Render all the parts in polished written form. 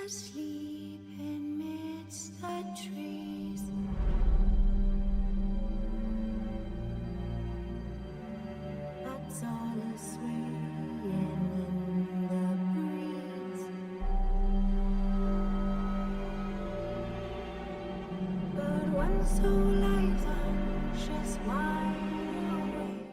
asleep amidst the trees. Bats all aswaying in the breeze. But one soul lies anxious wide awake.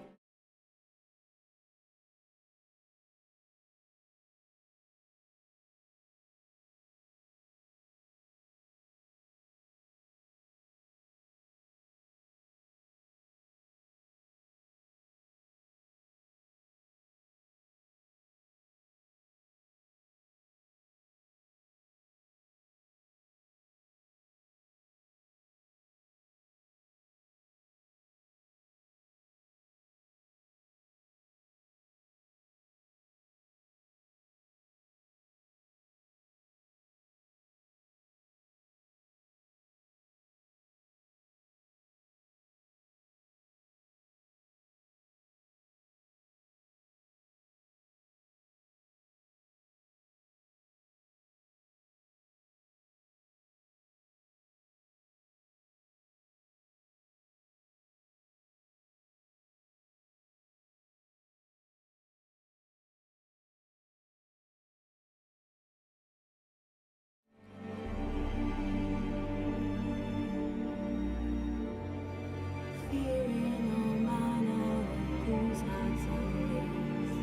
Fearing all manner of fools' hearts and ways.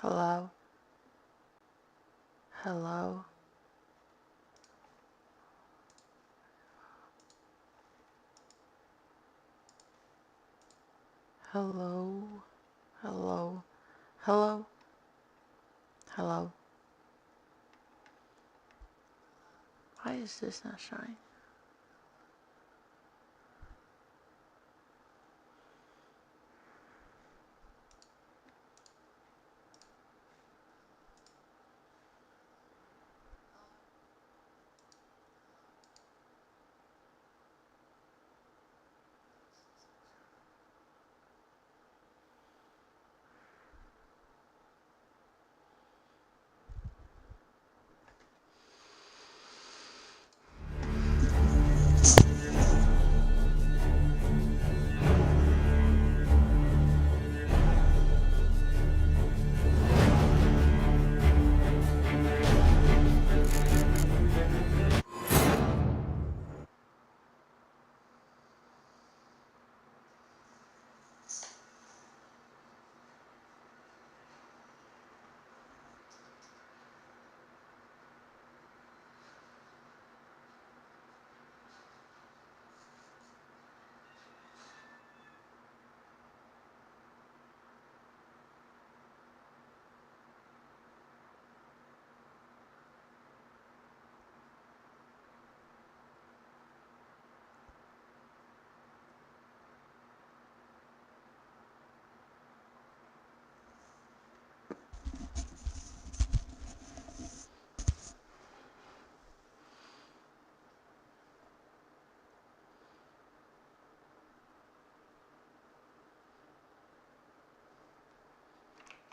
Hello? Hello? Hello? Hello? Hello? Hello? Why is this not showing?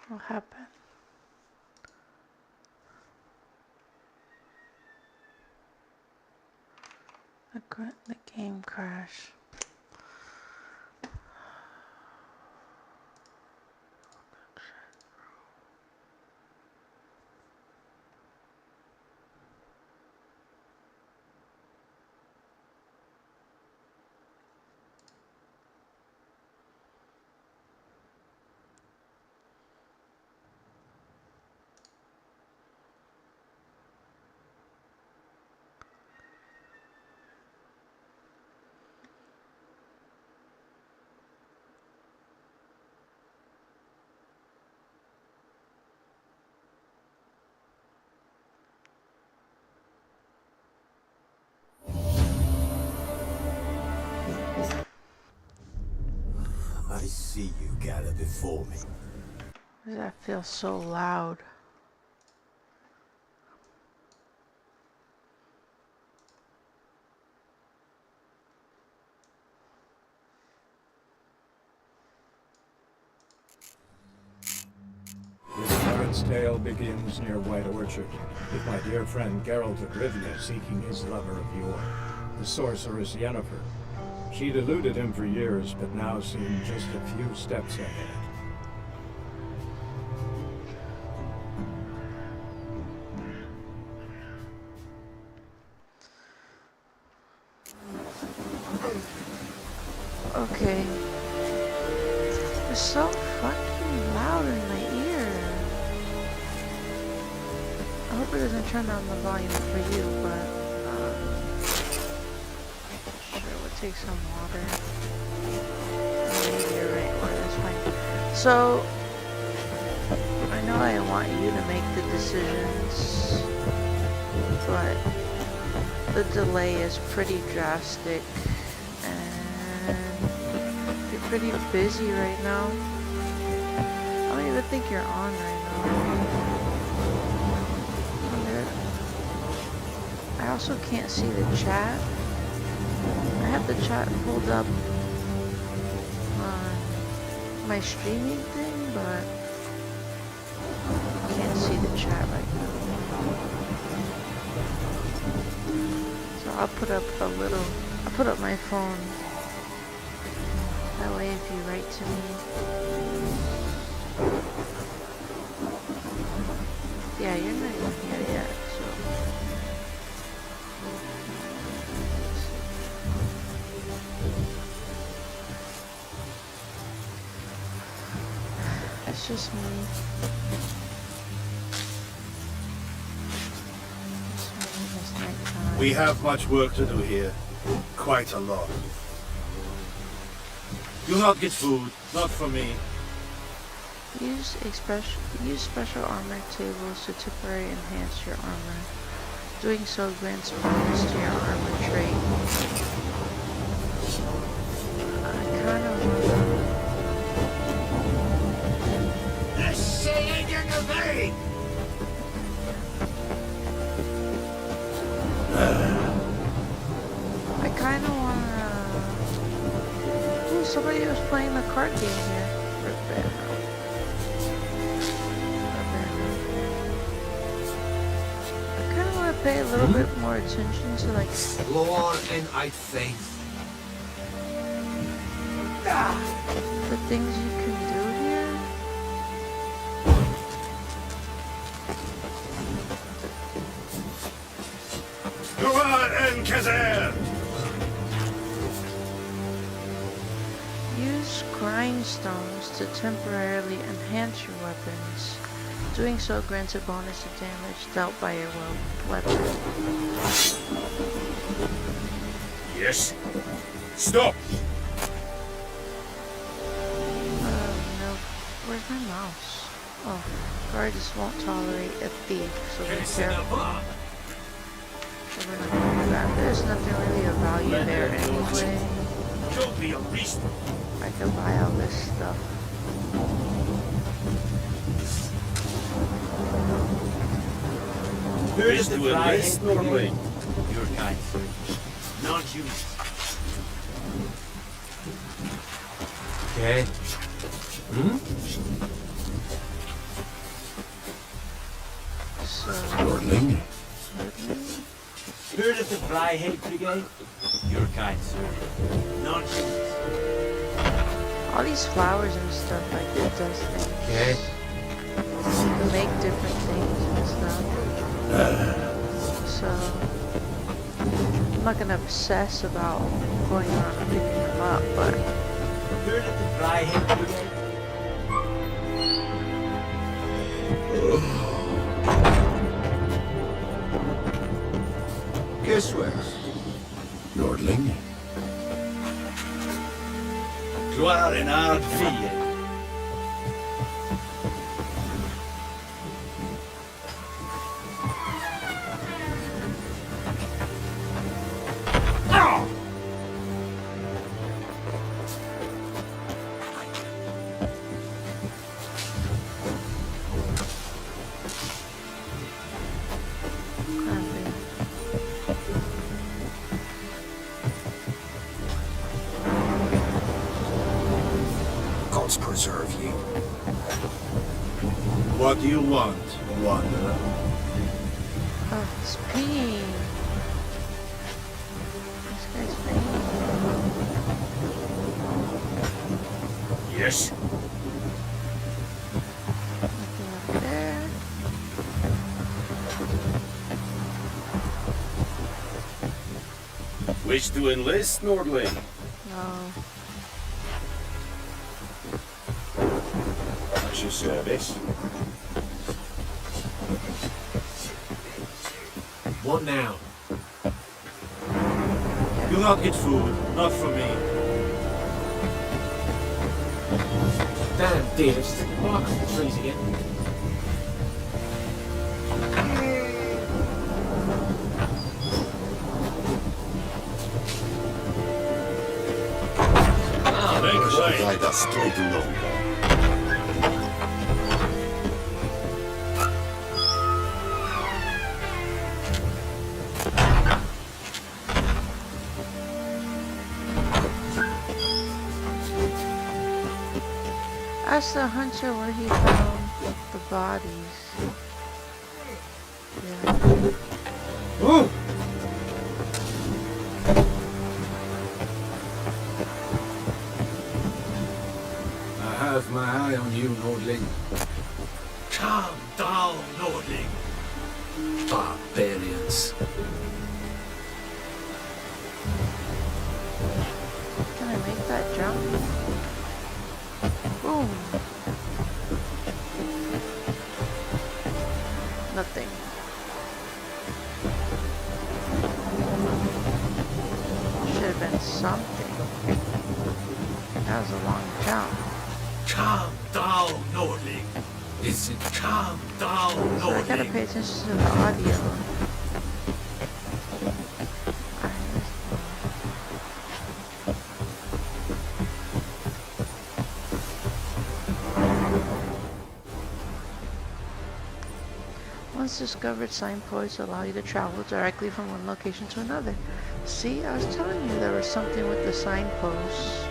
What happened? The game crashed. I see you gather before me. Why does that feel so loud? This current's tale begins near White Orchard, with my dear friend Geralt of Rivia seeking his lover of yore, the sorceress Yennefer. She'd eluded him for years, but now seemed just a few steps ahead. Okay. It's so fucking loud in my ear. I hope it doesn't turn down the volume for you, but sure, we'll take some water. Maybe you're right, well, that's fine. So I know I want you to make the decisions, but the delay is pretty drastic. You're pretty busy right now. I don't even think you're on right now. I also can't see the chat. I have the chat pulled up on my streaming thing, but I can't see the chat right now. So I'll put up my phone. That way if you write to me. Yeah, you're not even here yet, so. It's just me. It's nighttime. We have much work to do here. Quite a lot. Do not get food, not from me. Use special armor tables to temporarily enhance your armor. Doing so grants bonus to your armor trait. I kind of wanna... This ain't in the vein! I kind of wanna... Ooh, somebody was playing the card game here. I kind of want to pay a little bit more attention to like Lore and I faith. the things you can do here. Hurrah and Kazer! Use grindstones to temporarily enhance your weapons. Doing so grants a bonus to damage dealt by your weapon. Yes. Stop! No. Where's my mouse? Oh, guards won't tolerate a thief, so be careful. So we're not gonna do that. There's nothing really of value there anyway. Don't be a beast. I can buy all this stuff. Here's the price for me. Your kind. Non-human. Okay. Nordling? Heard of the Fly Hate Brigade? Your kind, sir. Non-humans. All these flowers and stuff, like, it does things. Okay. You can make different things and stuff. So, I'm not gonna obsess about going around and picking them up, but Heard of the Fly Hate Brigade? Kissworks? Nordling? Gloire en ard fie. Gods preserve you. What do you want, wanderer? oh, it's peeing. This guy's peeing. Yes. Nothing up there. Wish to enlist, Nordling? No. At your service. What now? You'll not get food, not from me. Damn, David, stick the bark on the trees again. Make way. Guide us straight along. Ask the hunter where he found the bodies. Yeah. Ooh! I have my eye on you, Nordling. Calm down, Nordling. Barbarians. Can I make that jump? Boom. Nothing. Should have been something. That was a long jump. Calm down, Nordling. Is it? Calm down, So I gotta Nordling. pay attention to the audio. Once discovered, signposts allow you to travel directly from one location to another. See, I was telling you there was something with the signposts.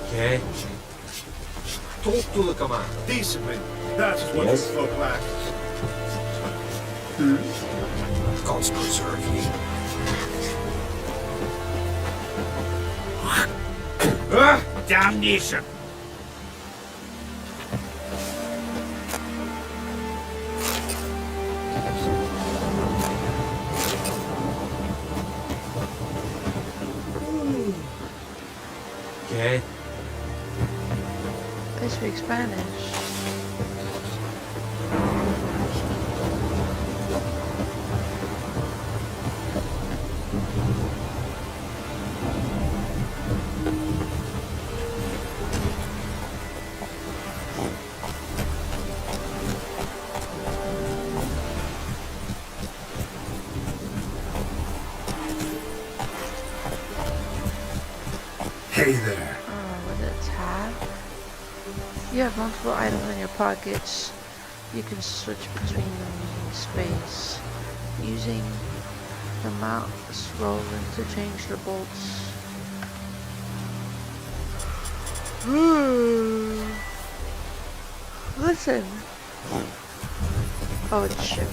Okay. Talk to the command. Decently. That is what Yes. you folk lack. Gods preserve you. Damnation. Okay. They speak Spanish. Hey there. With a tab. You have multiple items in your pockets. You can switch between them using space. Using the mouse roller to change the bolts. Listen. Oh, it's shit.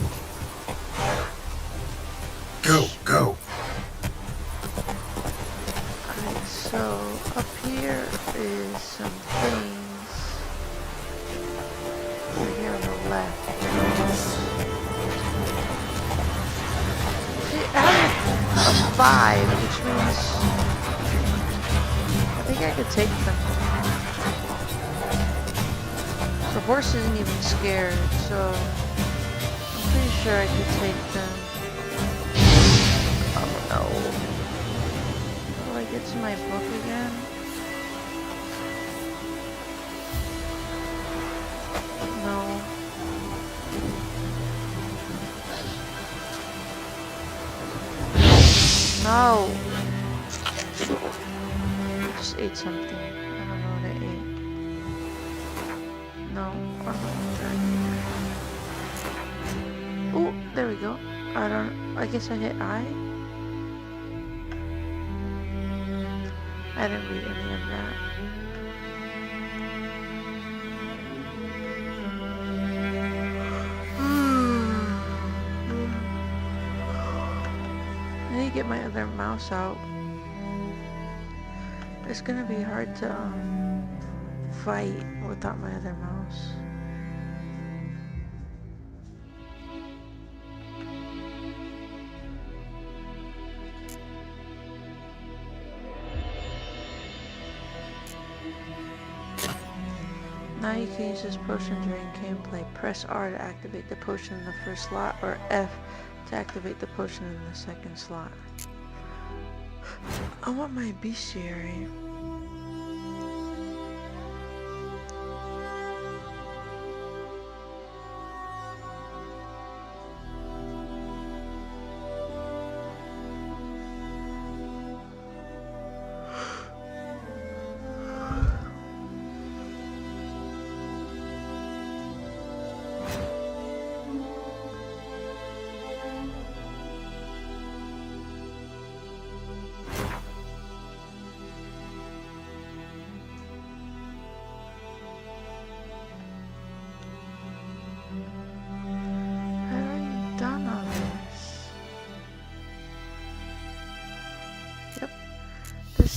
Go, go. Alright, so up here is some things. Over here on the left. See, I have a 5, which means I think I could take them. The horse isn't even scared, so I'm pretty sure I could take them. Oh no. Will I get to my book again? No. No! I just ate something. I don't know what I ate. No, I'm not trying. Oh, there we go. I guess I hit I. I didn't read any of that. I need to get my other mouse out. It's gonna be hard to fight without my other mouse. Now you can use this potion during gameplay. Press R to activate the potion in the first slot, or F to activate the potion in the second slot. I want my bestiary.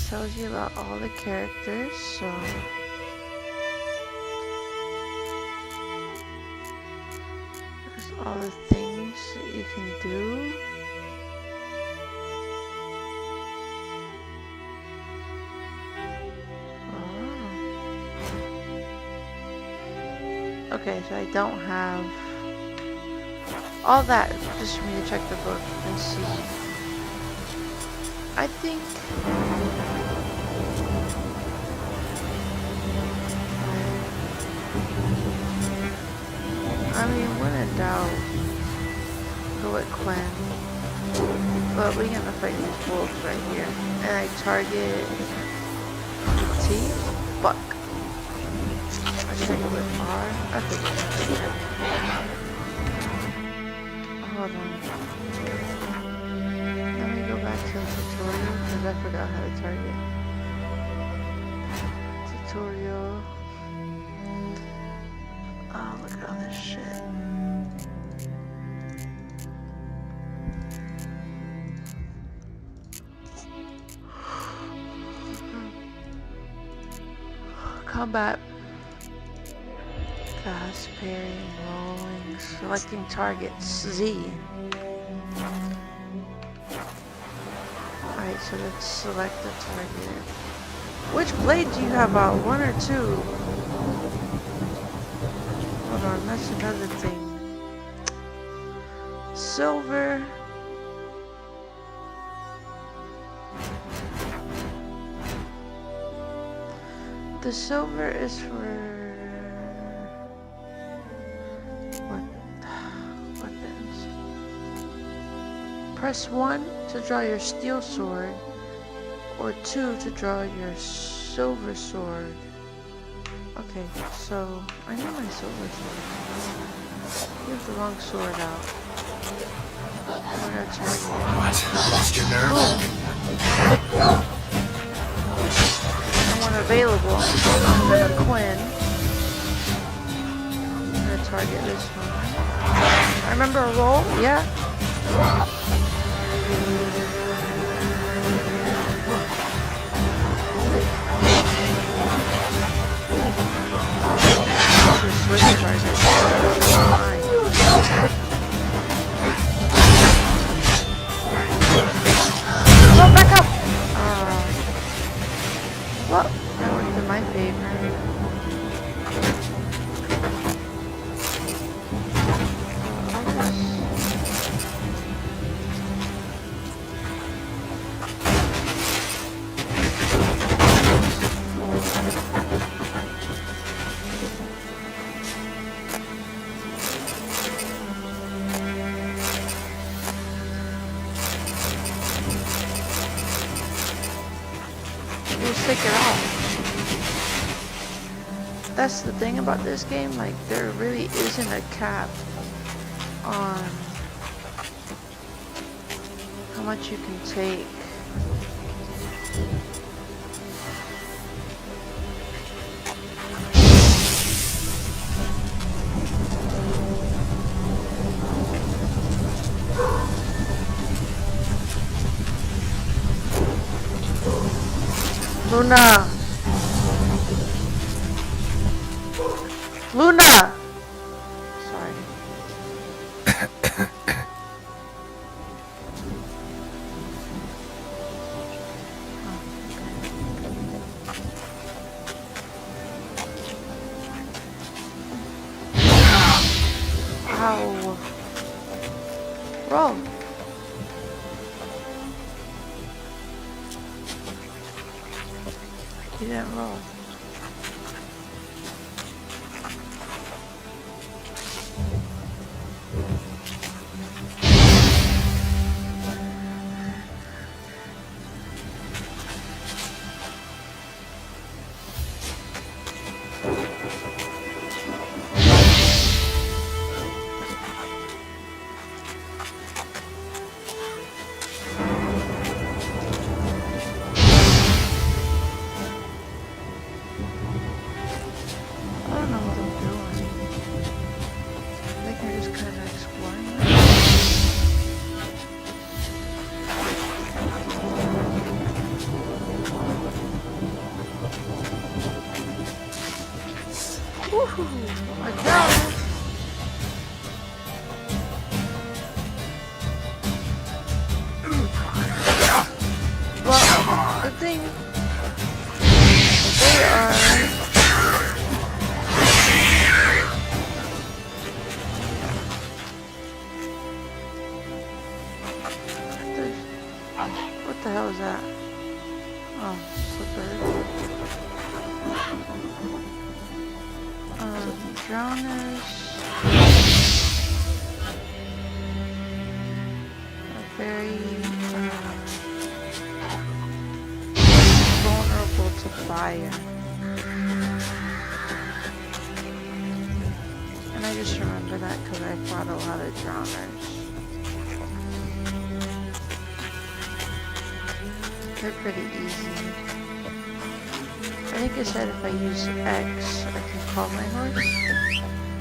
Tells you about all the characters, so there's all the things that you can do. Oh. Okay, so I don't have all that, just for me to check the book and see. I think I mean, when in doubt, go with Quen. But we're gonna fight these wolves right here. And I target T. Fuck. I target with R. I think hold on. Let me go back to the tutorial because I forgot how to target. Tutorial. Oh, look at all this shit. Combat. Fast parrying, rolling, selecting targets. Z. Alright, so let's select the target. Which blade do you have out? 1 or 2? Hold on, that's another thing. Silver. The silver is for what weapons? Press 1 to draw your steel sword, or 2 to draw your silver sword. Okay, so I need my silver sword. You have the wrong sword out. I'm gonna target it. What? Lost your nerve? I want unavailable. I'm gonna Quinn. I'm gonna target this one. I remember a roll? Yeah. Switch cars, I oh, back up! Well, that worked in my favor. Take it off. That's the thing about this game, like there really isn't a cap on how much you can take. Luna! Luna! Sorry. Ow. Roll. You didn't roll. Well, the thing, they are what the hell is that? Oh, slipper. Drowners are very vulnerable to fire. And I just remember that because I fought a lot of drowners. They're pretty easy. I think it said if I use X, I can call my horse.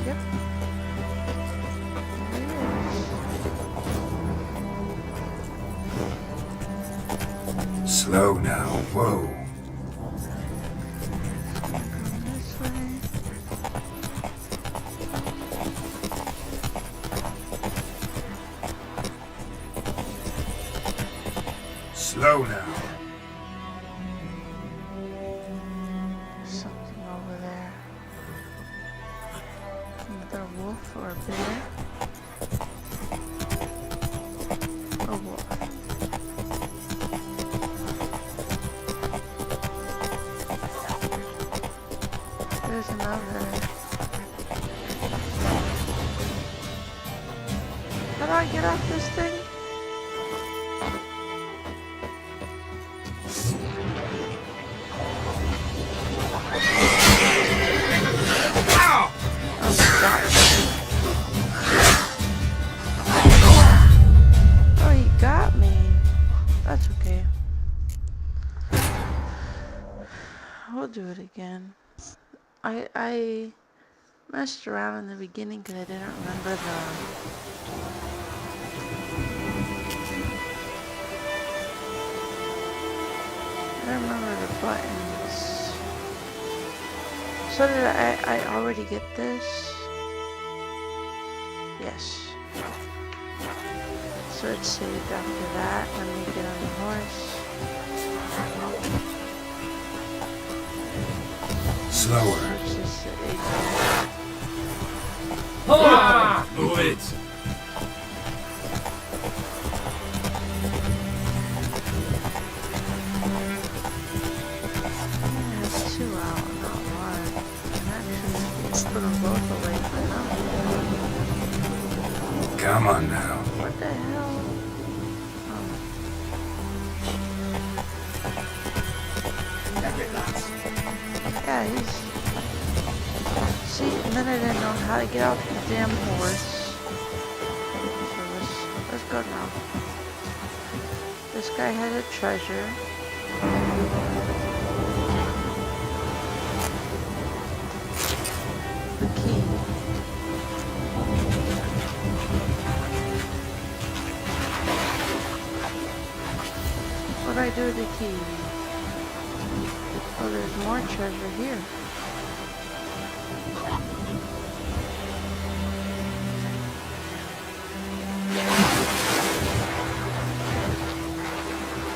Yep. Slow now, whoa. This way. Slow now. Something over there. Another wolf or a bear? A wolf. There's another. How do I get off this thing? Oh, he got me. That's okay. Well, do it again. I messed around in the beginning because I didn't remember the buttons. So did I already get this? Yes. So it's saved after that. Let me get on the horse. Slower. Switch this to AJ. Move it! That's 2 out, not 1. And actually, put them both away for now. Come on now. What the hell? Yeah, he's... See, and then I didn't know how to get off the damn horse. So let's go now. This guy had a treasure. The key. What do I do with the key? Oh, there's more treasure here.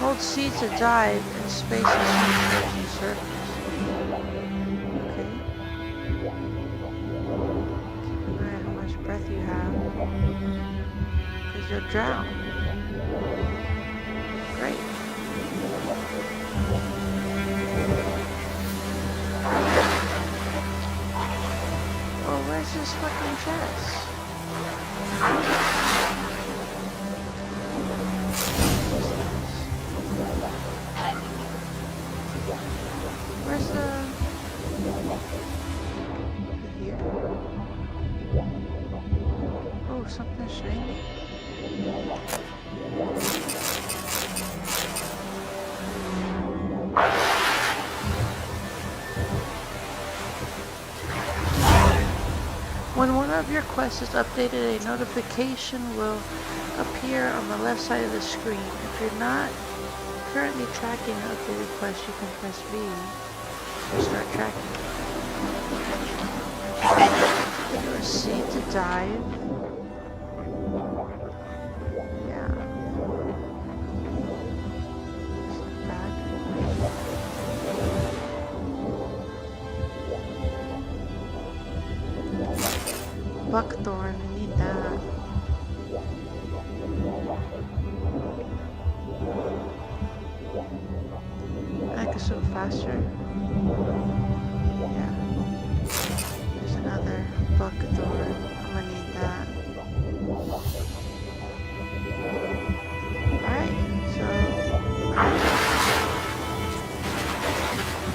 Hold C to dive and space is to surface. Okay. Keep an eye on how much breath you have. Because you'll drown. Great. Oh, where's this fucking chest? Where's the... Here? Oh, something shiny. When one of your quests is updated, a notification will appear on the left side of the screen. If you're not currently tracking an updated quest, you can press B to start tracking. Press C to dive. Yeah. It's not bad. Buckthorn, I need that. I can swim faster. Yeah. There's another buckthorn. I'm gonna need that. Alright, so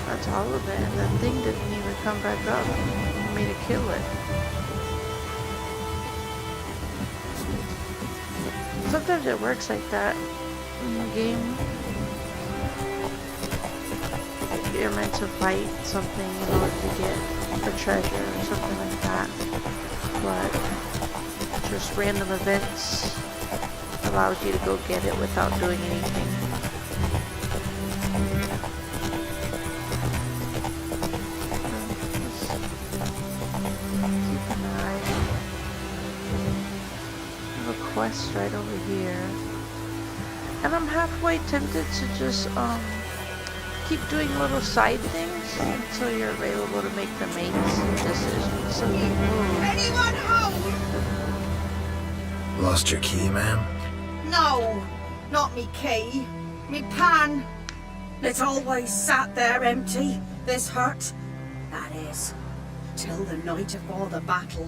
that's all of it. And the thing didn't even come back up for me to kill it. Sometimes it works like that in the game. You're meant to fight something in order to get a treasure or something like that. But just random events allows you to go get it without doing anything. Keep an eye. Quest right over here, and I'm halfway tempted to just keep doing little side things until you're available to make the main decision. Something moves. Anyone home? Lost your key, ma'am? No, not me key. Me pan. It's always sat there empty, this hut. That is, till the night afore the battle.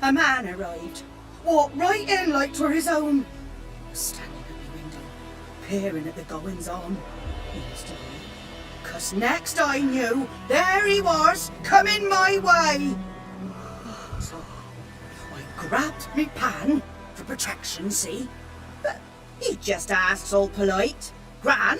A man arrived. Walked right in like 'twere his own. Was standing at the window, peering at the goings on. He was to me. 'Cause next I knew, there he was, coming my way. So I grabbed me pan for protection, see? But he just asks all polite, Gran,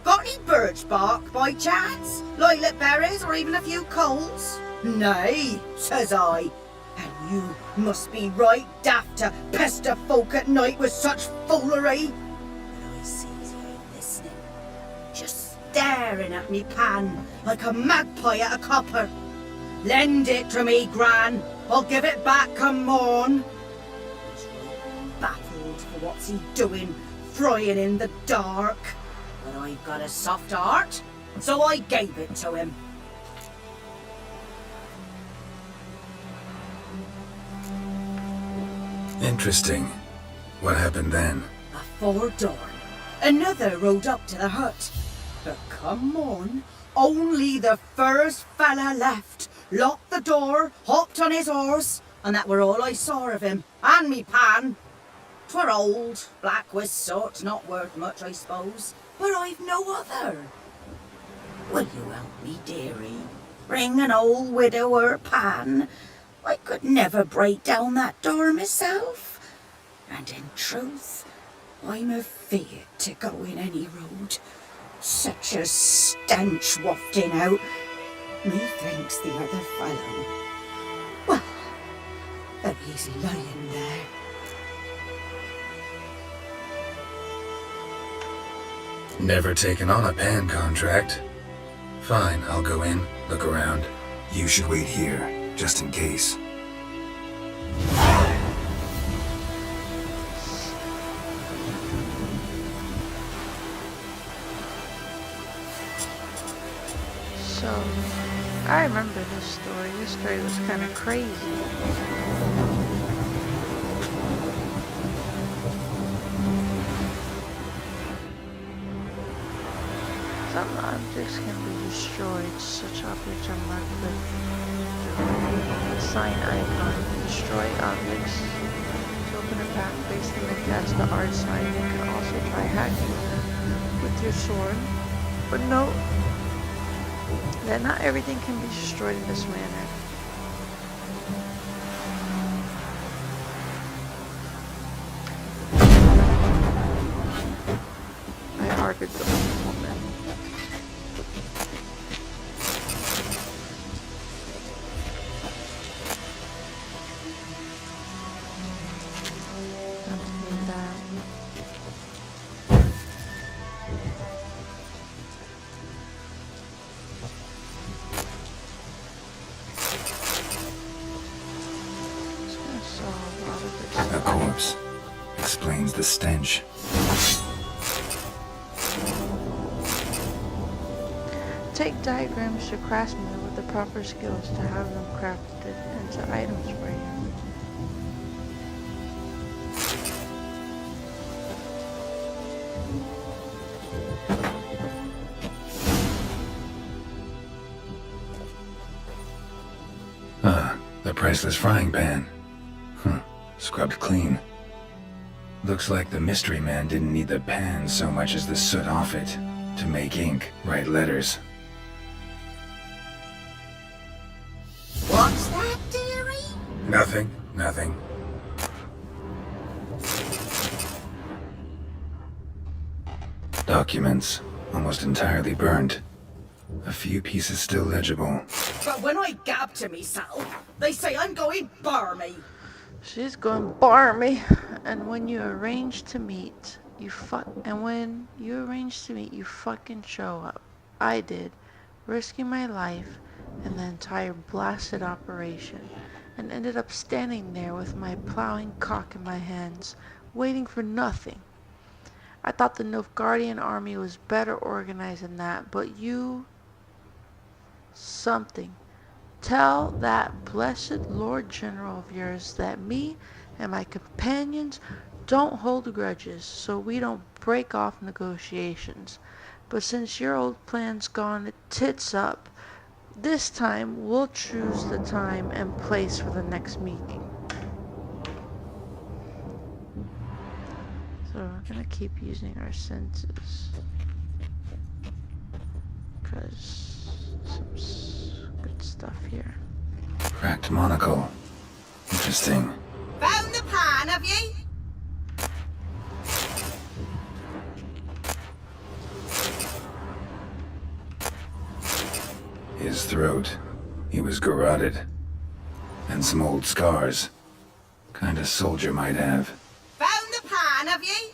Got any birch bark by chance? Lilac berries or even a few coals? Nay, says I. And you must be right daft to pester folk at night with such foolery. But I sees you listening, just staring at me pan like a magpie at a copper. Lend it to me, Gran. I'll give it back come morn. He's right baffled for what's he doing, frying in the dark. But I've got a soft heart, so I gave it to him. Interesting. What happened then? Afore dawn, another rode up to the hut. But come on, only the first fella left, locked the door, hopped on his horse, and that were all I saw of him, and me pan. 'Twere old, black with soot, not worth much, I suppose, but I've no other. Will you help me, dearie? Bring an old widower pan. I could never break down that door myself. And in truth, I'm afeard to go in any road. Such a stench wafting out. Methinks the other fellow. Well, there he's lying there. Never taken on a pan contract. Fine, I'll go in, look around. You should wait here, just in case. So, I remember this story. This story was kind of crazy. Some objects can be destroyed. Such objects are marked with a sign icon. Destroy objects. To open a path, place them in as the art sign. You can also try hacking with your sword. But note that not everything can be destroyed in this manner. I argued the woman. A corpse. Explains the stench. Take diagrams to craftsmen with the proper skills to have them crafted into items for you. The priceless frying pan. Scrubbed clean. Looks like the mystery man didn't need the pan so much as the soot off it to make ink, write letters. What's that, dearie? Nothing. Documents, almost entirely burned. A few pieces still legible. But when I gab to myself, they say I'm going barmy. She's going barmy. And when you arrange to meet, you fucking show up. I did, risking my life and the entire blasted operation, and ended up standing there with my plowing cock in my hands, waiting for nothing. I thought the Nilfgaardian army was better organized than that, but you... something. Tell that blessed Lord General of yours that me and my companions don't hold grudges, so we don't break off negotiations. But since your old plan's gone tits up, this time we'll choose the time and place for the next meeting. So we're gonna keep using our senses, because some good stuff here. Cracked monocle. Interesting. Found the pan, have ye? throat. He was garroted. And some old scars. Kind of soldier might have. Found the pan, have ye?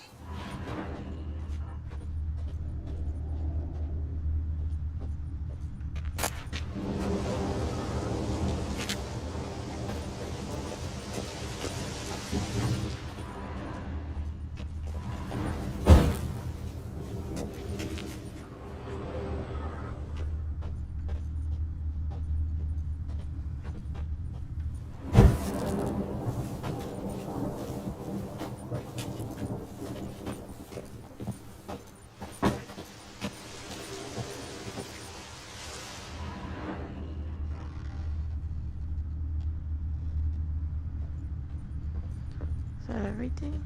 Is that everything?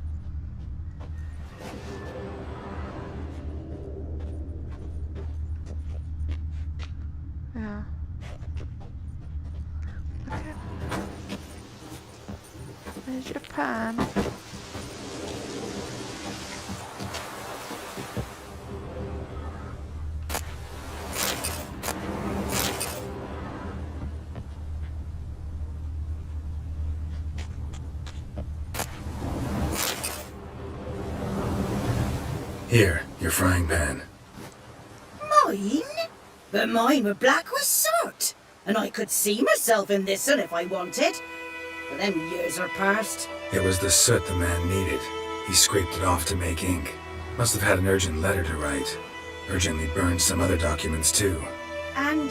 Yeah. Okay. There's your pan. Here, your frying pan. Mine? But mine were black with soot. And I could see myself in this one if I wanted. But them years are past. It was the soot the man needed. He scraped it off to make ink. Must have had an urgent letter to write. Urgently burned some other documents too. And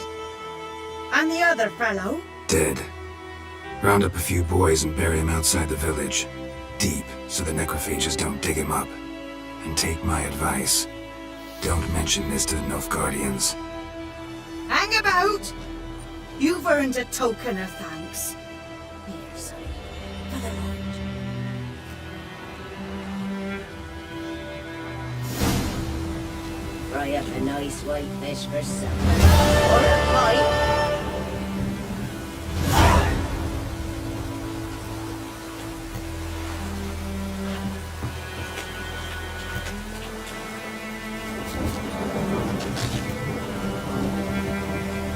the other fellow? Dead. Round up a few boys and bury him outside the village. Deep, so the necrophages don't dig him up. And take my advice. Don't mention this to the Nilfgaardians. Hang about! You've earned a token of thanks. Here, sonny, for the Lord. Fry up a nice white fish for supper. Or a pie.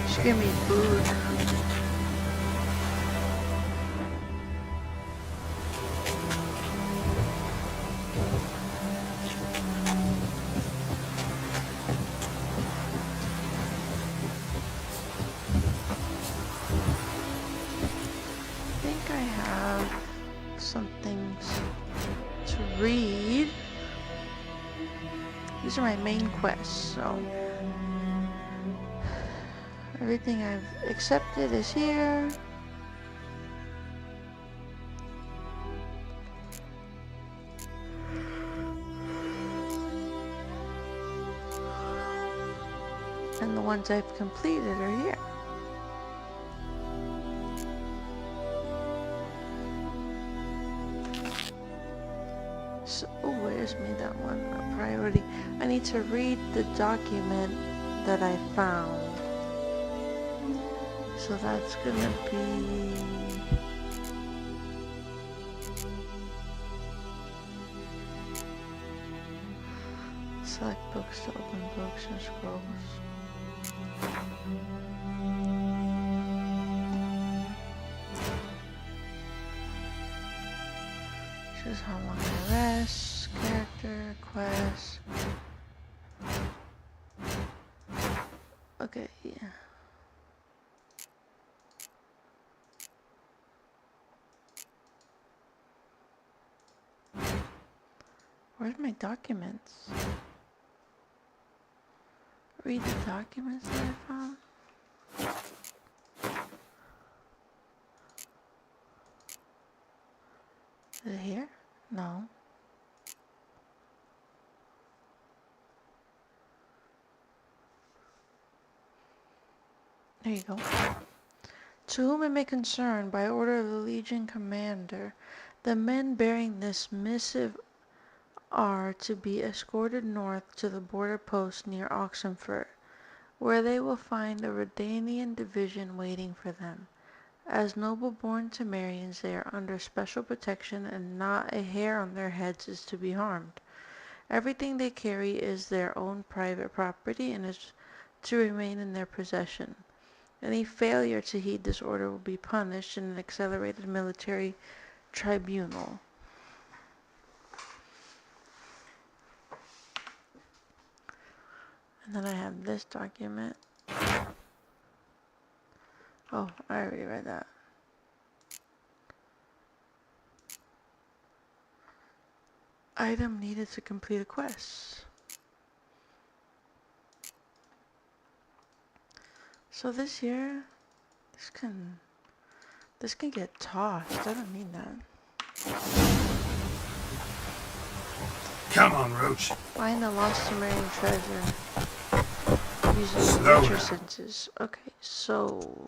Just give me food. I think I have some things to read. These are my main quests, so everything I've accepted is here. And the ones I've completed are here. So, oh, where's me that one? A priority. I need to read the document that I found. So that's gonna be... select books to open books and scrolls. Choose how long I rest, character, quest. Okay, yeah. Where's my documents? Read the documents that I found. Is it here? No. There you go. To whom it may concern, by order of the Legion Commander, the men bearing this missive are to be escorted north to the border post near Oxenfurt, where they will find a Redanian division waiting for them. As noble-born Temerians, they are under special protection, and not a hair on their heads is to be harmed. Everything they carry is their own private property and is to remain in their possession. Any failure to heed this order will be punished in an accelerated military tribunal. And then I have this document. Oh, I already read that. Item needed to complete a quest. So this year, this can get tossed. I don't need that. Come on, Roach. Find the lost Sumerian treasure using Slow nature now. senses. Okay, so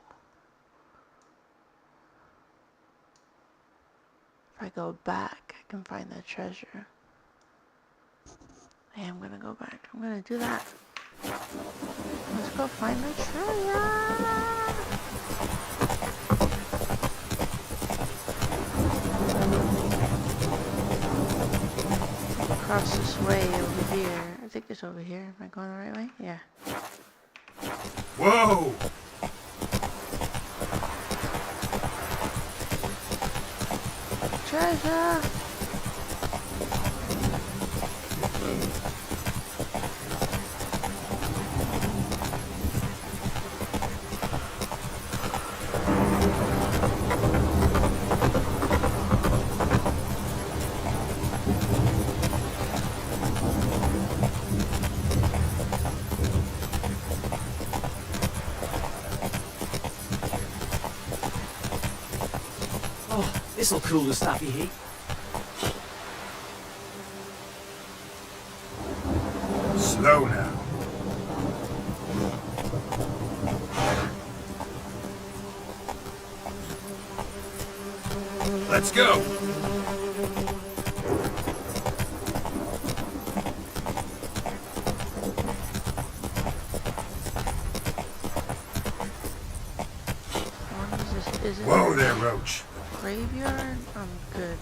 if I go back, I can find that treasure. I am gonna go back. I'm gonna do that. Let's go find the treasure. Across this way over here. I think it's over here. Am I going the right way? Yeah. Whoa! Treasure! Oh, this'll cool the stuffy heat. Slow now. Let's go. What is this? Is it Whoa there, Roach. a graveyard? I'm good.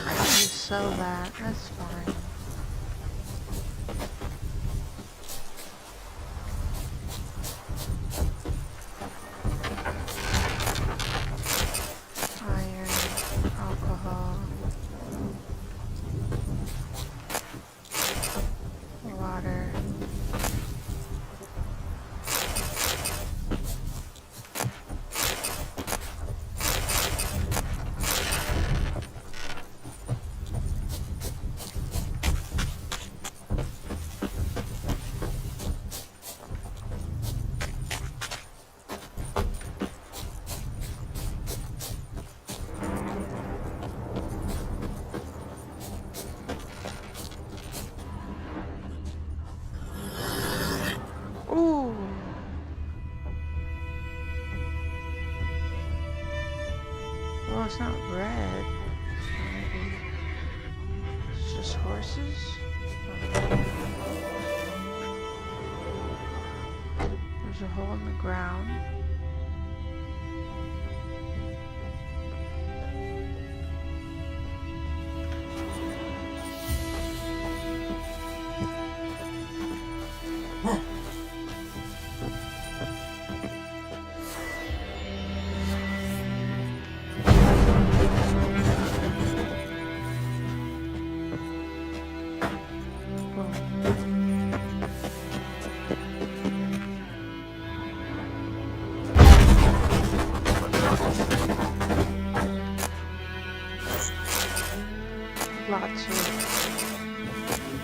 I can sell that. That's fine. Iron, alcohol, water. Ooh. Well, it's not red. Maybe it's just horses. There's a hole in the ground.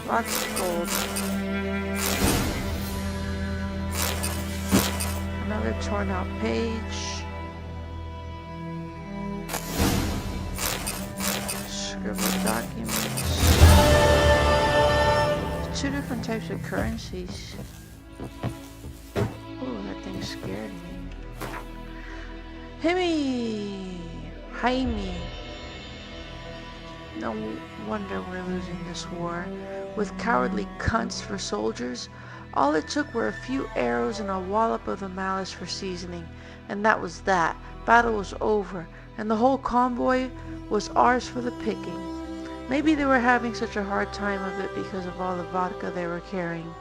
Lots of gold. Another torn out page. Scribbled documents. Two different types of currencies. Ooh, that thing scared me. Jaime. No wonder we're losing this war. With cowardly cunts for soldiers, all it took were a few arrows and a wallop of the malice for seasoning. And that was that. Battle was over, and the whole convoy was ours for the picking. Maybe they were having such a hard time of it because of all the vodka they were carrying.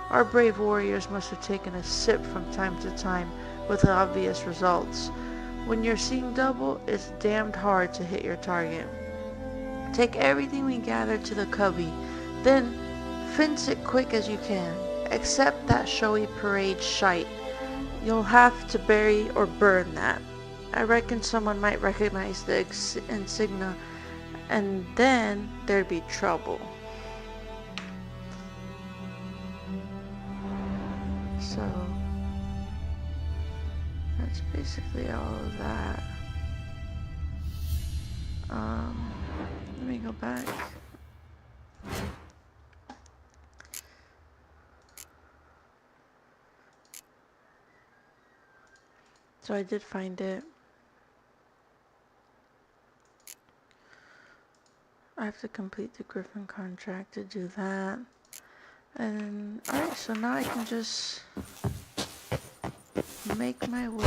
Our brave warriors must have taken a sip from time to time with obvious results. When you're seeing double, it's damned hard to hit your target. Take everything we gathered to the cubby, then fence it quick as you can. Except that showy parade shite. You'll have to bury or burn that. I reckon someone might recognize the insignia, and then there'd be trouble. So that's basically all of that. Let me go back. So I did find it. I have to complete the Griffin contract to do that. And alright, so now I can just make my way.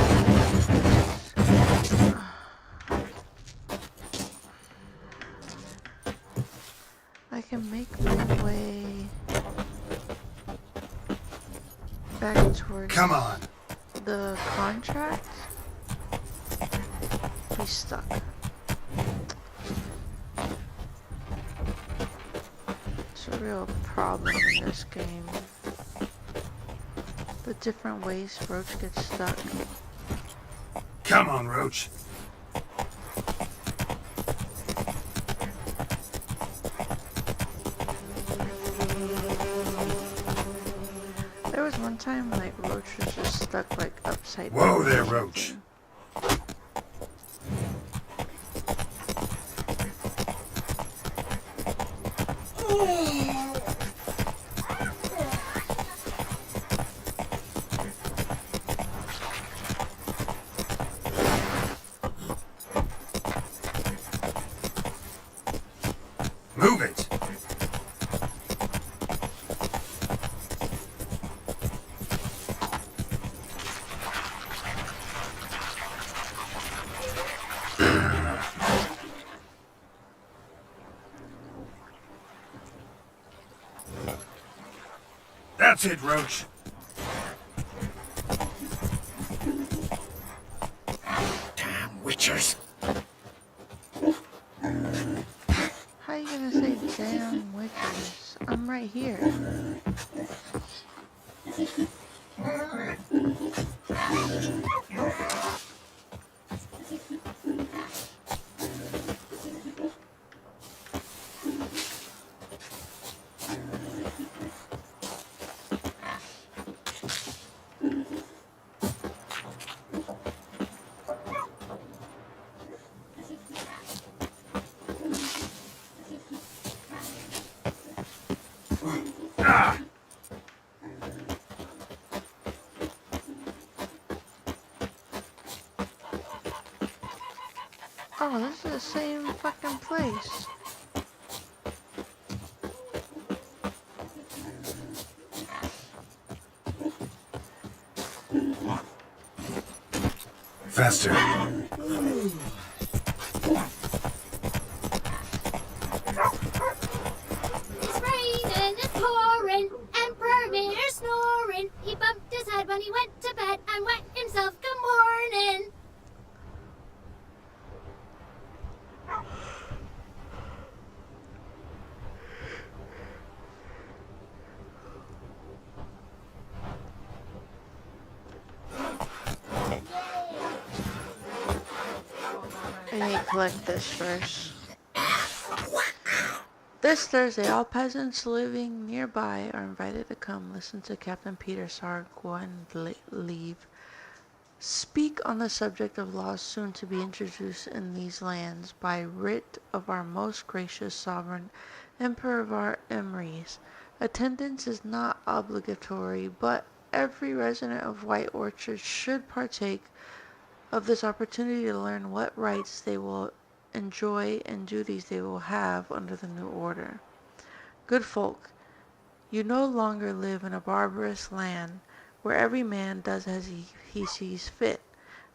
I can make my way back towards Come on. the contract. He's stuck. It's a real problem in this game. The different ways Roach gets stuck. Come on, Roach. There was one time like Roach was just stuck like upside down. Whoa there, or Roach. something. Move it. That's it, Roach. Damn witchers. How you gonna say damn witches? I'm right here. Oh, this is the same fucking place. Faster. It's raining, it's pouring, Emperor Mirror snoring. He bumped his head when he went to bed and wet himself. Good morning. I need to collect this first. This Thursday, all peasants living nearby are invited to come listen to Captain Peter Sargwendleave speak on the subject of laws soon to be introduced in these lands by writ of our most gracious sovereign, Emperor of our Emrys. Attendance is not obligatory, but every resident of White Orchard should partake of this opportunity to learn what rights they will enjoy and duties they will have under the new order. Good folk, you no longer live in a barbarous land where every man does as he sees fit.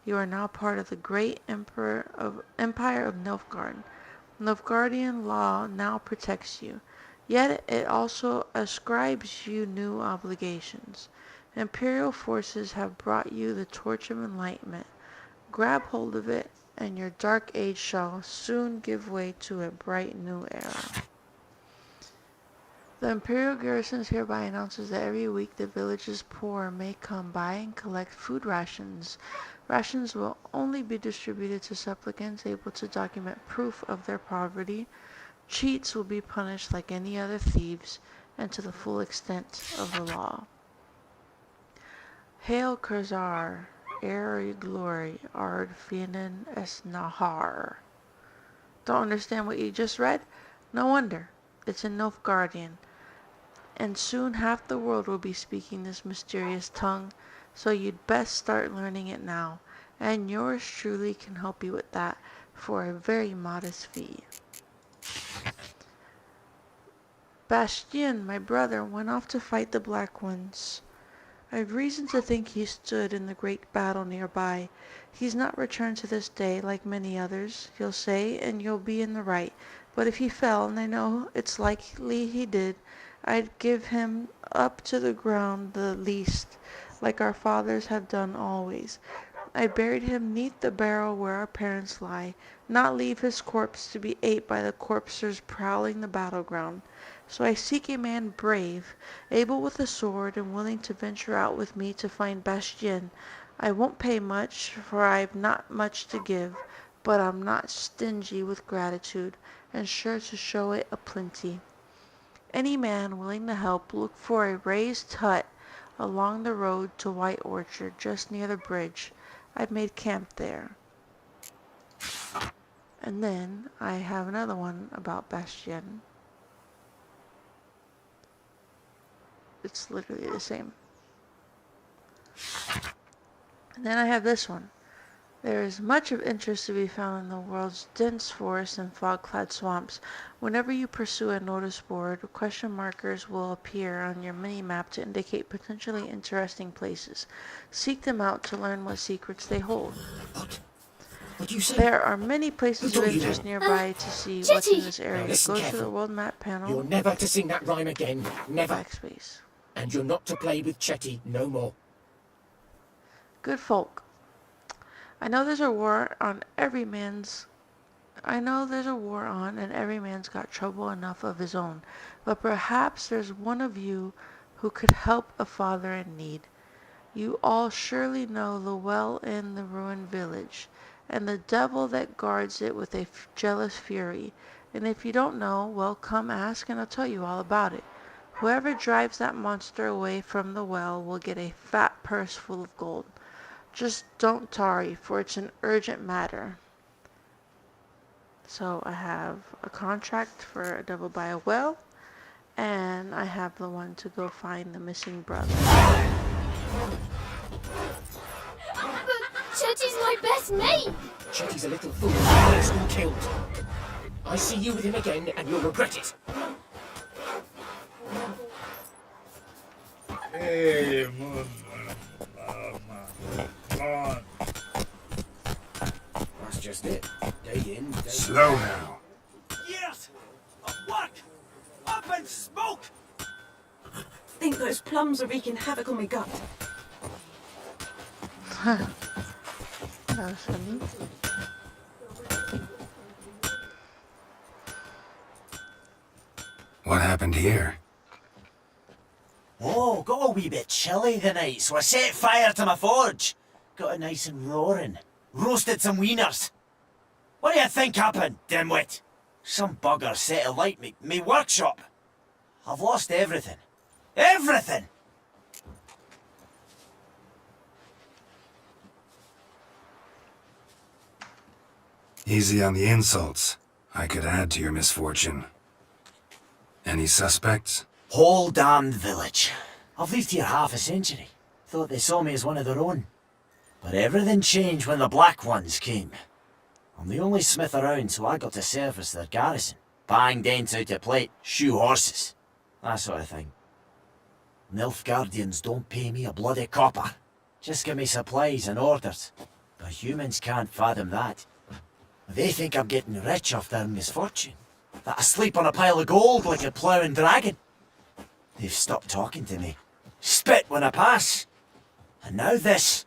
You are now part of the great Empire of Nilfgaard. Nilfgaardian law now protects you, yet it also ascribes you new obligations. Imperial forces have brought you the Torch of Enlightenment. Grab hold of it, and your dark age shall soon give way to a bright new era. The Imperial garrison hereby announces that every week the village's poor may come by and collect food rations. Rations will only be distributed to supplicants able to document proof of their poverty. Cheats will be punished like any other thieves, and to the full extent of the law. Hail Kurzar, Eri Glory, Ard Fianen es Nahar. Don't understand what you just read? No wonder. It's in Nilfgaardian. And soon half the world will be speaking this mysterious tongue, so you'd best start learning it now, and yours truly can help you with that for a very modest fee. Bastien, my brother, went off to fight the Black Ones. I've reason to think he stood in the great battle nearby. He's not returned to this day, like many others, you'll say, and you'll be in the right. But if he fell, and I know it's likely he did, I'd give him up to the ground the least, like our fathers have done always. I buried him neath the barrow where our parents lie, not leave his corpse to be ate by the corpsers prowling the battleground. So I seek a man brave, able with a sword, and willing to venture out with me to find Bastien. I won't pay much, for I've not much to give, but I'm not stingy with gratitude, and sure to show it aplenty. Any man willing to help, look for a raised hut along the road to White Orchard, just near the bridge. I've made camp there. And then I have another one about Bastien. It's literally the same. And then I have this one. There is much of interest to be found in the world's dense forests and fog-clad swamps. Whenever you pursue a notice board, question markers will appear on your mini-map to indicate potentially interesting places. Seek them out to learn what secrets they hold. What you say? There are many places of interest nearby to see what's in this area. Listen Go to carefully. the world map panel. You're never to sing that rhyme again. Never. Backspace. And you're not to play with Chetty no more. Good folk. I know there's a war on, and every man's got trouble enough of his own, but perhaps there's one of you who could help a father in need. You all surely know the well in the ruined village, and the devil that guards it with a jealous fury, and if you don't know, well, come ask and I'll tell you all about it. Whoever drives that monster away from the well will get a fat purse full of gold. Just don't tarry, for it's an urgent matter. So I have a contract for a devil by a well, and I have the one to go find the missing brother. But Chetty's my best mate! Chetty's a little fool who needs to be killed. I see you with him again and you'll regret it. Hey, on. That's just it. Day in, day Slow now. Yes! Of what? Up and smoke! Think those plums are wreaking havoc on my gut. That was funny. What happened here? Oh, got a wee bit chilly the night, so I set fire to my forge. Got it nice and roaring. Roasted some wieners. What do you think happened, dimwit? Some bugger set alight me workshop. I've lost everything. Everything! Easy on the insults. I could add to your misfortune. Any suspects? Whole damned village. I've lived here half a century. Thought they saw me as one of their own. But everything changed when the Black Ones came. I'm the only smith around, so I got to service their garrison. Bang dents out of plate, shoe horses. That sort of thing. Nilfgaardians don't pay me a bloody copper. Just give me supplies and orders. But humans can't fathom that. They think I'm getting rich off their misfortune. That I sleep on a pile of gold like a ploughing dragon. They've stopped talking to me. Spit when I pass. And now this.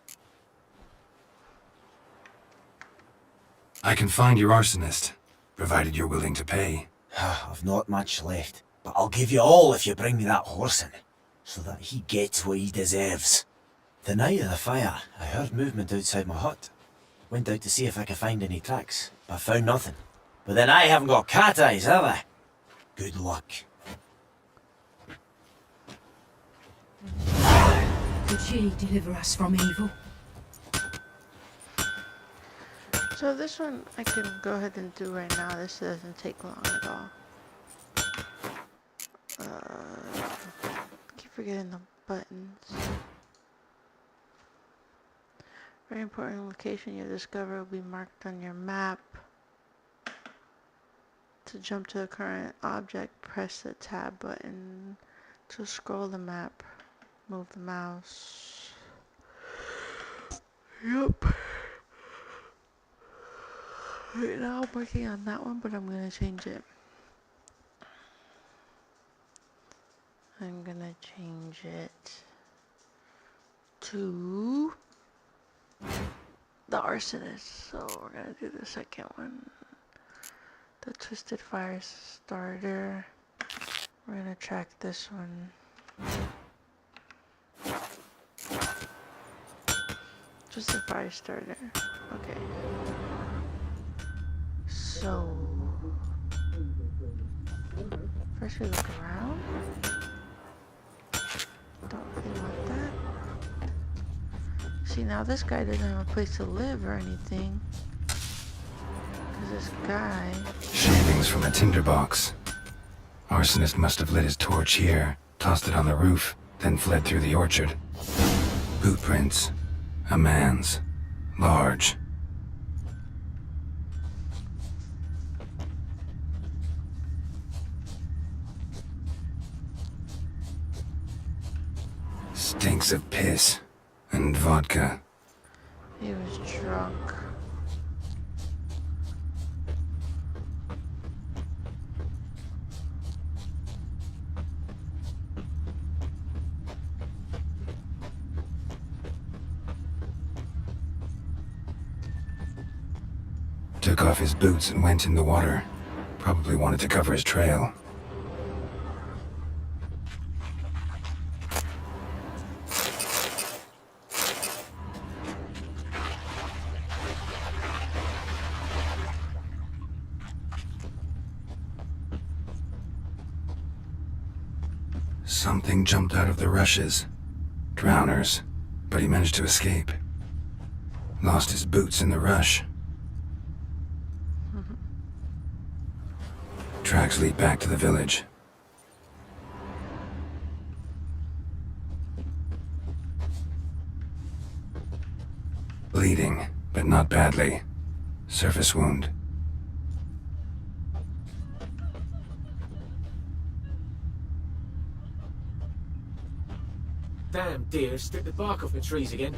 I can find your arsonist, provided you're willing to pay. I've not much left, but I'll give you all if you bring me that horse in, so that he gets what he deserves. The night of the fire, I heard movement outside my hut. Went out to see if I could find any tracks, but found nothing. But then I haven't got cat eyes, have I? Good luck. Could she deliver us from evil? So this one I can go ahead and do right now. This doesn't take long at all. Keep forgetting the buttons. Very important location you discover will be marked on your map. To jump to a current object, press the tab button. To scroll the map, move the mouse. Yup. Right now I'm working on that one, but I'm gonna change it. I'm gonna change it to the arsonist. So we're gonna do the second one. The Twisted Fire Starter. We're gonna track this one. Twisted Fire Starter. Okay. So first we look around. Don't really want that. See, now this guy doesn't have a place to live or anything. Cause this guy. Shavings from a tinderbox. Arsonist must have lit his torch here, tossed it on the roof, then fled through the orchard. Boot prints. A man's. Large. Stinks of piss and vodka. He was drunk. Took off his boots and went in the water. Probably wanted to cover his trail. Something jumped out of the rushes. Drowners. But he managed to escape. Lost his boots in the rush. Tracks lead back to the village. Bleeding, but not badly. Surface wound. Damn deer, stripped the bark off the trees again.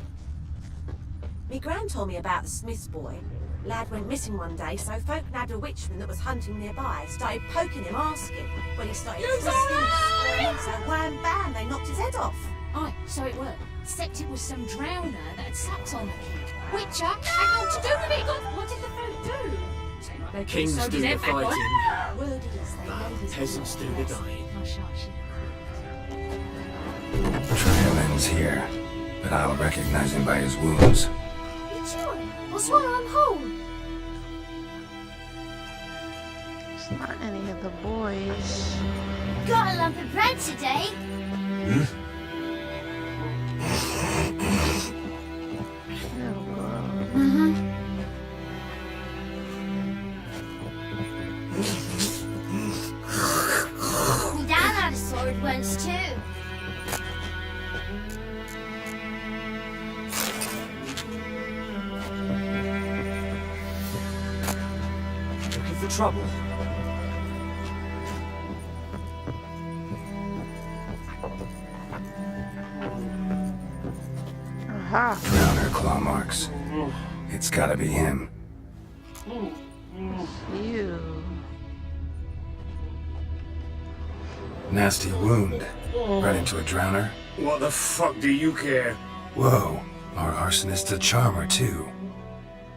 Me gran told me about the Smith's boy. Lad went missing one day, so folk nabbed a witchman that was hunting nearby, started poking him, asking. When he started twisting and screaming, so wham bam, they knocked his head off. Aye, so it worked. Except it was some drowner that had sacked on the kid. Witcher had all to do with it. What did the folk do? Say like they Kings so do did the everyone. fighting, Word is they laid his peasants do the dying. Hush, hush. Trail ends here, but I'll recognize him by his wounds. You sure? I swear I'm whole. It's not any of the boys. Got a lump of bread today. My dad had a sword once too. Looking for trouble? Aha. Drowner claw marks. It's gotta be him. You. Nasty wound. Run into a drowner? What the fuck do you care? Whoa, our arsonist's a charmer too.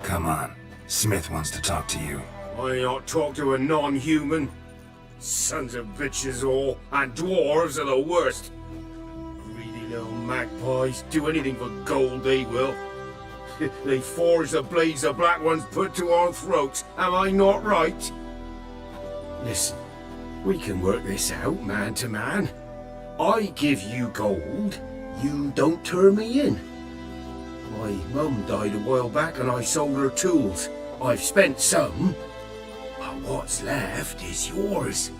Come on, Smith wants to talk to you. I not talk to a non-human. Sons of bitches all, and dwarves are the worst. Greedy little magpies, do anything for gold they will. They forge the blades the black ones put to our throats, am I not right? Listen, we can work this out man to man. I give you gold, you don't turn me in. My mum died a while back and I sold her tools. I've spent some, but what's left is yours.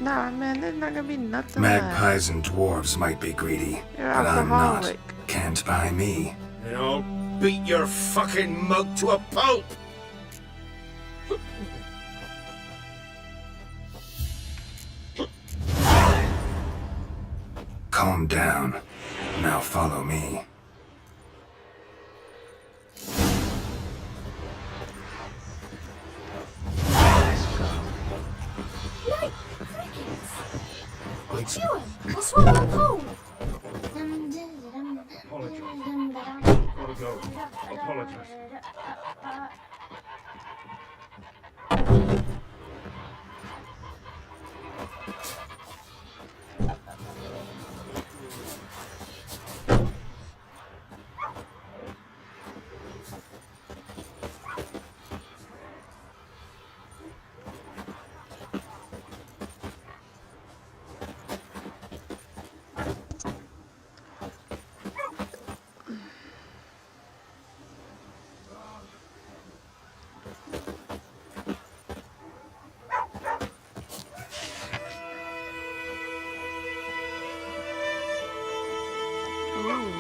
Nah, man, there's not gonna be nothing Magpies and dwarves might be greedy, You're but I'm not. alcoholic. Can't buy me. And I'll beat your fucking mug to a pulp. Calm down. Now follow me. What you doing? I'll swallow a pole. Gotta go. Apologize. Ooh.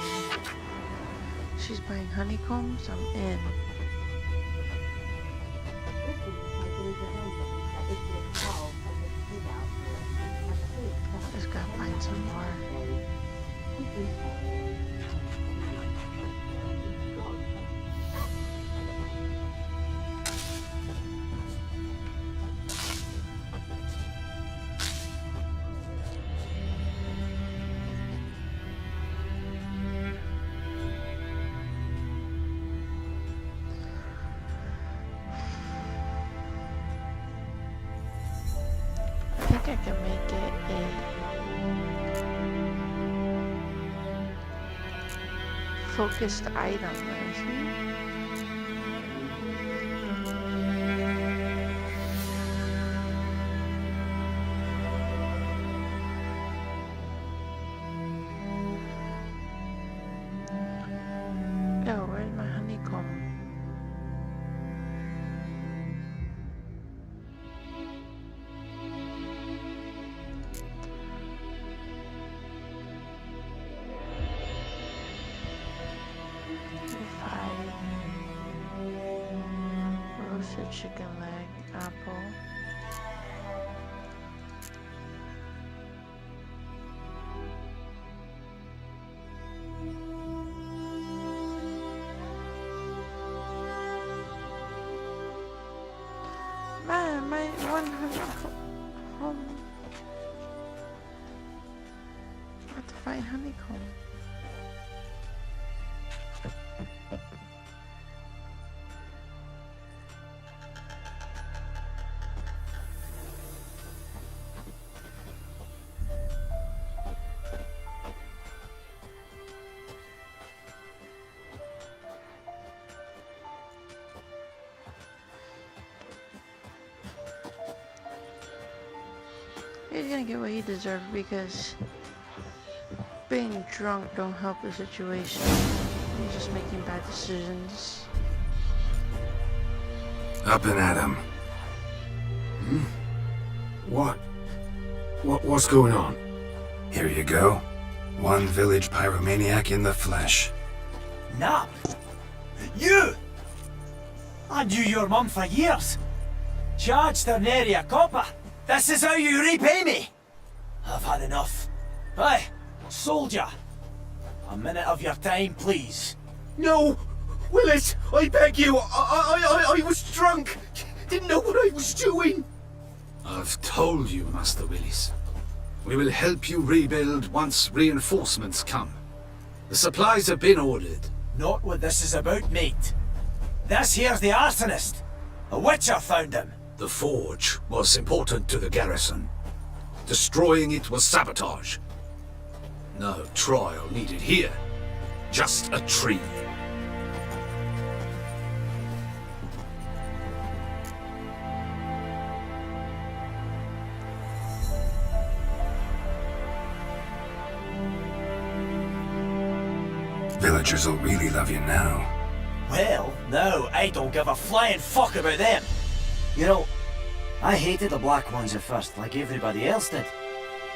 She's buying honeycombs? I'm in. Just gotta find some more. I think I can make it a focused item, see? Oh, where's my honeycomb? Roasted chicken leg, apple. Man, my 100 home. I have to find honeycomb. He's gonna get what he deserves because being drunk don't help the situation. He's just making bad decisions. Up and at him. What's going on? Here you go. One village pyromaniac in the flesh. Nah. You! I knew your mum for years. Charged her nary a copper. This is how you repay me. I've had enough. Hey, soldier. A minute of your time, please. No! Willis, I beg you, I was drunk. Didn't know what I was doing. I've told you, Master Willis. We will help you rebuild once reinforcements come. The supplies have been ordered. Not what this is about, mate. This here's the arsonist. A witcher found him. The forge was important to the garrison. Destroying it was sabotage. No trial needed here. Just a tree. Villagers will really love you now. Well, no, I don't give a flying fuck about them. You know, I hated the Black Ones at first, like everybody else did.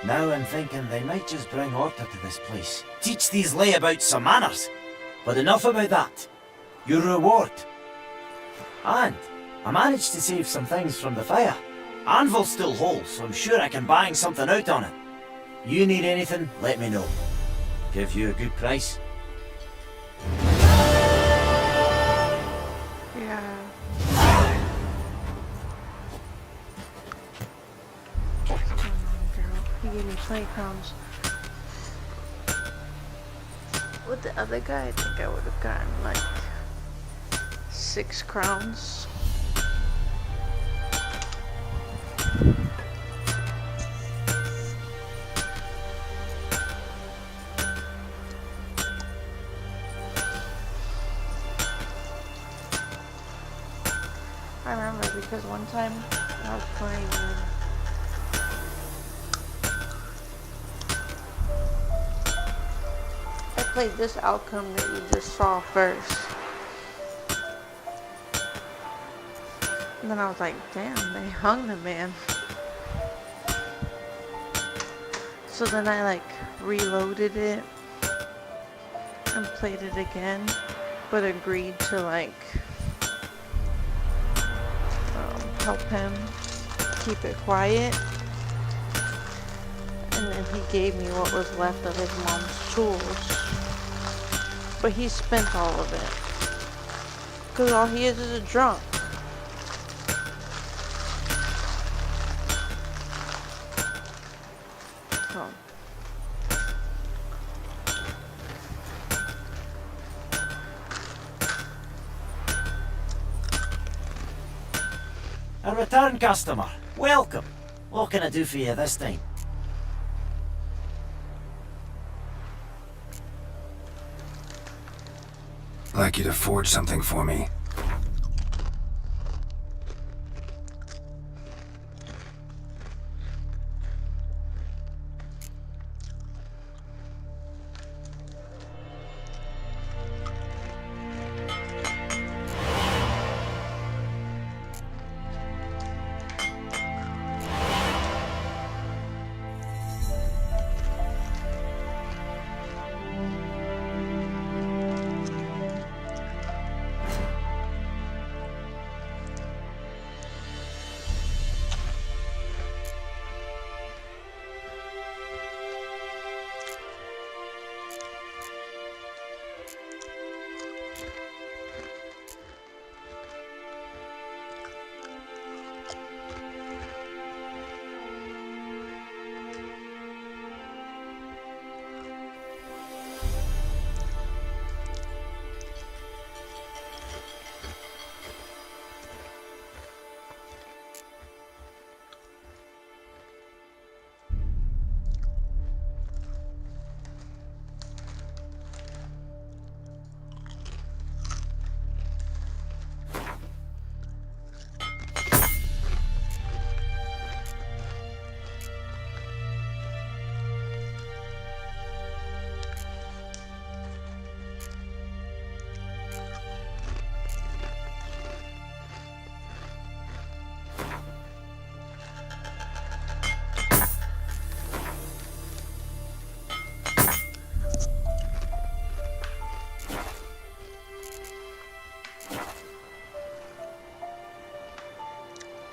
Now I'm thinking they might just bring order to this place. Teach these layabouts some manners. But enough about that. Your reward. And I managed to save some things from the fire. Anvil's still whole, so I'm sure I can bang something out on it. You need anything, let me know. Give you a good price. Yeah. What's going on, girl? He gave me 20 crowns. With the other guy, I think I would have gotten like 6 crowns. I remember because one time I was playing I played this outcome that you just saw first. And then I was like, damn, they hung the man. So then I like reloaded it and played it again, but agreed to like help him keep it quiet. And then he gave me what was left of his mom's tools. But he spent all of it. Because all he is a drunk. So. A return customer. Welcome. What can I do for you this time? I'd like you to forge something for me.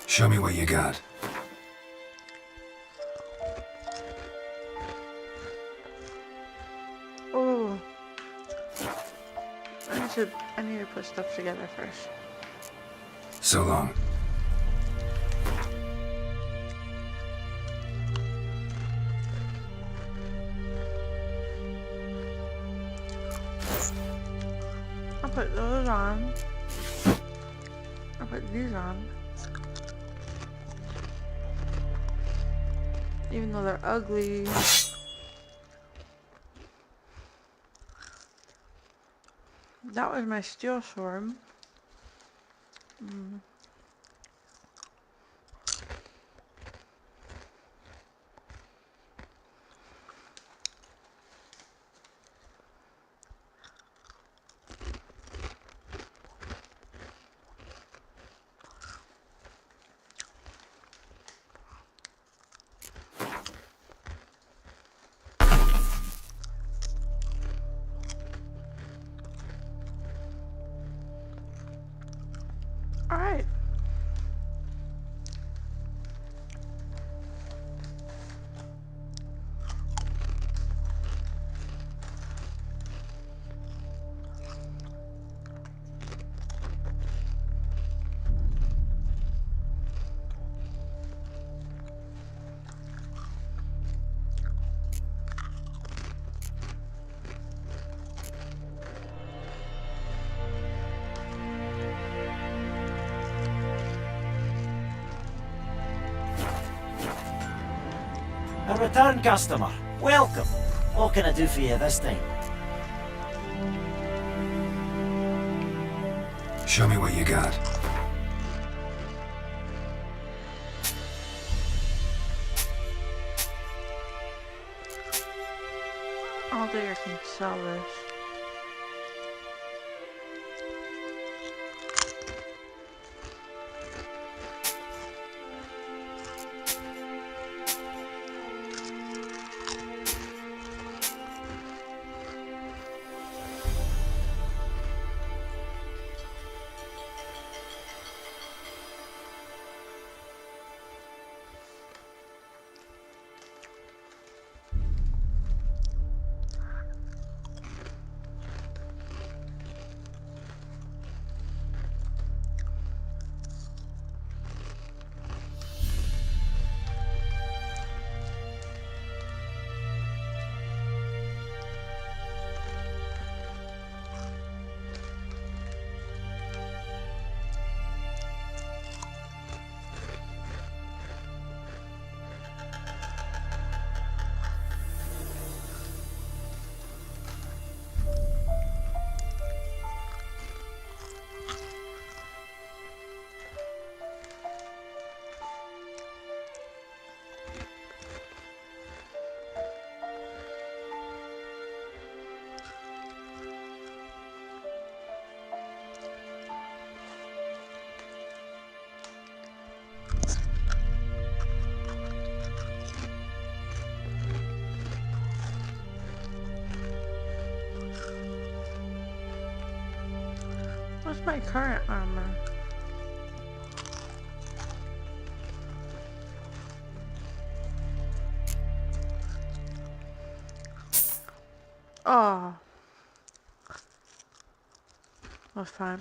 Show me what you got. Ooh. I I need to put stuff together first. So long. I'll put those on. I'll put these on. Even though they're ugly. That was my steel sword. Alright. A return customer. Welcome. What can I do for you this time? Show me what you got. I don't think I can sell this. What's my current armor? Oh. That's fine.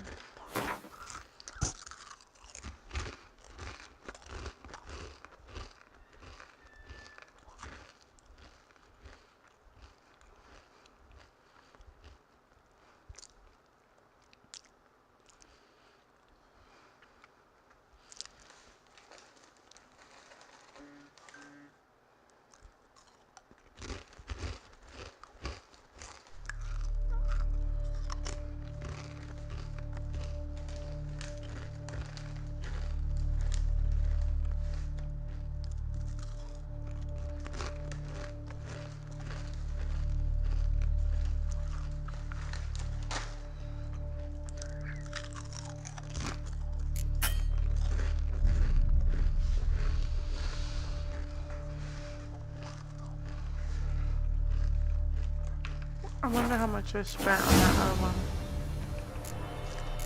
I wonder how much I spent on that other one.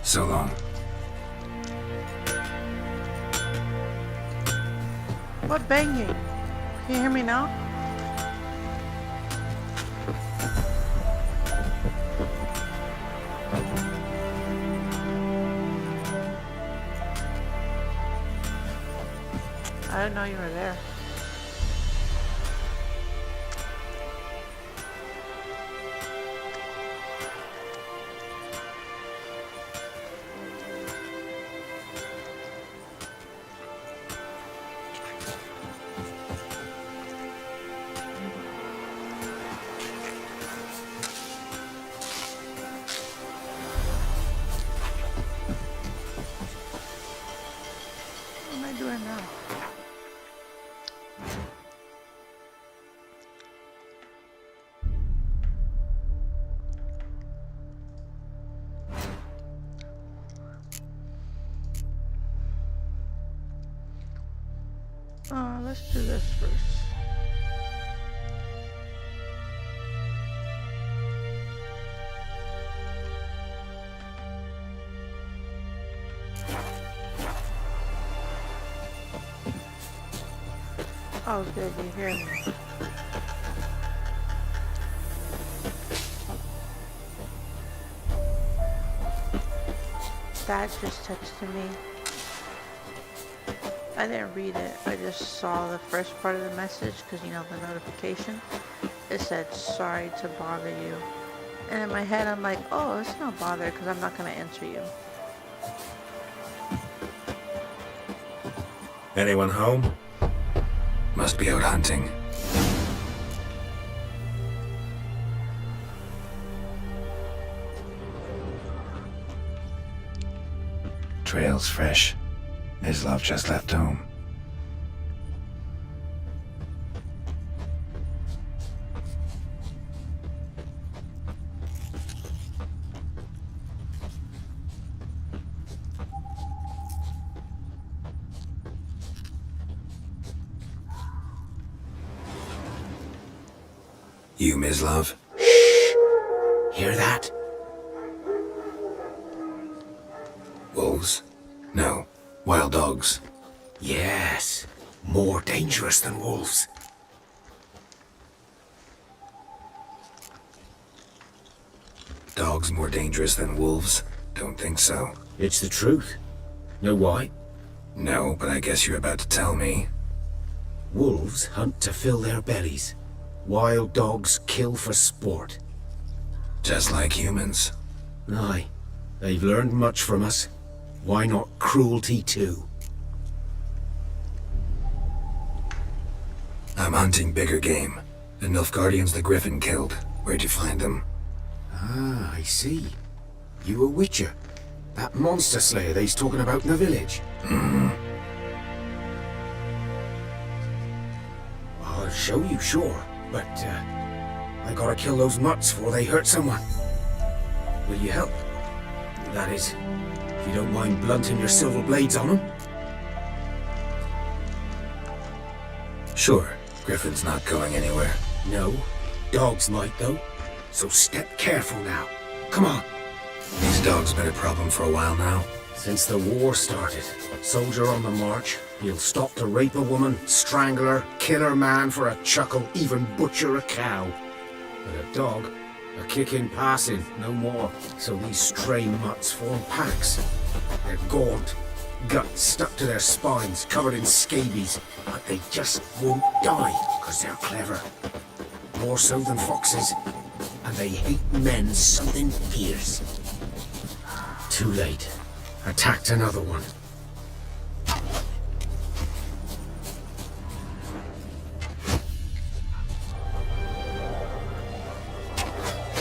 So long. What banging? Can you hear me now? didn't know you were there. What am I doing now? Let's do this first. Oh, good, you hear me. Dad just texted me. I didn't read it, I just saw the first part of the message because, you know, the notification. It said, sorry to bother you. And in my head, I'm like, oh, it's no bother because I'm not going to answer you. Anyone home? Must be out hunting. Trail's fresh. Mislav just left home. You, Mislav? Hear that? Wolves? No. Wild dogs. Yes. More dangerous than wolves. Dogs more dangerous than wolves? Don't think so. It's the truth. Know why? No, but I guess you're about to tell me. Wolves hunt to fill their bellies. Wild dogs kill for sport. Just like humans. Aye. They've learned much from us. Why not cruelty too? I'm hunting bigger game. The Nilfgaardians the Griffin killed. Where'd you find them? Ah, I see. You a witcher. That monster slayer they's talking about in the village. Mm-hmm. I'll show you, sure. But, I gotta kill those mutts before they hurt someone. Will you help? That is, if you don't mind blunting your silver blades on them. Sure. Griffin's not going anywhere. No. Dogs might, though. So step careful now. Come on. These dogs been a problem for a while now. Since the war started. Soldier on the march. He'll stop to rape a woman, strangle her, kill her man for a chuckle, even butcher a cow. But a dog, a kick in passing, no more. So these stray mutts form packs. They're gaunt, guts stuck to their spines, covered in scabies. But they just won't die, because they're clever. More so than foxes. And they hate men something fierce. Too late. Attacked another one.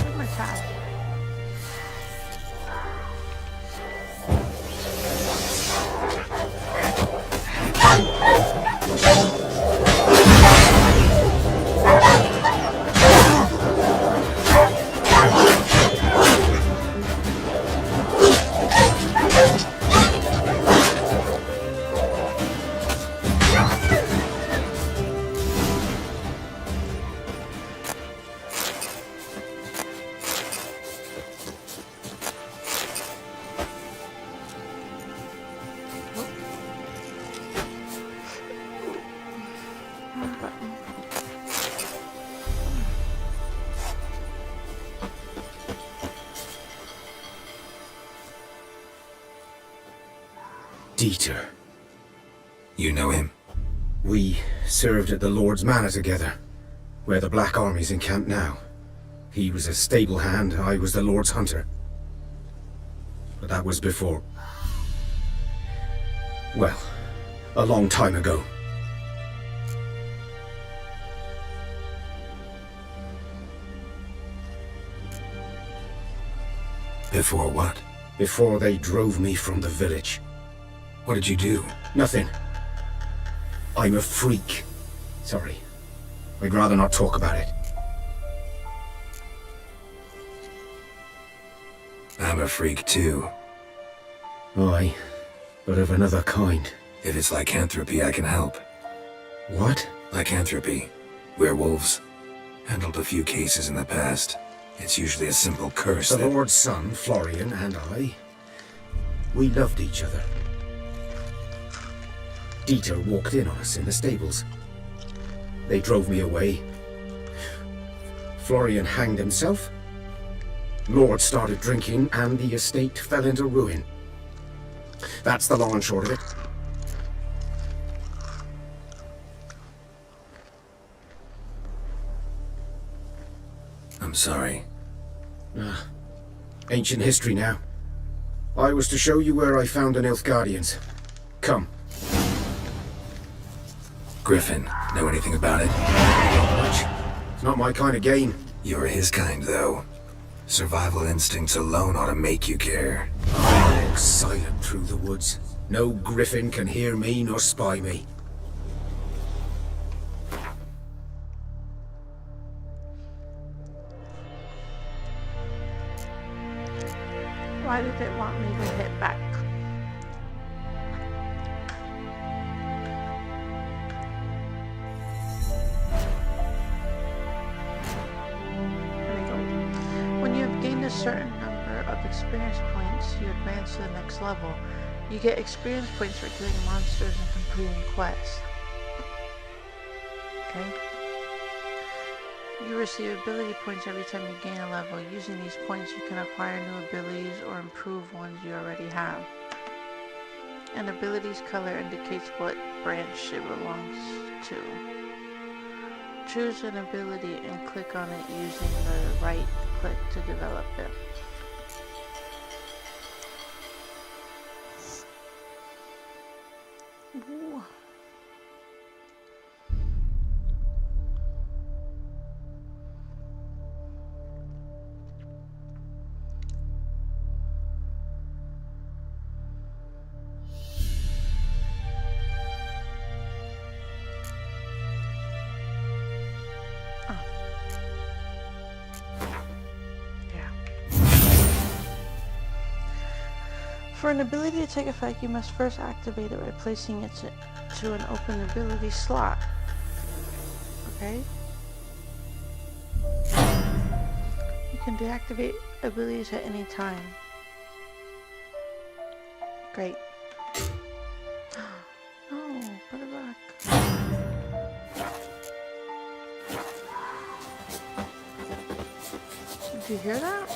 Where's my tab? Dieter. You know him? We served at the Lord's Manor together, where the Black Army's encamped now. He was a stable hand, I was the Lord's hunter. But that was before... well, a long time ago. Before what? Before they drove me from the village. What did you do? Nothing. I'm a freak. Sorry. I'd rather not talk about it. I'm a freak too. Aye, but of another kind. If it's lycanthropy, I can help. What? Lycanthropy. Werewolves. Handled a few cases in the past. It's usually a simple curse The that... Lord's son, Florian, and I, we loved each other. Dieter walked in on us in the stables. They drove me away. Florian hanged himself. Lord started drinking, and the estate fell into ruin. That's the long and short of it. I'm sorry. Ancient history now. I was to show you where I found the Nilfgaardians. Come. Griffin, know anything about it? Not much. It's not my kind of game. You're his kind, though. Survival instincts alone ought to make you care. I walk silent through the woods. No griffin can hear me nor spy me. Why did it want me to hit back? There we go. When you have gained a certain number of experience points, you advance to the next level. You get experience points for killing monsters and completing quests. Okay. You receive ability points every time you gain a level. Using these points, you can acquire new abilities or improve ones you already have. An ability's color indicates what branch it belongs to. Choose an ability and click on it using the right click to develop it. Ooh. For an ability to take effect, you must first activate it by placing it to an open ability slot. Okay? You can deactivate abilities at any time. Great. No, put it back. Did you hear that?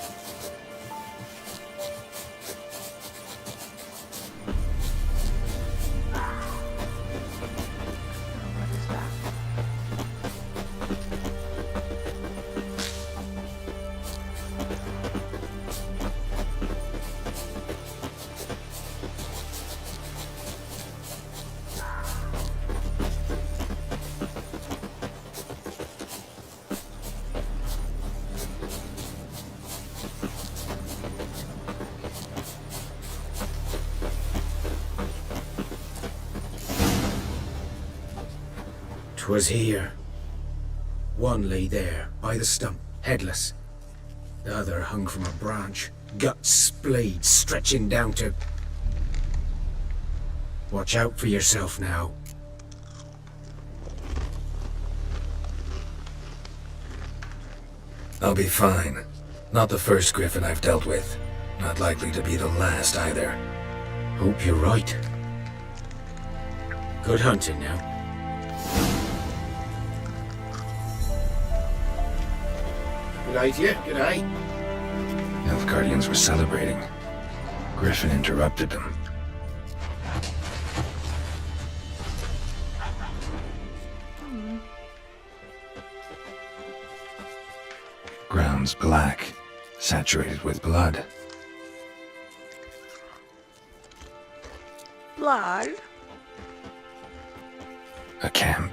Was here. One lay there, by the stump, headless. The other hung from a branch, guts splayed, stretching down to... Watch out for yourself now. I'll be fine. Not the first griffin I've dealt with. Not likely to be the last either. Hope you're right. Good hunting now. Good eye to you, good eye. Nilfgaardians were celebrating. Griffin interrupted them. Ground's black, saturated with blood. Blood? A camp.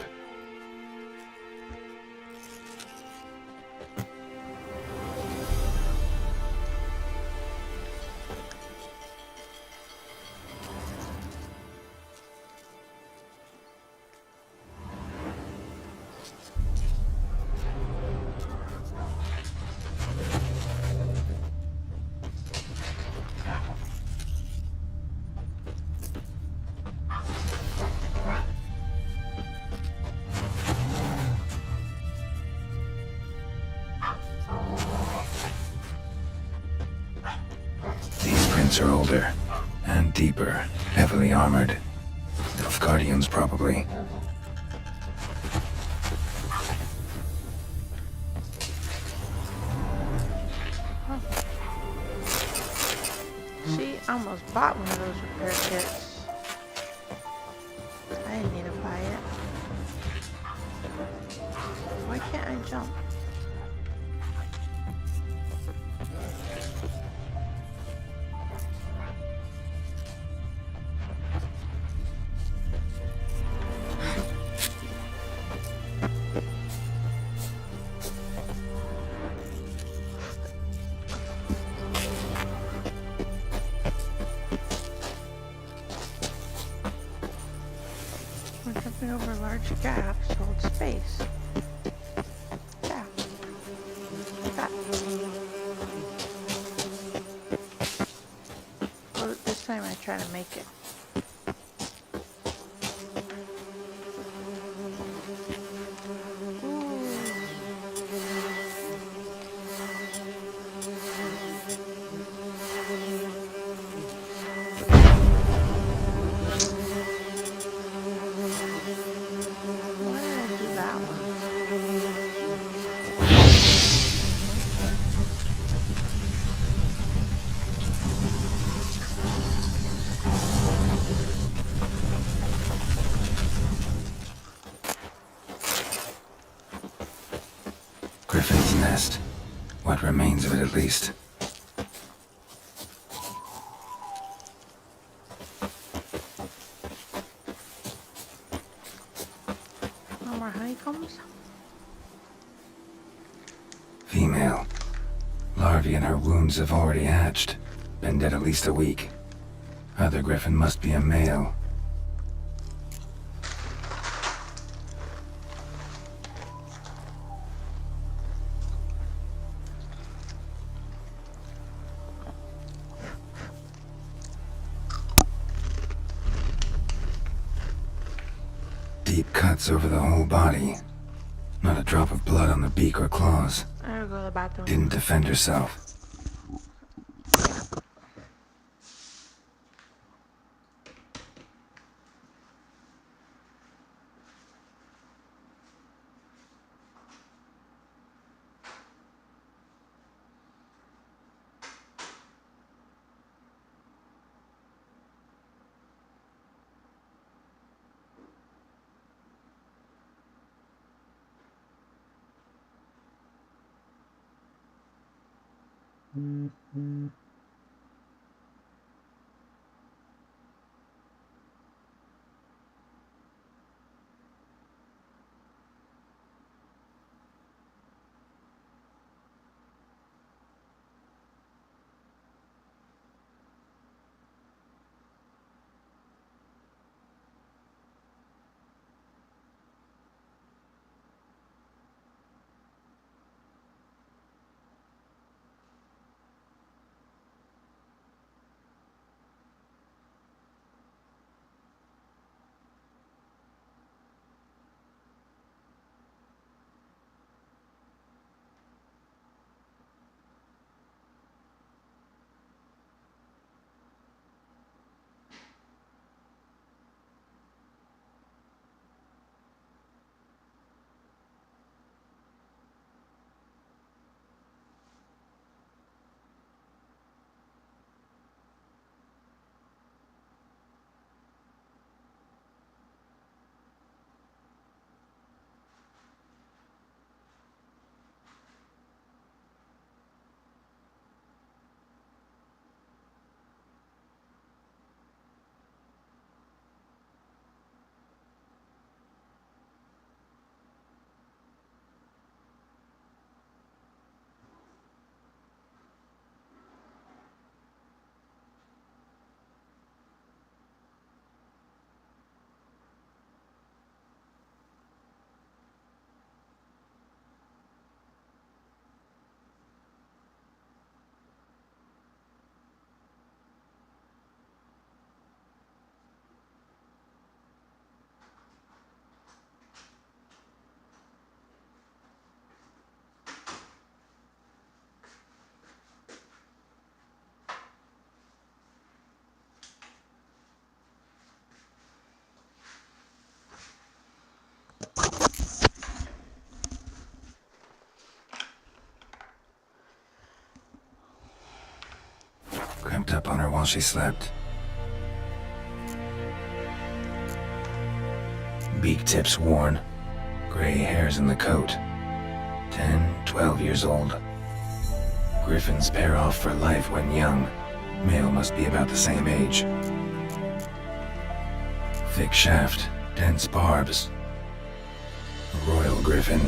These prints are older and deeper, heavily armored. Nilfgaardians, probably. See, I almost bought one of those repair kits. I didn't need to buy it. Why can't I jump? We're jumping over large gaps to hold space. Yeah. Like that. Well, this time I try to make it. Why did I do that one? Griffin's nest. What remains of it, at least. No more honeycombs? Female. Larvae in her wounds have already hatched. Been dead at least a week. Other griffin must be a male. Deep cuts over the whole body. Not a drop of blood on the beak or claws. I gotta go to the bathroom. Didn't defend herself. up on her while she slept. Beak tips worn, gray hairs in the coat. 10, 12 years old. Griffins pair off for life when young. Male must be about the same age. Thick shaft, dense barbs. A royal griffin.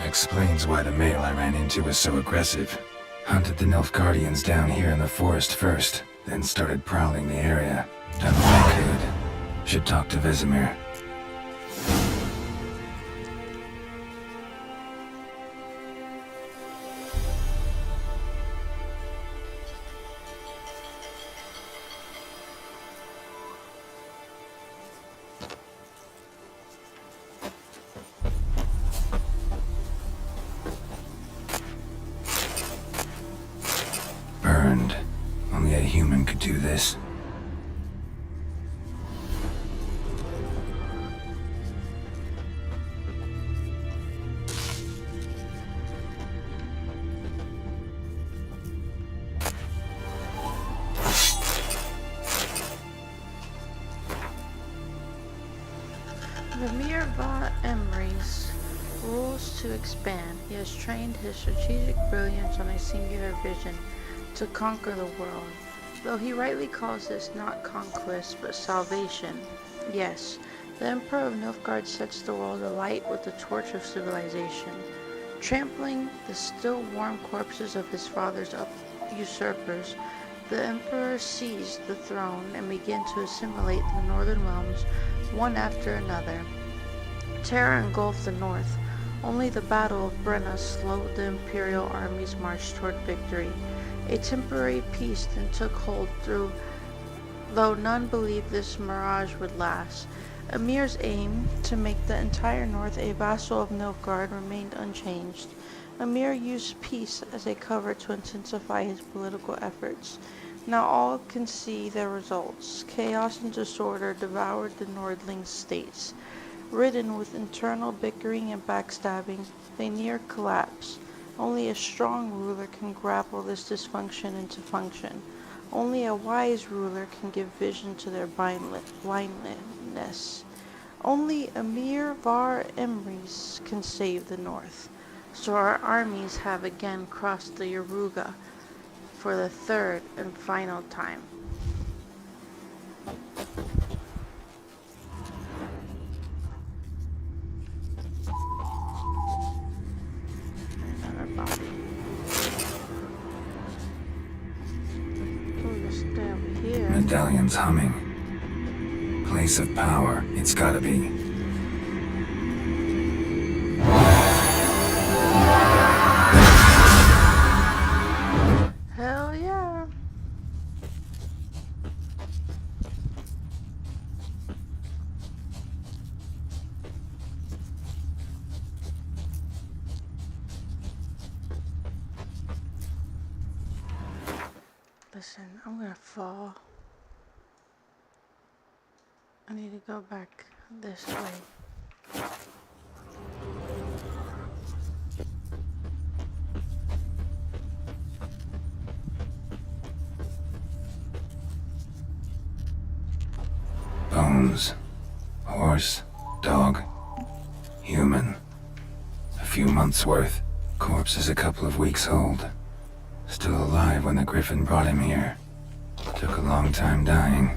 Explains why the male I ran into was so aggressive. Hunted the Nilfgaardians down here in the forest first, then started prowling the area. Done what I could. Should talk to Vesemir. Burned. Only a human could do this. Vesemir va Emrys rules to expand. He has trained his strategic brilliance on a singular vision to conquer the world, though he rightly calls this not conquest but salvation. Yes, the Emperor of Nilfgaard sets the world alight with the torch of civilization. Trampling the still warm corpses of his father's usurpers, the Emperor seized the throne and began to assimilate the northern realms one after another. Terror engulfed the north. Only the Battle of Brenna slowed the imperial army's march toward victory. A temporary peace then took hold though none believed this mirage would last. Emir's aim, to make the entire north a vassal of Nilfgaard, remained unchanged. Emir used peace as a cover to intensify his political efforts. Now all can see the results. Chaos and disorder devoured the Nordling states. Ridden with internal bickering and backstabbing, they near collapse. Only a strong ruler can grapple this dysfunction into function. Only a wise ruler can give vision to their blindness. Only Emir var Emrys can save the north. So our armies have again crossed the Yaruga for the third and final time. Medallion's humming. Place of power, it's gotta be. Hell yeah. Listen, I'm gonna fall. I need to go back this way. Bones. Horse. Dog. Human. A few months' worth. Corpse is a couple of weeks old. Still alive when the Griffin brought him here. Took a long time dying.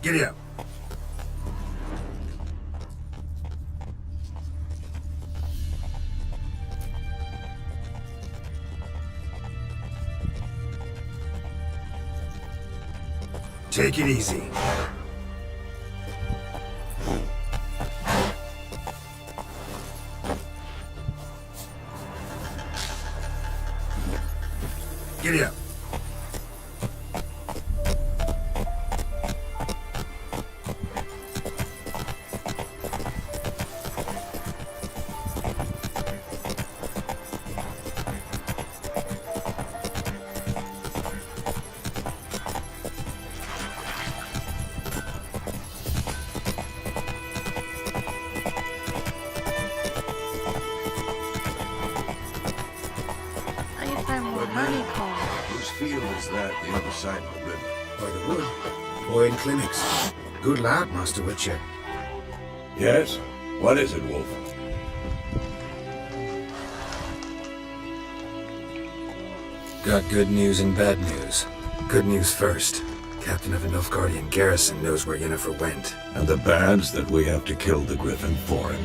Giddy up. Take it easy. Giddy up. I need to find more honeycomb. Whose field is that the other side of the river? By the wood. Boy in clinics. Good lad, Master Witcher. Yes? What is it, Wolf? Got good news and bad news. Good news first. Captain of the Nilfgaardian garrison knows where Yennefer went. And the bad's that we have to kill the Griffin for him.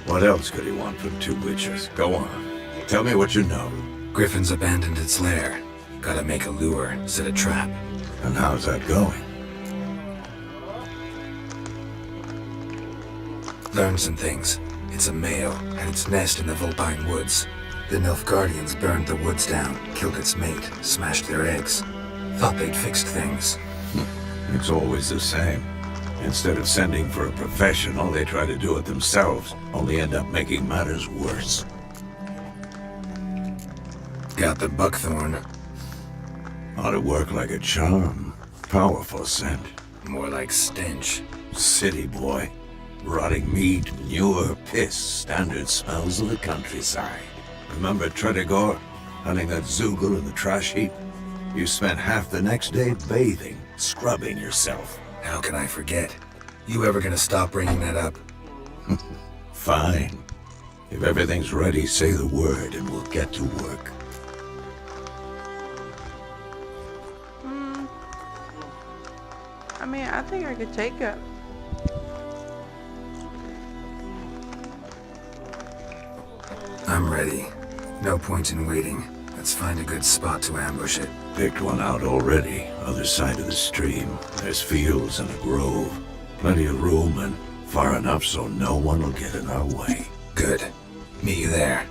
What else could he want from two witches? Go on. Tell me what you know. Griffin's abandoned its lair. Gotta make a lure, set a trap. And how's that going? Learned some things. It's a male, and its nest in the Vulpine Woods. The Nilfgaardians burned the woods down, killed its mate, smashed their eggs. Thought they'd fixed things. It's always the same. Instead of sending for a professional, they try to do it themselves, only end up making matters worse. Got the buckthorn. Ought to work like a charm. Powerful scent. More like stench. City boy. Rotting meat, manure, piss, standard smells of the countryside. Remember Tredegor? Hunting that Zoogle in the trash heap? You spent half the next day bathing, scrubbing yourself. How can I forget? You ever gonna stop bringing that up? Fine. If everything's ready, say the word and we'll get to work. I mean, I think I could take it. I'm ready. No point in waiting. Let's find a good spot to ambush it. Picked one out already, other side of the stream. There's fields and a grove. Plenty of room and far enough so no one will get in our way. Good. Meet you there.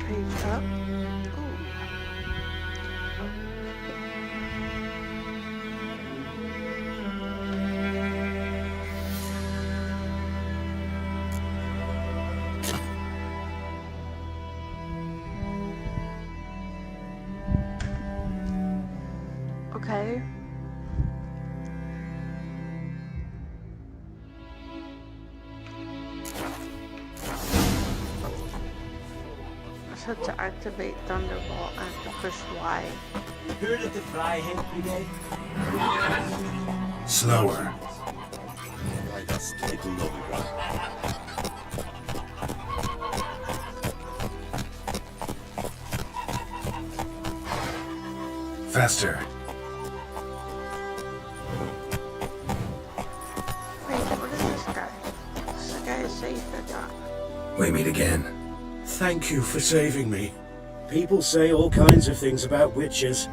Page up. Okay. So to activate Thunderbolt, I have to push Y. Heard of the Freiheit Brigade? Slower. Faster. Wait, what is this guy? This guy is safe or not? We meet again. Thank you for saving me. People say all kinds of things about witches,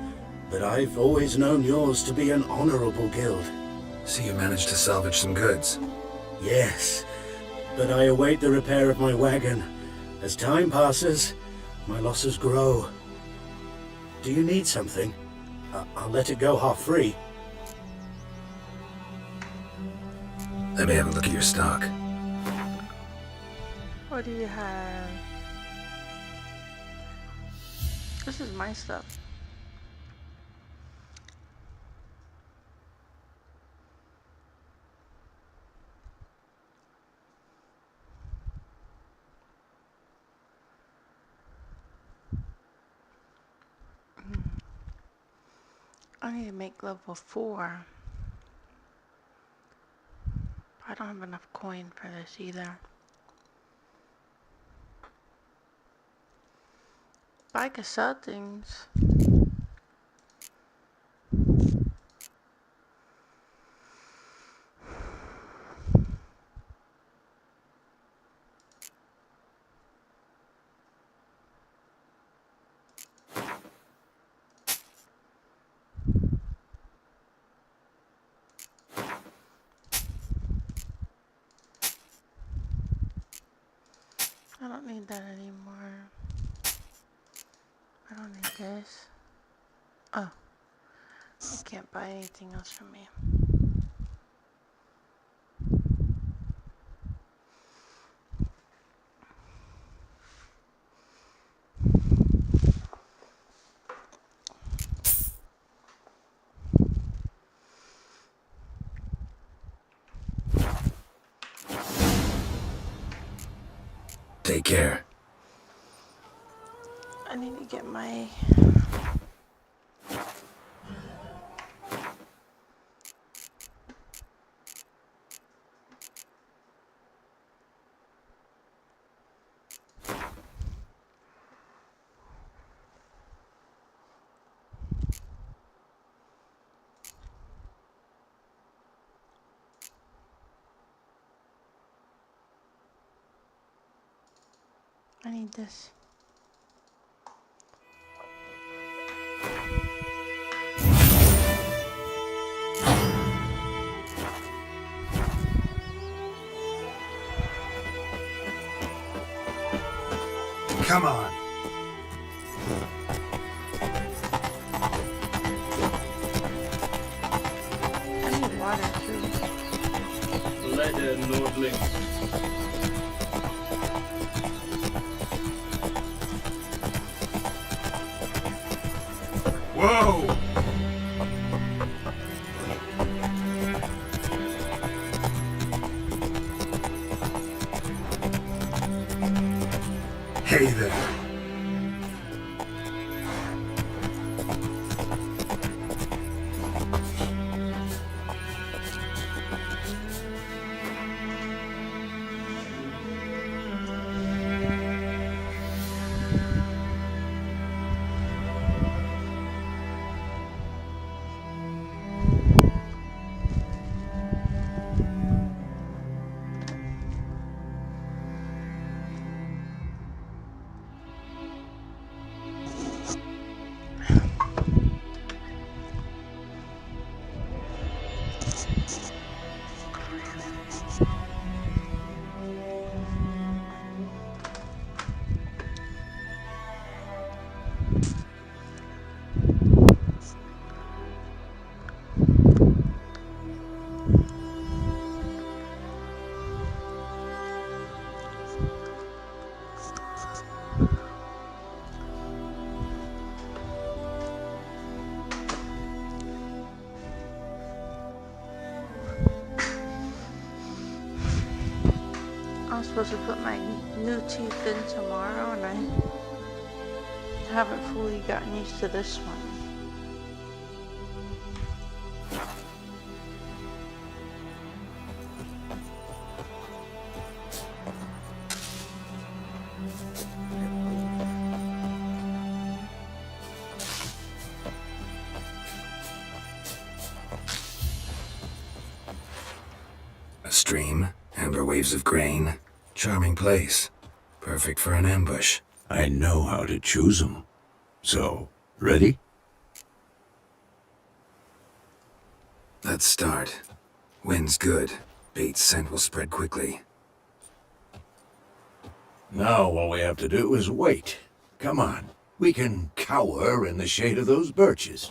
but I've always known yours to be an honorable guild. So you managed to salvage some goods? Yes, but I await the repair of my wagon. As time passes, my losses grow. Do you need something? I'll let it go half-free. Let me have a look at your stock. What do you have? This is my stuff. I need to make level 4. I don't have enough coin for this either. But I could sell things. I don't need that anymore. I don't need this. Oh. You can't buy anything else from me. Take care. I need to get my... I need this. Come on. I need water too. Leather Nordling. Whoa! Hey there. I'm supposed to put my new teeth in tomorrow, and I haven't fully gotten used to this one. A stream, amber waves of grain. Charming place. Perfect for an ambush. I know how to choose 'em. So, ready? Let's start. Wind's good. Bait's scent will spread quickly. Now all we have to do is wait. Come on. We can cower in the shade of those birches.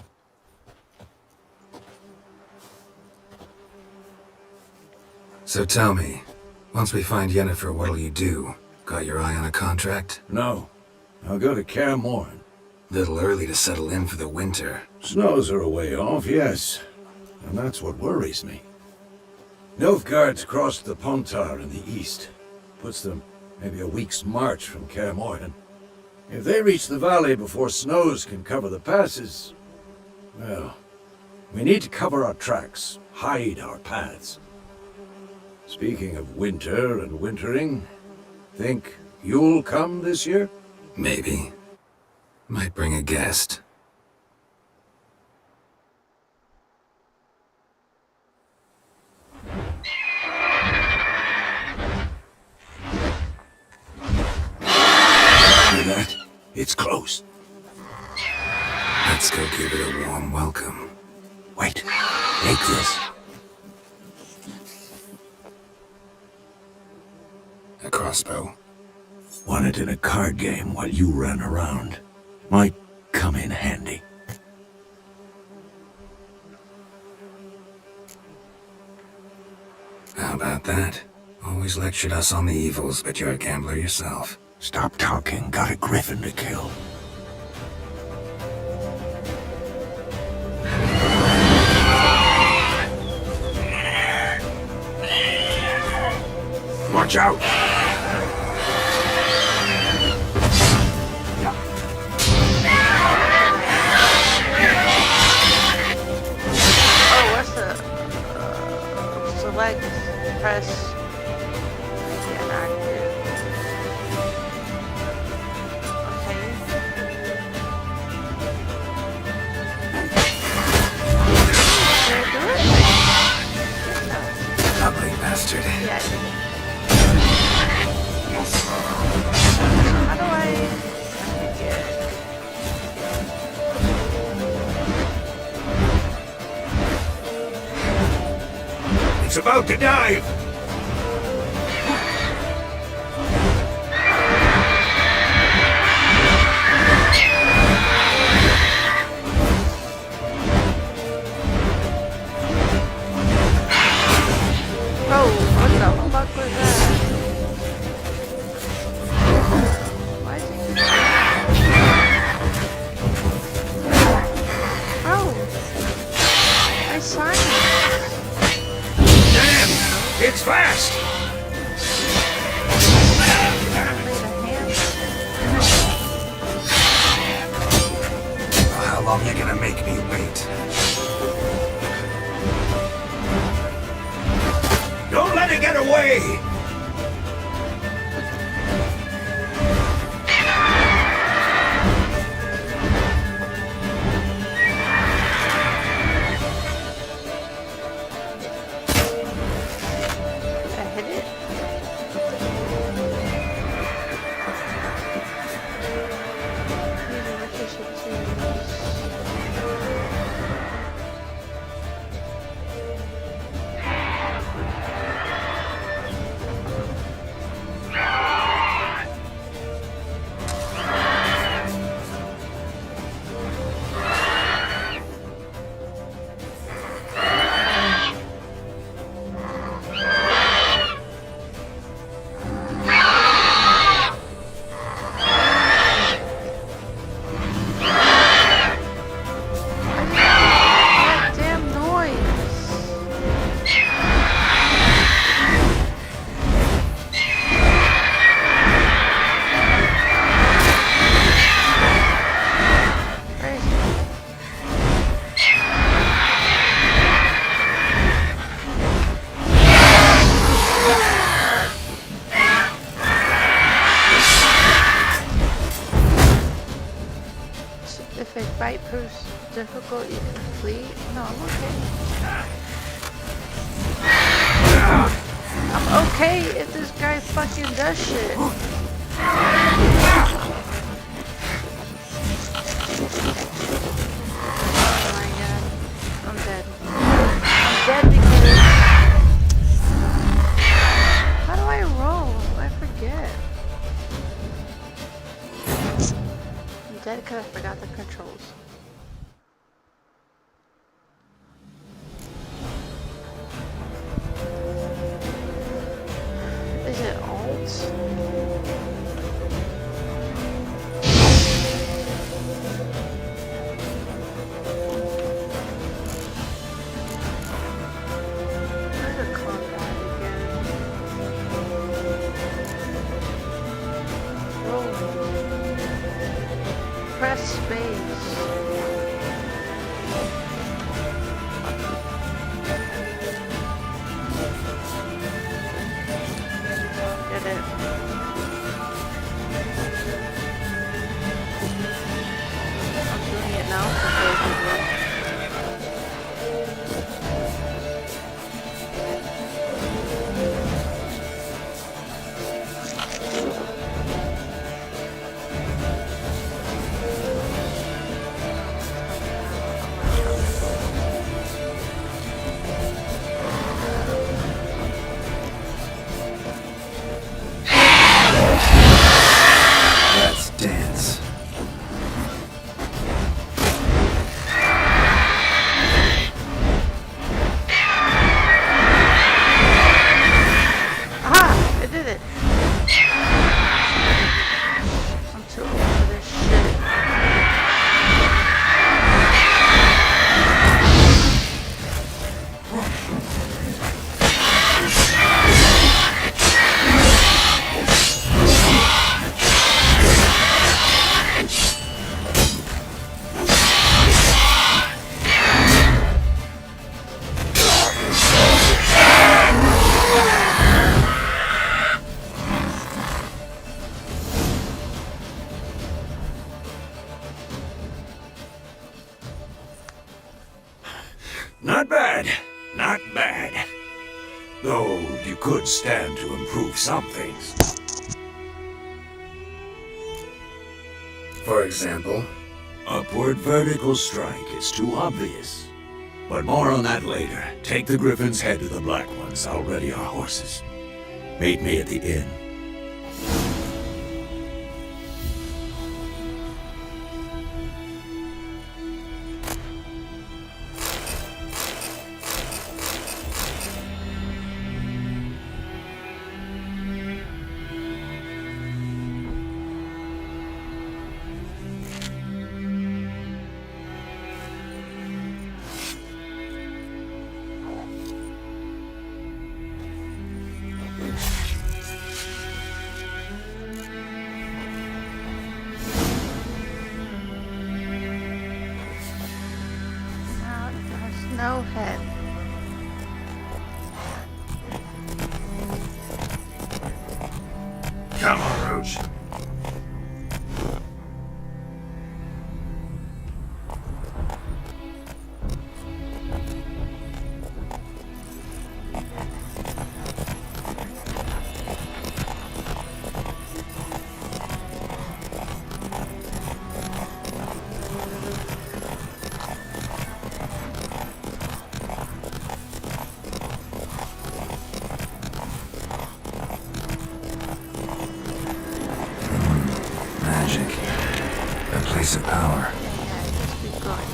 So tell me, once we find Yennefer, what'll you do? Got your eye on a contract? No. I'll go to Kaer Morhen. Little early to settle in for the winter. Snows are a way off, yes. And that's what worries me. Nilfgaard's crossed the Pontar in the east. Puts them maybe a week's march from Kaer Morhen. If they reach the valley before snows can cover the passes, well, we need to cover our tracks, hide our paths. Speaking of winter and wintering, think you'll come this year? Maybe. Might bring a guest. Hear that? It's close. Let's go give it a warm welcome. Wait, take this. A crossbow. Won it in a card game while you ran around. Might come in handy. How about that? Always lectured us on the evils, but you're a gambler yourself. Stop talking. Got a griffin to kill. Watch out! Oh, what's the select, press, and active. Ugly bastard. Yeah, I think. How do I get... It's about to dive! Oh, what the fuck was that? Why is it... Oh! I signed it! Damn! It's fast! How long you gonna make me wait? Don't let it get away! I hit it? If a fight proves difficult, you can flee. No, I'm okay. I'm okay if this guy fucking does shit. Oh my god. I'm dead. dead because I forgot the controls. Is it alt? Press space. Get it. I'm doing it now for those of you. Let's dance. Aha! I did it! I'm too old for this shit. Not bad. Not bad. Though you could stand to improve some things. For example? Upward vertical strike is too obvious. But more on that later. Take the Griffin's head to the Black Ones. I'll ready our horses. Meet me at the inn. Now there's no head. Come on, Roach. Magic. A place of power. Yeah, it must be good.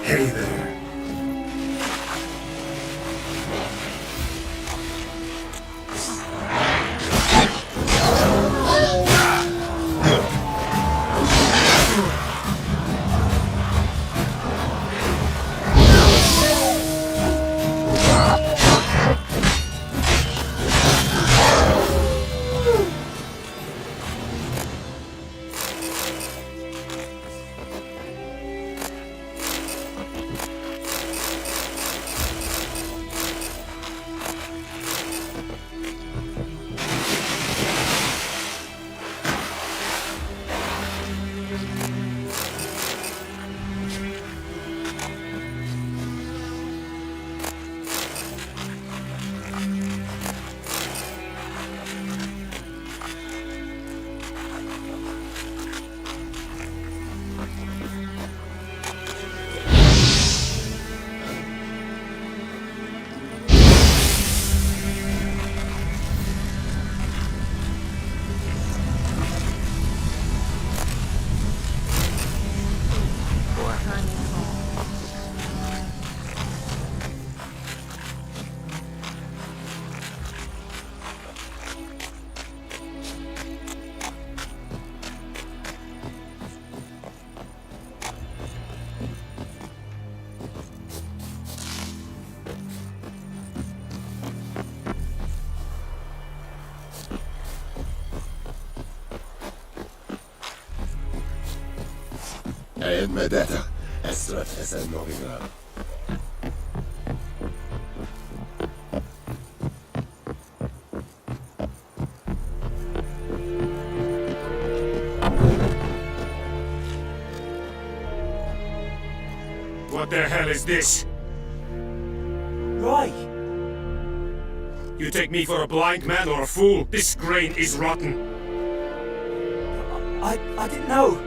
Hey there. Medetta, Estrat Esen Novingra. What the hell is this? Right. You take me for a blind man or a fool? This grain is rotten. I didn't know.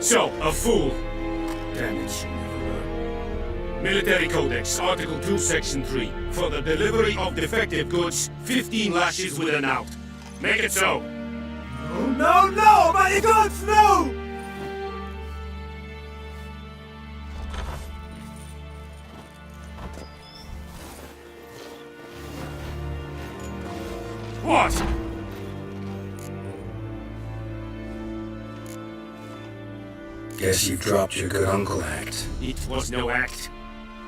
So, a fool. Damn it, you never learn. Military Codex, Article 2, Section 3. For the delivery of defective goods, 15 lashes with an out. Make it so. No, no, my gods, no! What? Guess you've dropped your good uncle act. It was no act.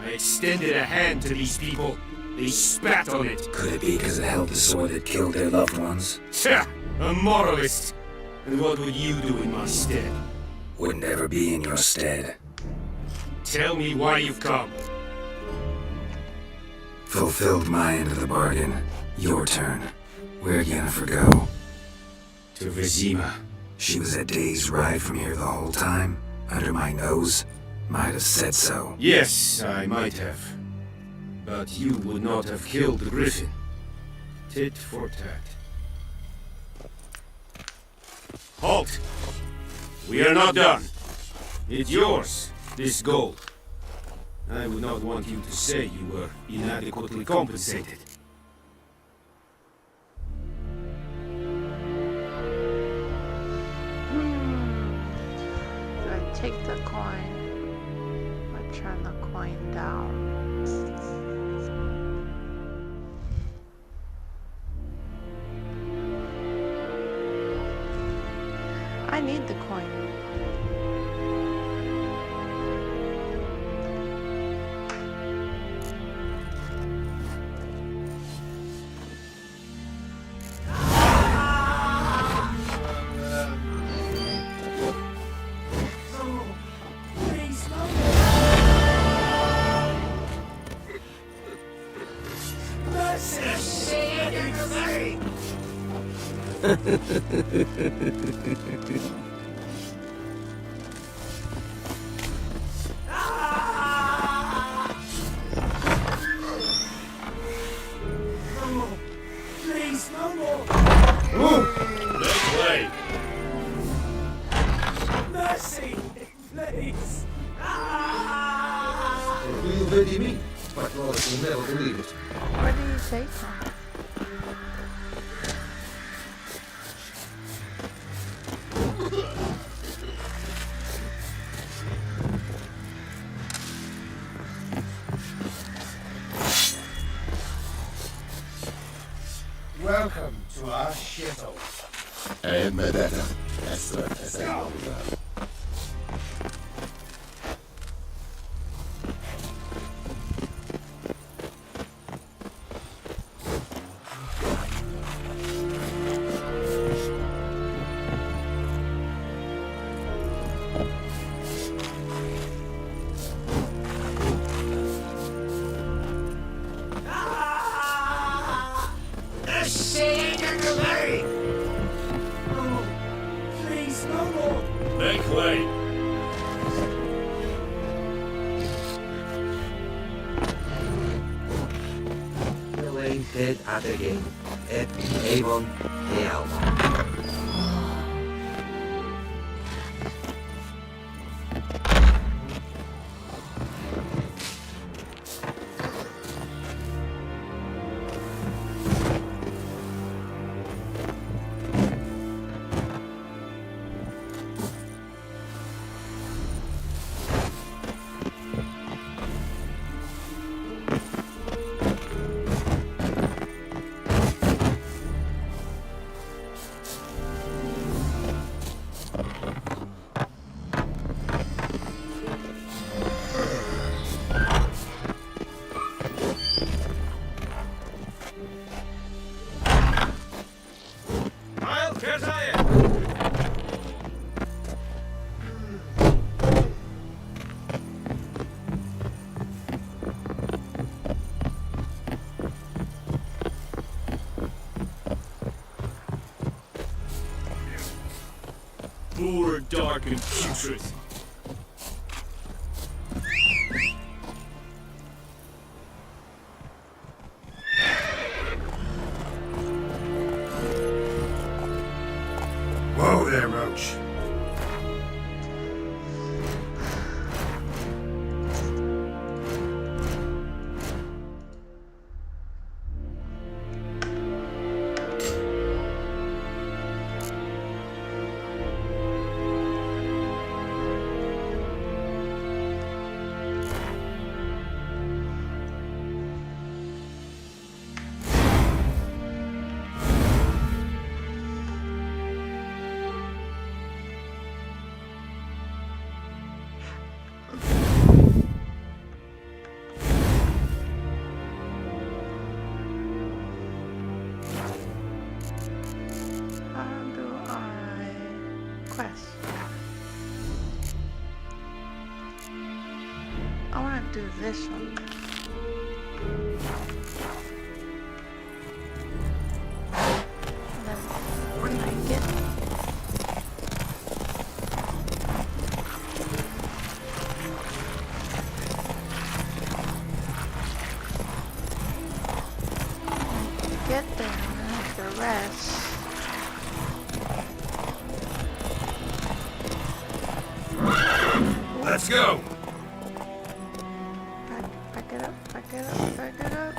I extended a hand to these people. They spat on it. Could it be because it held the sword that killed their loved ones? Tja, a moralist. And what would you do in my stead? Would never be in your stead. Tell me why you've come. Fulfilled my end of the bargain. Your turn. Where'd Yennefer go? To Vizima. She was a day's ride from here the whole time? Under my nose? Might have said so. Yes, I might have. But you would not have killed the griffin. Tit for tat. Halt! We are not done. It's yours, this gold. I would not want you to say you were inadequately compensated. Do I take the coin or turn the coin down? I need the coin. Where do you say from? Welcome to our shithole. Medetta, Estrat Esen Novingra. Make way. Dead at again. Et Avon de Alma. poor, dark, and putrid. Whoa there, Roach. How do I quest? I want to do this one. And then when I get there, I'm gonna have to rest. Let's go! Back it up, back it up, back it up.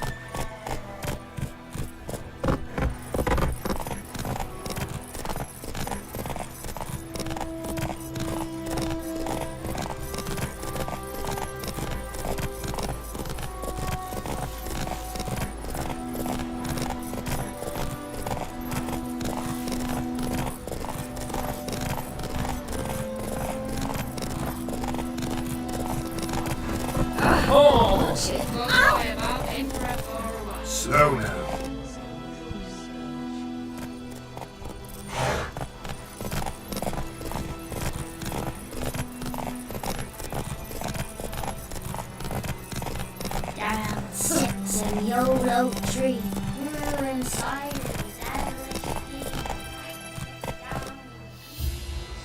Slow now. Down sits in the old oak tree. We're inside his average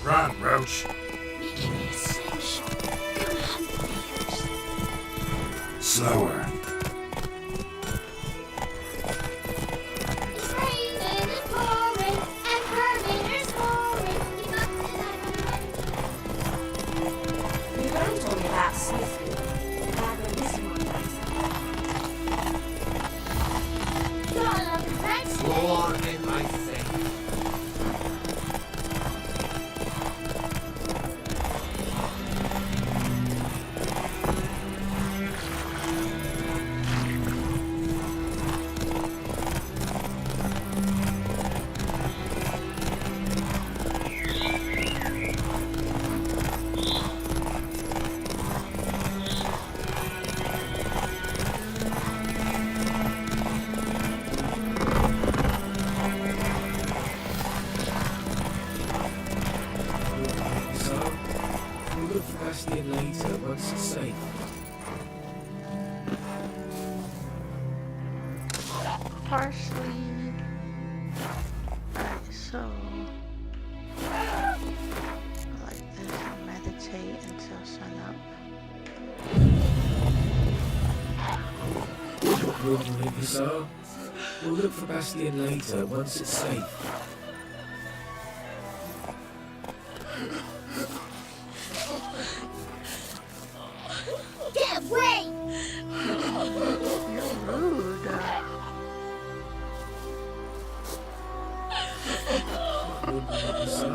Run, Roach. Making me a slingshot. Gonna hunt bears. Slower. It's raining and pouring, and Pervader's snoring. He bumped his head on the Your grand told me about Smithfield. Lad went missing one day. Gotta love the red snake. War in my face. So, we'll look for Bastion later once it's safe. Parsley. Alright, so I like this. I'll meditate until sun up. Wouldn't leave you so. We'll look for Bastion later once it's safe. Get away! You're rude. Wouldn't leave you so.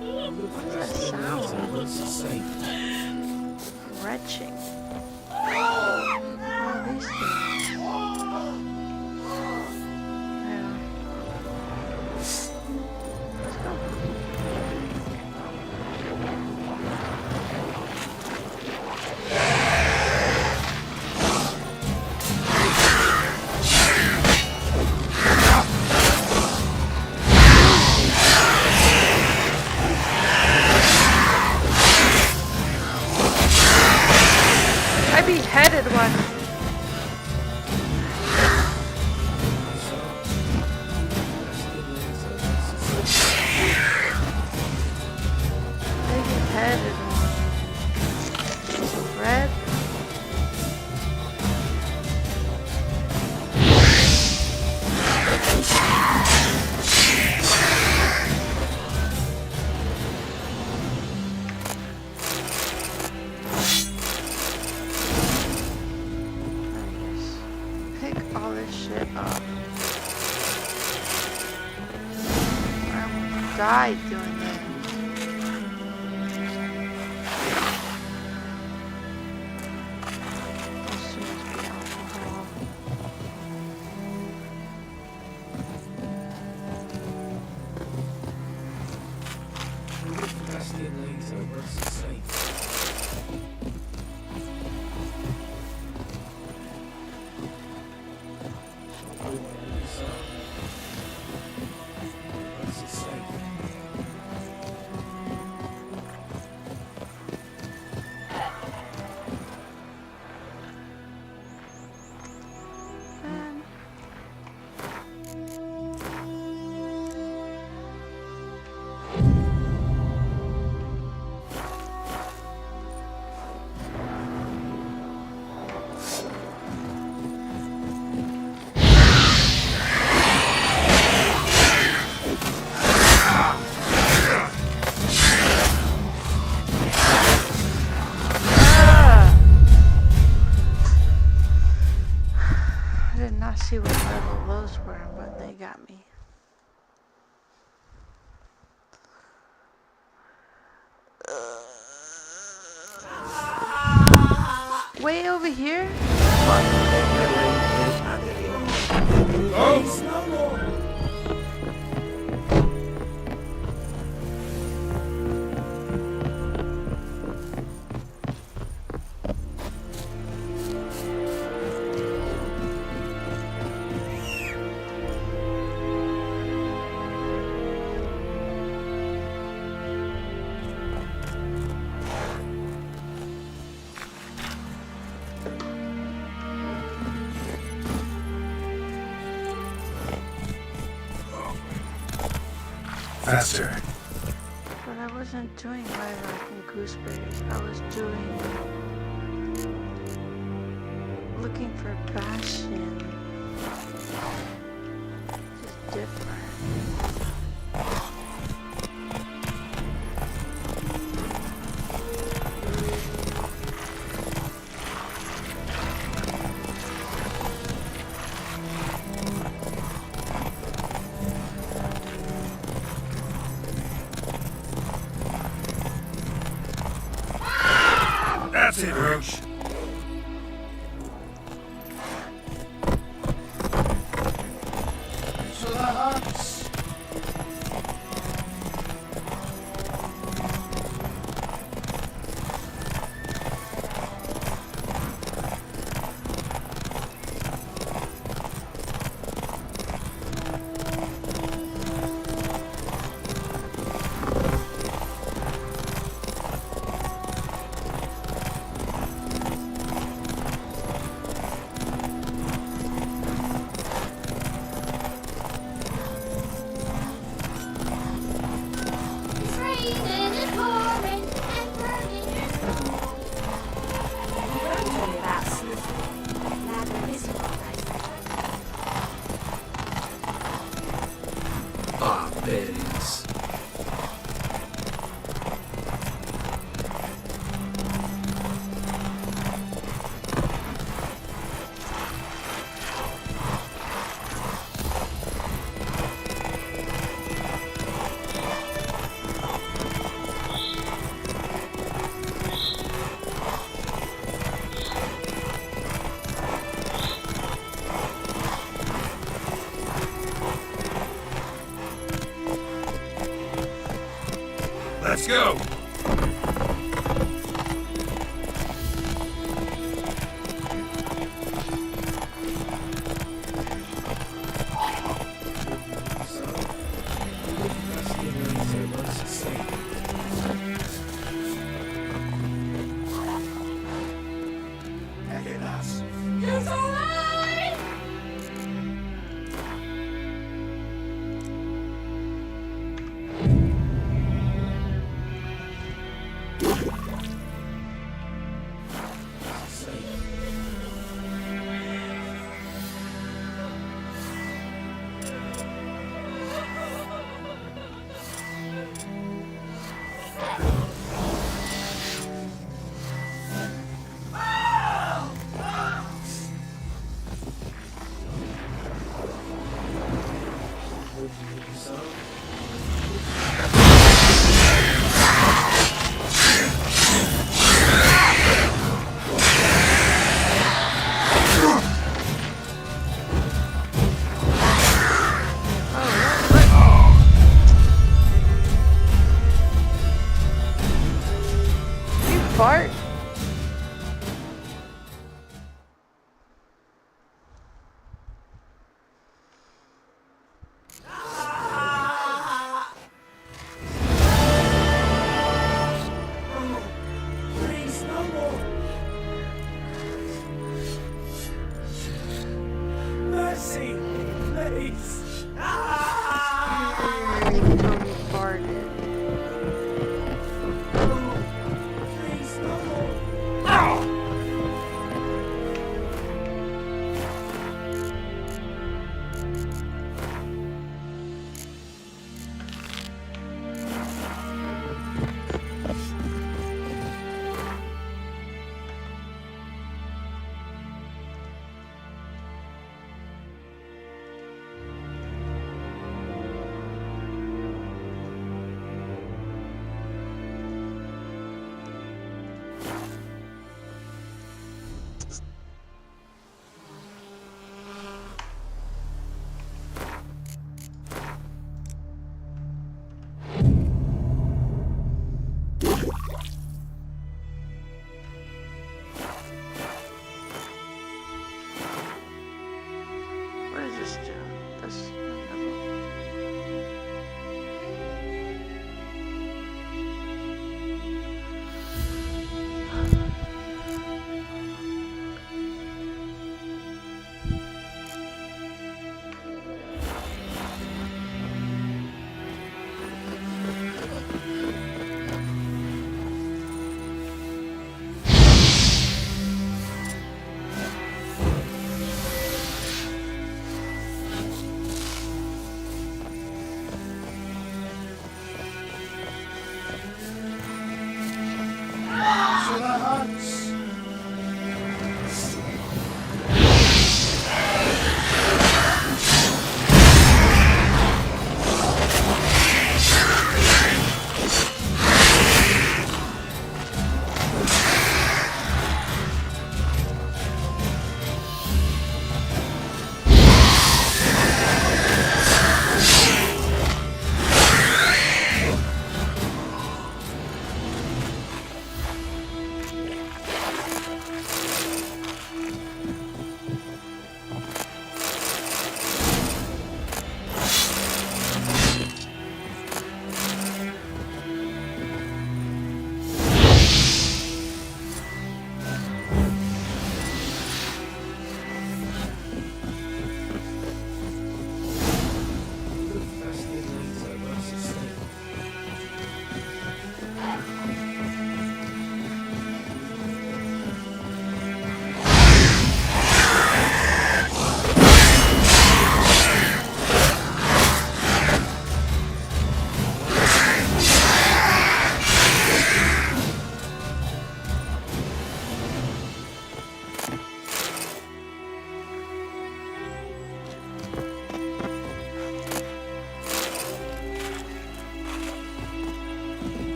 We'll look for Bastion later once it's safe. Retching. Oh, these things. Yeah. Let's go. died doing it. This must be alcohol. Dusty and lazy, what's the same? What's the same? I did not see what level those were, but they got me. Way over here? Faster. But I wasn't doing Lilac and Gooseberry. I was doing... looking for Bastion. Just different. That's it, Roach. It's raining and pouring and burning your Don't tell me about Smith. Lad went missing one day. Ah, berries. Let's go. Dusty and lazy, what's the same? It's alright!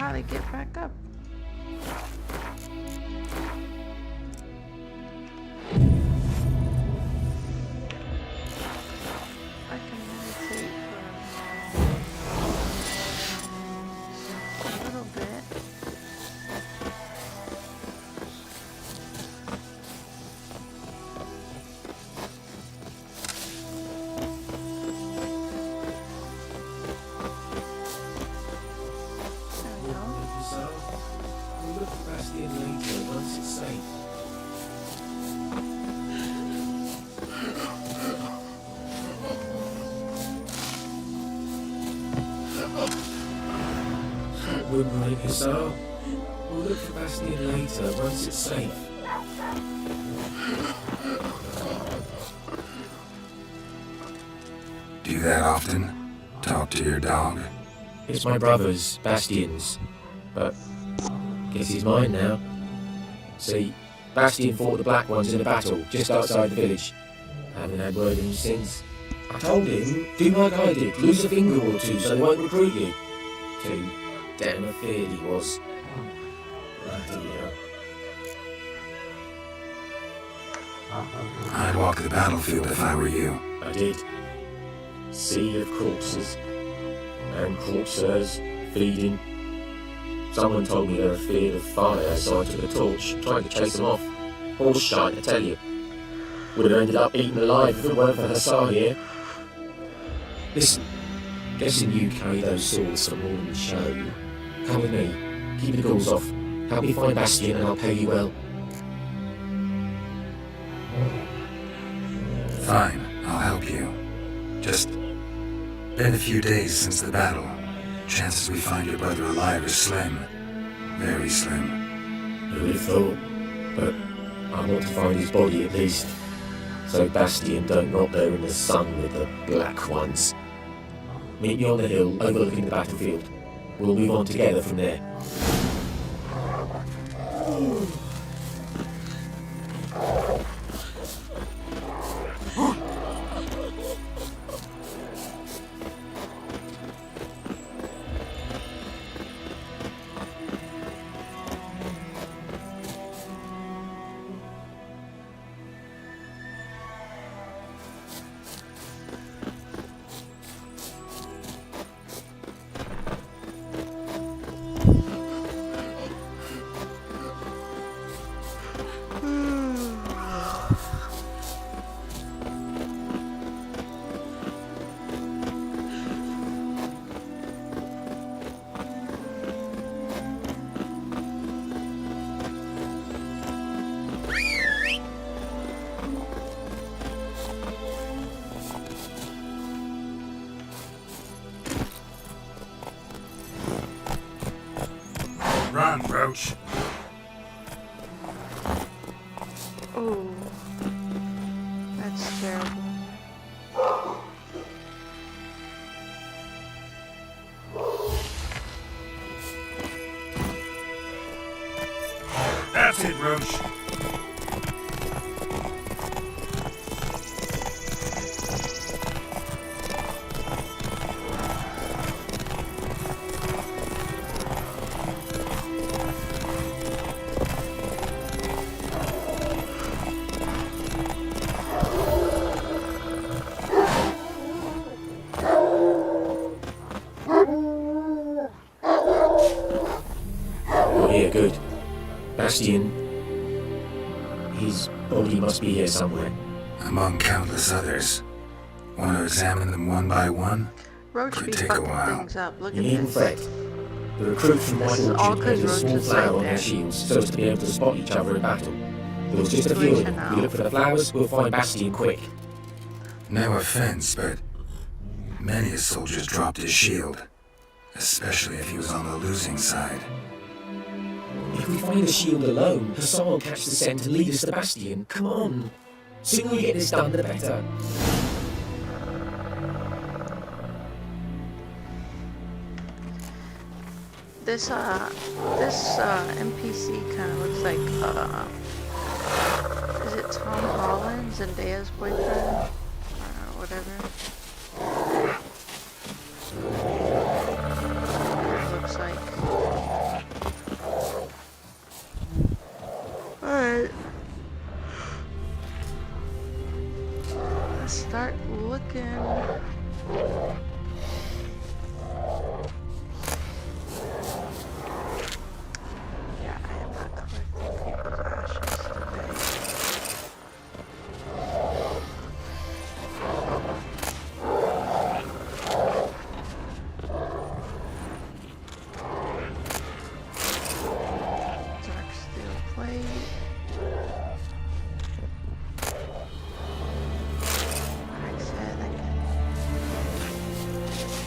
how to get back up. I can meditate for a little bit. So, we'll look at Bastion later once it's safe. Wouldn't make it so. We'll look for Bastion later once it's safe. Do that often? Talk to your dog? It's my brother's, Bastion's. But guess he's mine now. See, Bastion fought the Black Ones in a battle just outside the village. Haven't had word of him since. I told him, do like I did, lose a finger or two so they won't recruit you. Too damn afeard he was. Bloody hell. I'd walk the battlefield if I were you. I did. Sea of corpses. And corpses feeding. Someone told me they were afeard of fire, so I took a torch, tried to chase them off. Horse shite, I tell you. Would have ended up eaten alive if it weren't for Hussar here. Listen, guessing you carry those swords for more than show. Come with me, keep the ghouls off, help me find Bastion and I'll pay you well. Fine, I'll help you. Just been a few days since the battle. Chances we find your brother alive are slim. Very slim. Who would have thought? But I want to find his body at least. So Bastion don't rot there in the sun with the Black Ones. Meet me on the hill overlooking the battlefield. We'll move on together from there. Run, Roach. Oh, that's terrible. That's it, Roach. Here, good. Bastion. His body must be here somewhere. Among countless others. Want to examine them one by one? Roach Could be take a fucking while. things up. Look You at needn't this. fret. The recruits from This White is all Orchard painted a 'cause small Roach is flower right on there. their shields so as to be able to spot each other in battle. There was just a few of them. If you look for the flowers, we'll find Bastion quick. No offense, but many a soldier's dropped his shield. Especially if he was on the losing side. If we find the shield alone, Hussar will catch the scent and lead us to Bastion. Come on. Sooner we get this done, the better. This NPC kind of looks like, is it Tom Holland, Zendaya's boyfriend? Or whatever. It looks like. Let's start looking. Yeah, I am not collecting people's ashes today. Dark steel plate. Like I said, I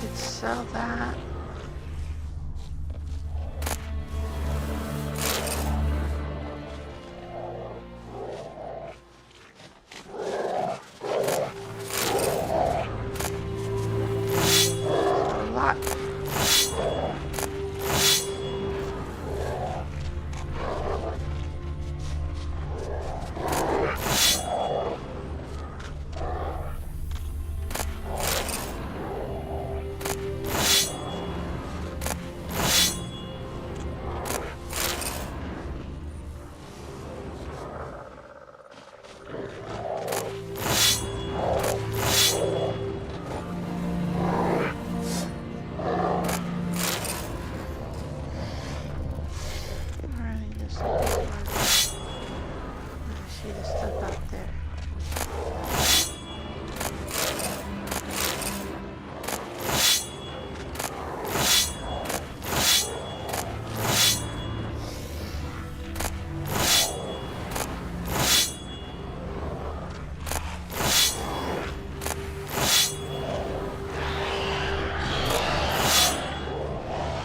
could sell that. A lot. Running this up. I see the stuff out there.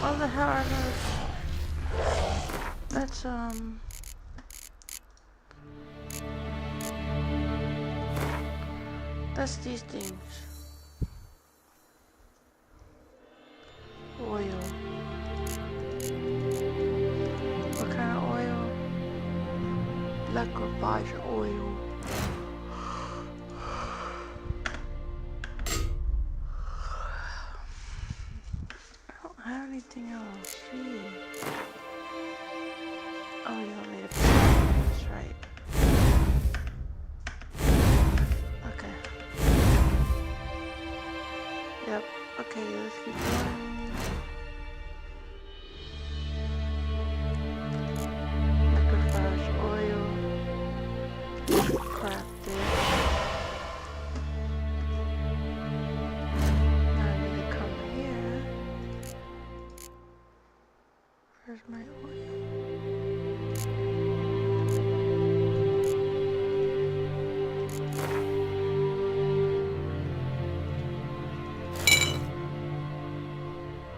What the hell are those? That's these things. Oil. What kind of oil? Liquefied oil. I don't have anything else. Gee. Oh, you want me to put it? That's right. Okay. Yep. Okay, let's keep going. Liquefied oil. Craft it. Now I need to come here. Where's my oil?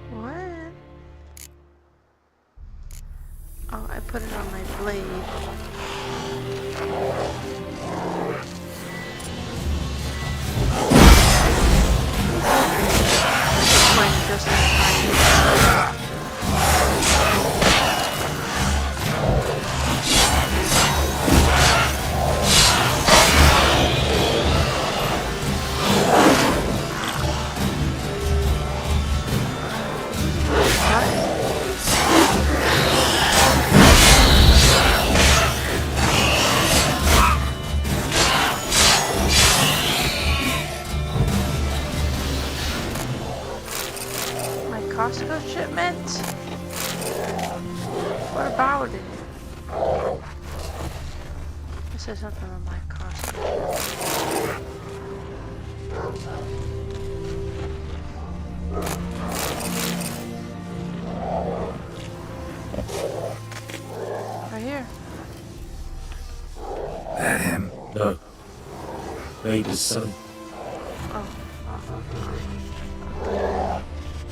What? Oh, I put it on my blade. Mine just in time. Costco shipment? What about it? It says something on my Costco shipment. Right here. That him? No. Vader's son.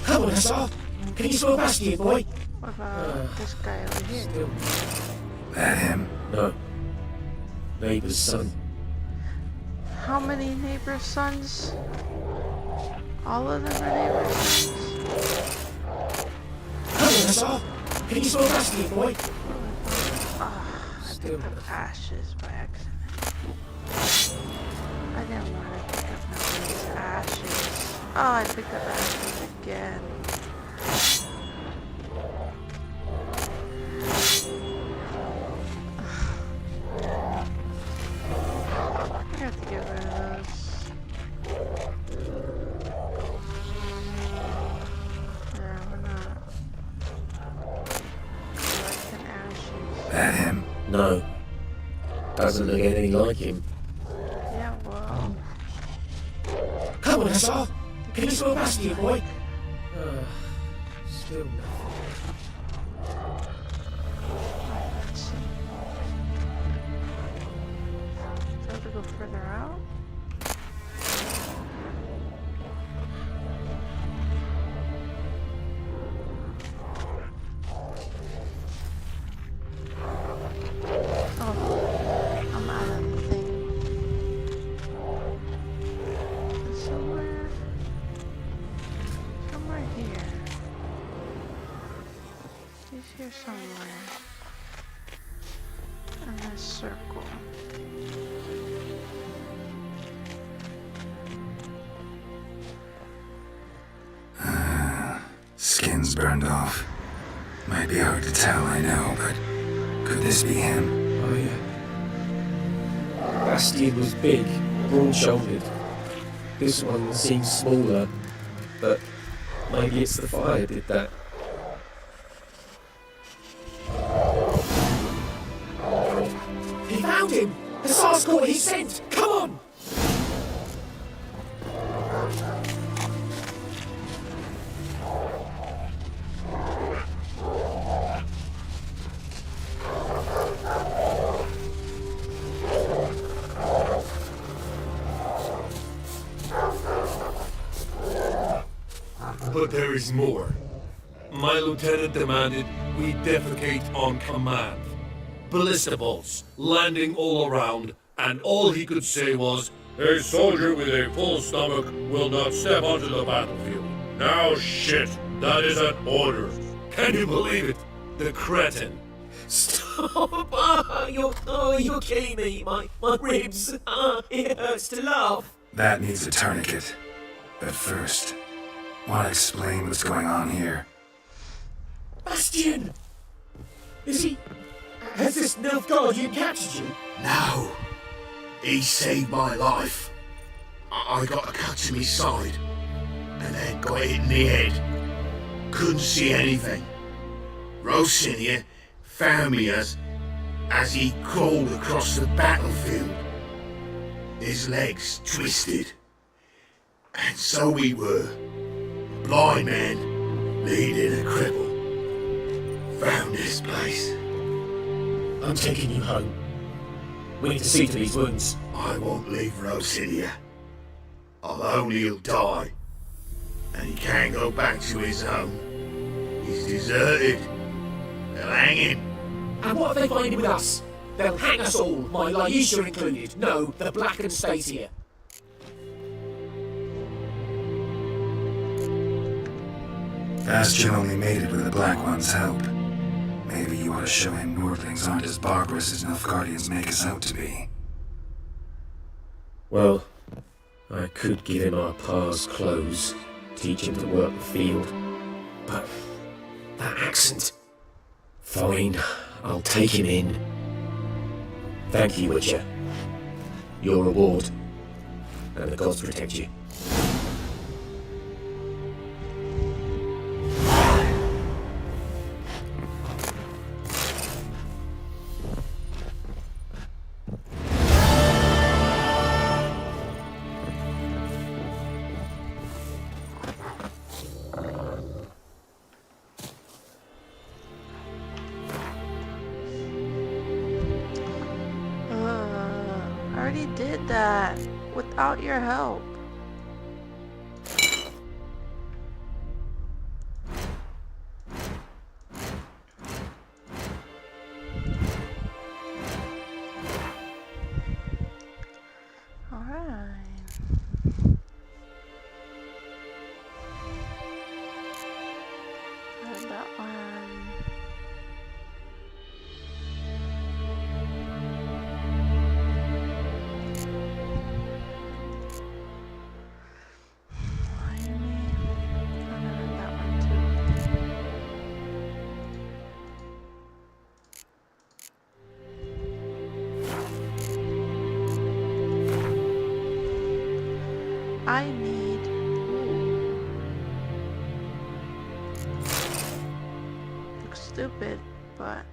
Hello, Hussar. Can you swim past you, boy? What about this guy over here? Still. That him? No. Vader's son. How many neighbor sons? All of them are neighbor sons? Hello, Hussar. Can you swim past you, boy? I picked up ashes by accident. I didn't want to pick up nobody's ashes. Oh, I picked up ashes again. I have to get rid of those. No. Doesn't look anything like him. Yeah, well. Come on, Hussar! Can you smell Bastion, boy? Still nothing. Let's see. Do I have to go further out? Oh, I'm out of the thing. Somewhere here. He's here somewhere. In this circle. Skin's burned off. Might be hard to tell, I know, but could this be him? Oh, yeah. Bastion was big, broad-shouldered. This one seems smaller, but maybe it's the fire did that. He found him! Hussar's caught his scent! Come on! But there is more. My lieutenant demanded we defecate on command. Ballista bolts, landing all around, and all he could say was, "A soldier with a full stomach will not step onto the battlefield." Now shit, that is an order. Can you believe it? The cretin. Stop! You're killing me. My ribs. It hurts to laugh. That needs a tourniquet. But first, want to explain what's going on here? Bastion! Has this Nilfgaardian captured you? No. He saved my life. I got a cut to my side, and then got hit in the head. Couldn't see anything. Rosinia found me as he crawled across the battlefield. His legs twisted. And so we were. A blind man leading a cripple. Found this place. I'm taking you home. We need to see to these wounds. I won't leave Rosinia. Alone he'll die. And he can't go back to his home. He's deserted. They'll hang him. And what if they find him with us? They'll hang us all, my Laisha included. No, the Blacken stays here. Bastion only made it with the Black One's help. Maybe you ought to show him Nordlings aren't as barbarous as Nilfgaardians make us out to be. Well, I could give him our pa's clothes, teach him to work the field. But that accent... Fine, I'll take him in. Thank you, Witcher. Your reward. And the gods protect you. I already did that without your help. That one. I need looks stupid, but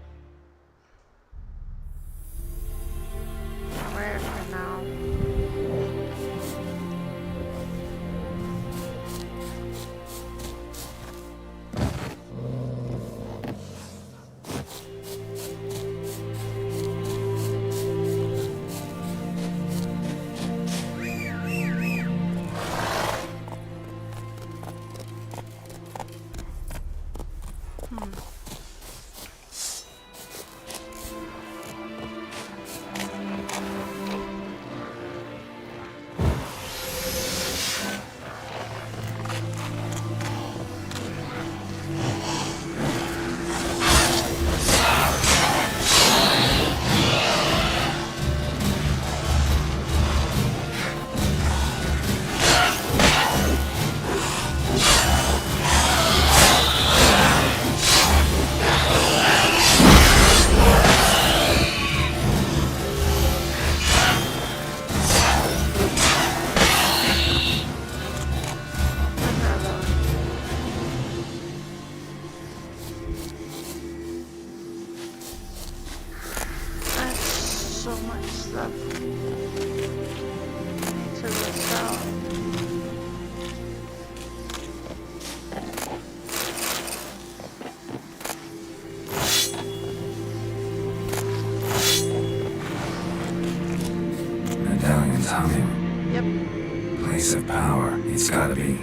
place of power. It's gotta be.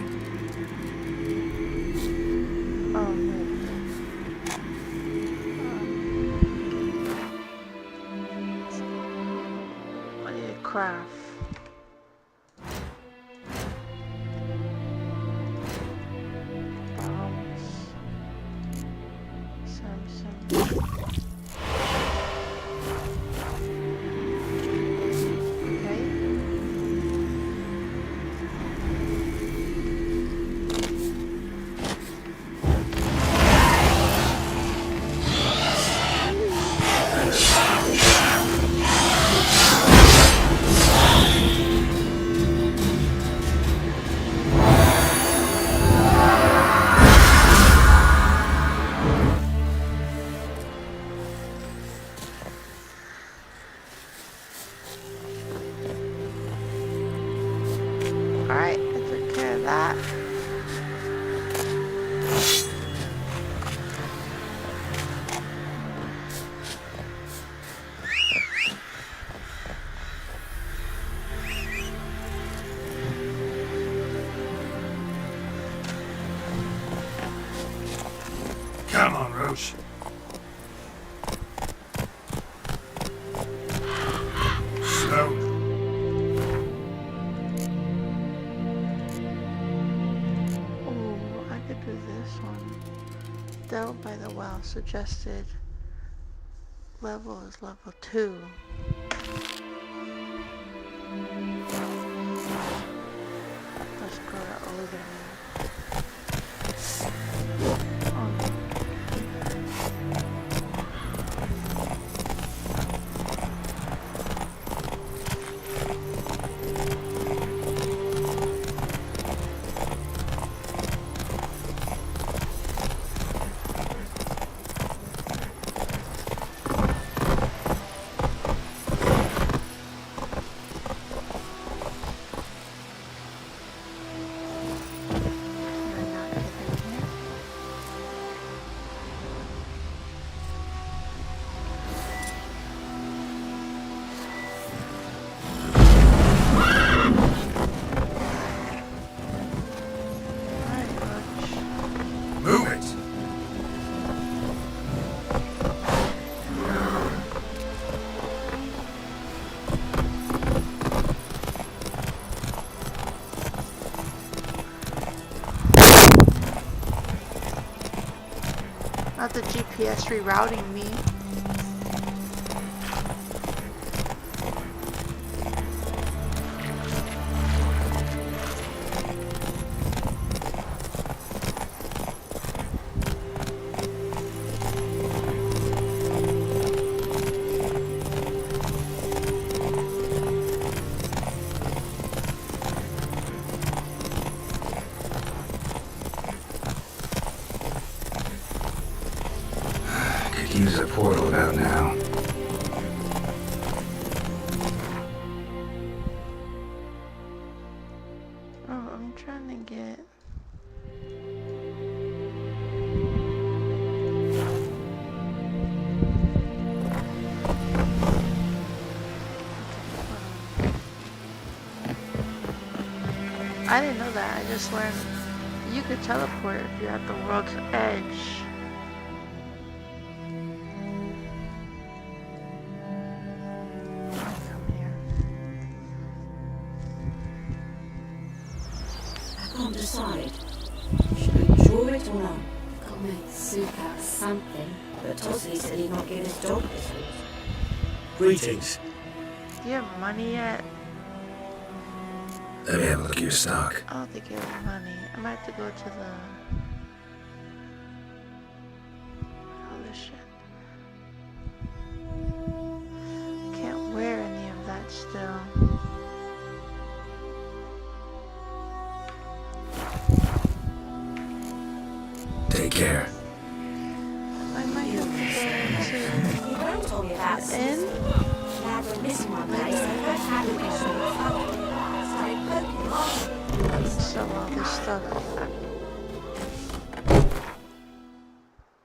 Oh, wait. I need a craft. Bombs. Some. Alright, I took care of that. Come on, Roach. Slow. Oh, I could do this one. Dealt by the well suggested level is level 2. Let's go to Odin. Move it. Not the GPS rerouting me. Use a portal about now. Oh, I'm trying to get... I didn't know that. I just learned you could teleport if you're at the world's edge. Decide. Should we draw it or not? Gotta make soup out of something. But Tosley said he'd not get his dog this week. Greetings. Do you have money yet? Let me have a look at your stock. I don't think you have money. I might have to go to the... Oh, this shit. Can't wear any of that still. Take care. I might have to go to... Your grand told me about the inn? Lad went missing one day, so first had a wish and started poking him off. Sell all this stuff.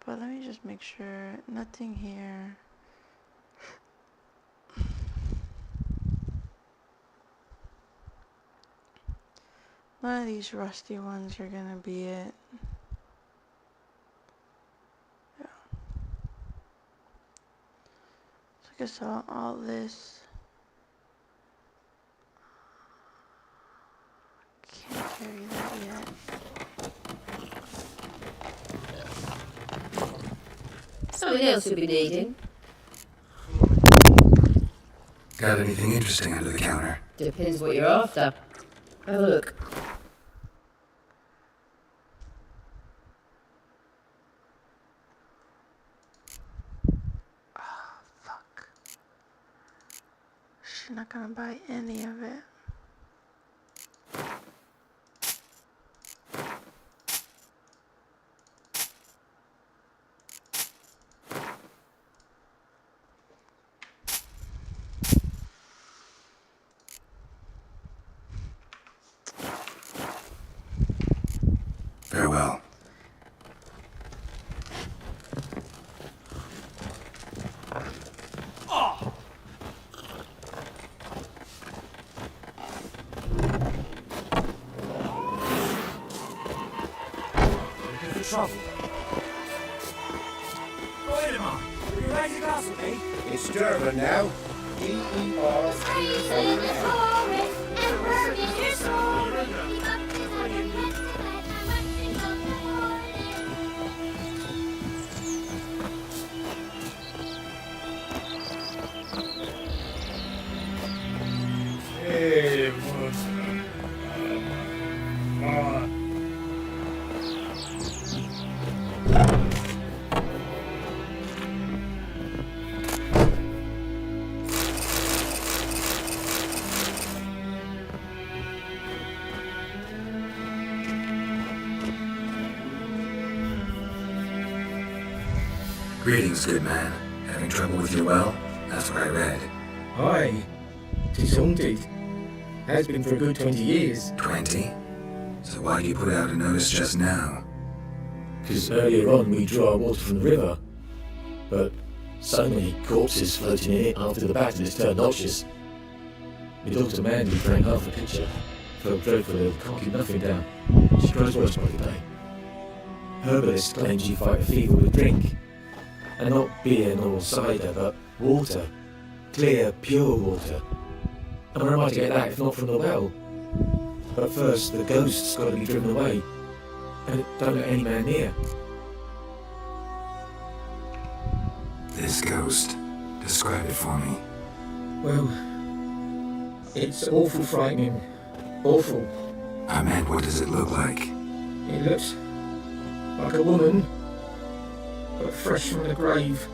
But let me just make sure nothing here. One of these rusty ones are gonna be it. Yeah. So I guess all this. Can't carry that yet. Something else you'll be needing. Got anything interesting under the counter? Depends what you're after. Have a look. Oh, fuck. She's not gonna buy any of it. Farewell. Looking for trouble. Wait a minute. Are you ready to glass with me? It's Durban now. D-E-R. Praising is pouring and burning is snoring. He bumped his head and went to bed and went himself good morning. Hey, Greetings, good man. Having trouble with your well? That's what I read. Aye, 'tis haunted. Has been for a good 20 years. 20? So why do you put out a notice just now? Because earlier on we drew our water from the river, but so many corpses floating in it after the battle has turned noxious. My daughter Mandy drank half the pitcher, felt dreadful ill, can't keep nothing down. She grows worse by the day. Herbalists claim you fight a fever with drink, and not beer nor cider, but water, clear, pure water. And where am I to get that if not from the well? But first, the ghost's got to be driven away, and don't let any man near. This ghost. Describe it for me. Well, it's awful frightening. Awful. I meant, what does it look like? It looks like a woman, but fresh from the grave.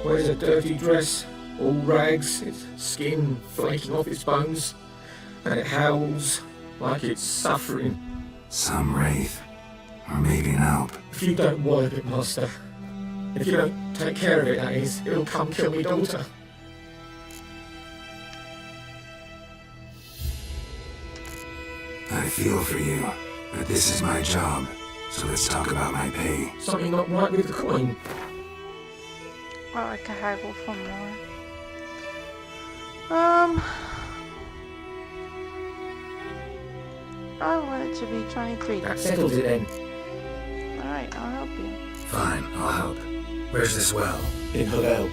Wears a dirty dress, all rags, its skin flaking off its bones, and it howls like it's suffering. Some wraith. Or maybe an alp. If you don't work it, Master, if you don't take care of it, that is, it'll come kill me daughter. I feel for you, but this is my job, so let's talk about my pay. Something not right with the coin. Or I could haggle for more. I want it to be 23. That settles it then. Alright, I'll help you. Fine, I'll help. Where's this well? In Havel,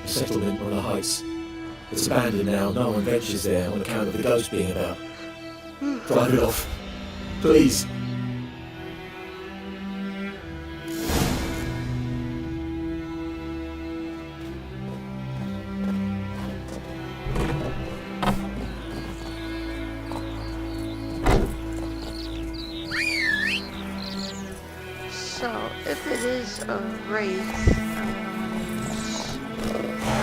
a settlement on the heights. It's abandoned now, no one ventures there on account of the ghost being about. Drive it off. Please. So, if it is a wraith, I'm gonna use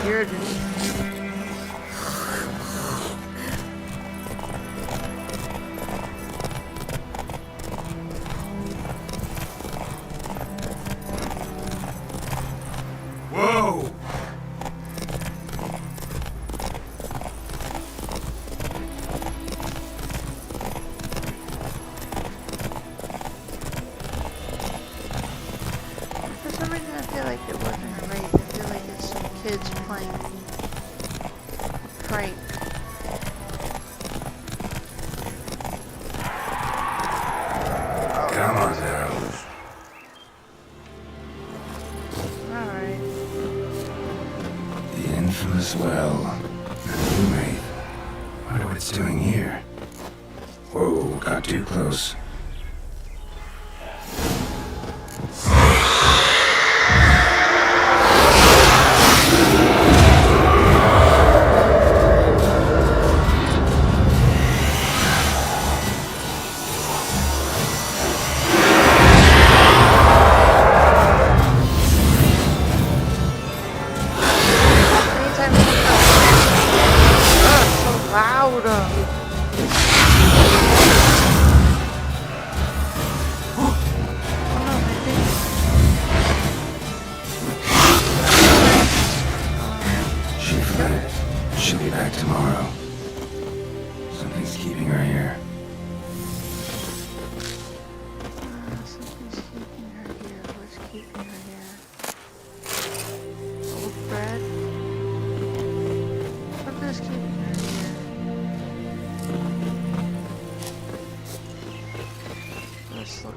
Yrden. Whoa! For some reason I feel like it wasn't a wraith. I feel like it's some kids playing prank. Whoa, got too close. Anytime it comes out. Oh, it's so loud. She fled. She'll be back tomorrow. Something's keeping her here. Something's keeping her here. What's keeping her here? Old bread? Something's keeping her here. Let's look.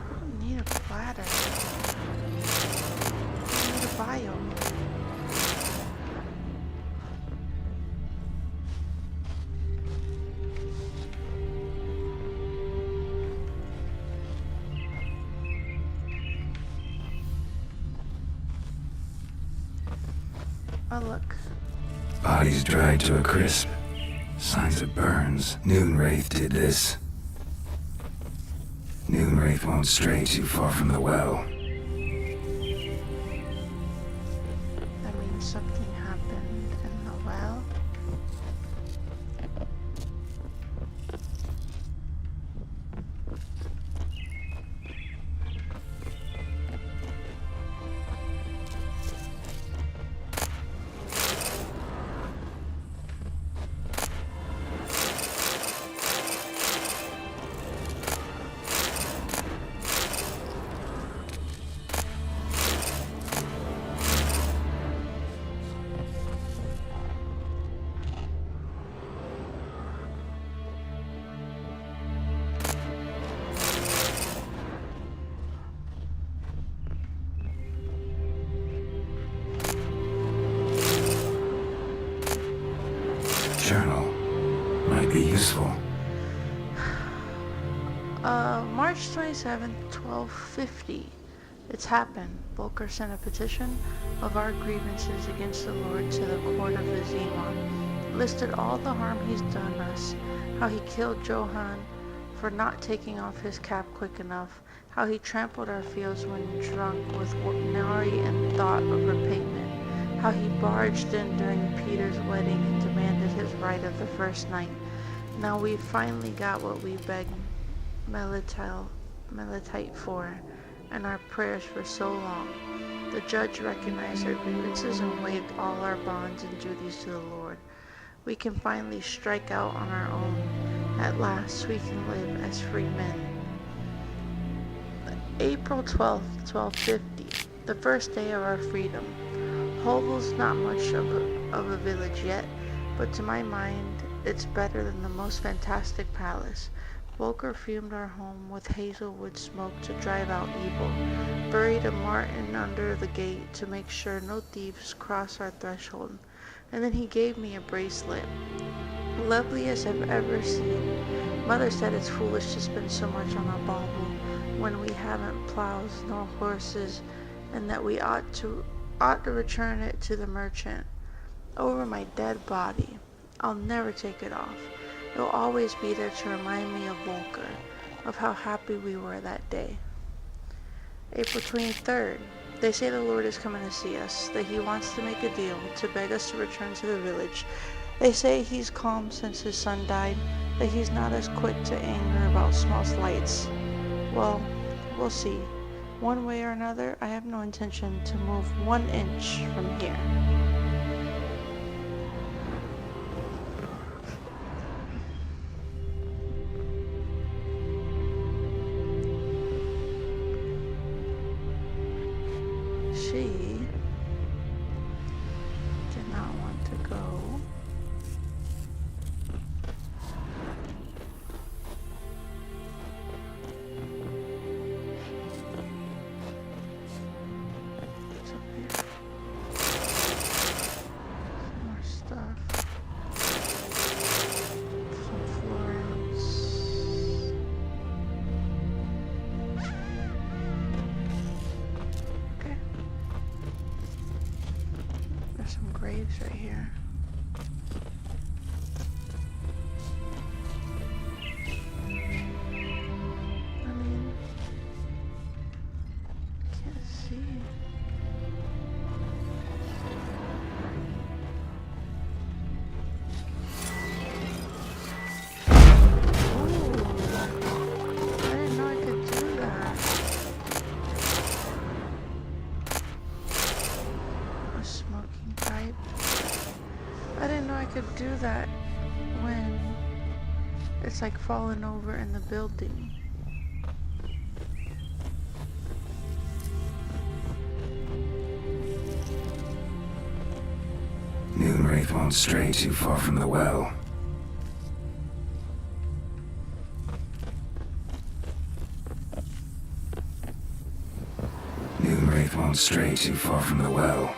I don't need a bladder. I need a biome. Oh, look. Bodies dried to a crisp. Signs of burns. Noonwraith did this. Noonwraith won't stray too far from the well. That means something happened in the well. Journal. Might be useful. March 27th, 1250. It's happened. Volker sent a petition of our grievances against the Lord to the court of Vizima. Listed all the harm he's done us, how he killed Johann for not taking off his cap quick enough, how he trampled our fields when drunk with nary and thought of repayment, how he barged in during Peter's wedding and demanded his right of the first night. Now we've finally got what we begged Melitite for, and our prayers for so long. The judge recognized our grievances and waived all our bonds and duties to the Lord. We can finally strike out on our own. At last we can live as free men. April 12th, 1250, the first day of our freedom. Hovel's not much of a village yet, but to my mind, it's better than the most fantastic palace. Volker fumed our home with hazelwood smoke to drive out evil, buried a marten under the gate to make sure no thieves cross our threshold, and then he gave me a bracelet, loveliest I've ever seen. Mother said it's foolish to spend so much on a bauble when we haven't plows nor horses, and that we ought to return it to the merchant. Over my dead body. I'll never take it off. It'll always be there to remind me of Volker, of how happy we were that day. April 23rd. They say the Lord is coming to see us, that he wants to make a deal, to beg us to return to the village. They say he's calm since his son died, that he's not as quick to anger about small slights. Well, we'll see. One way or another, I have no intention to move 1 inch from here. She did not want to go. place right here. I mean, can't see. Could do that when it's like falling over in the building. Moonwraith won't stray too far from the well. Moonwraith won't stray too far from the well.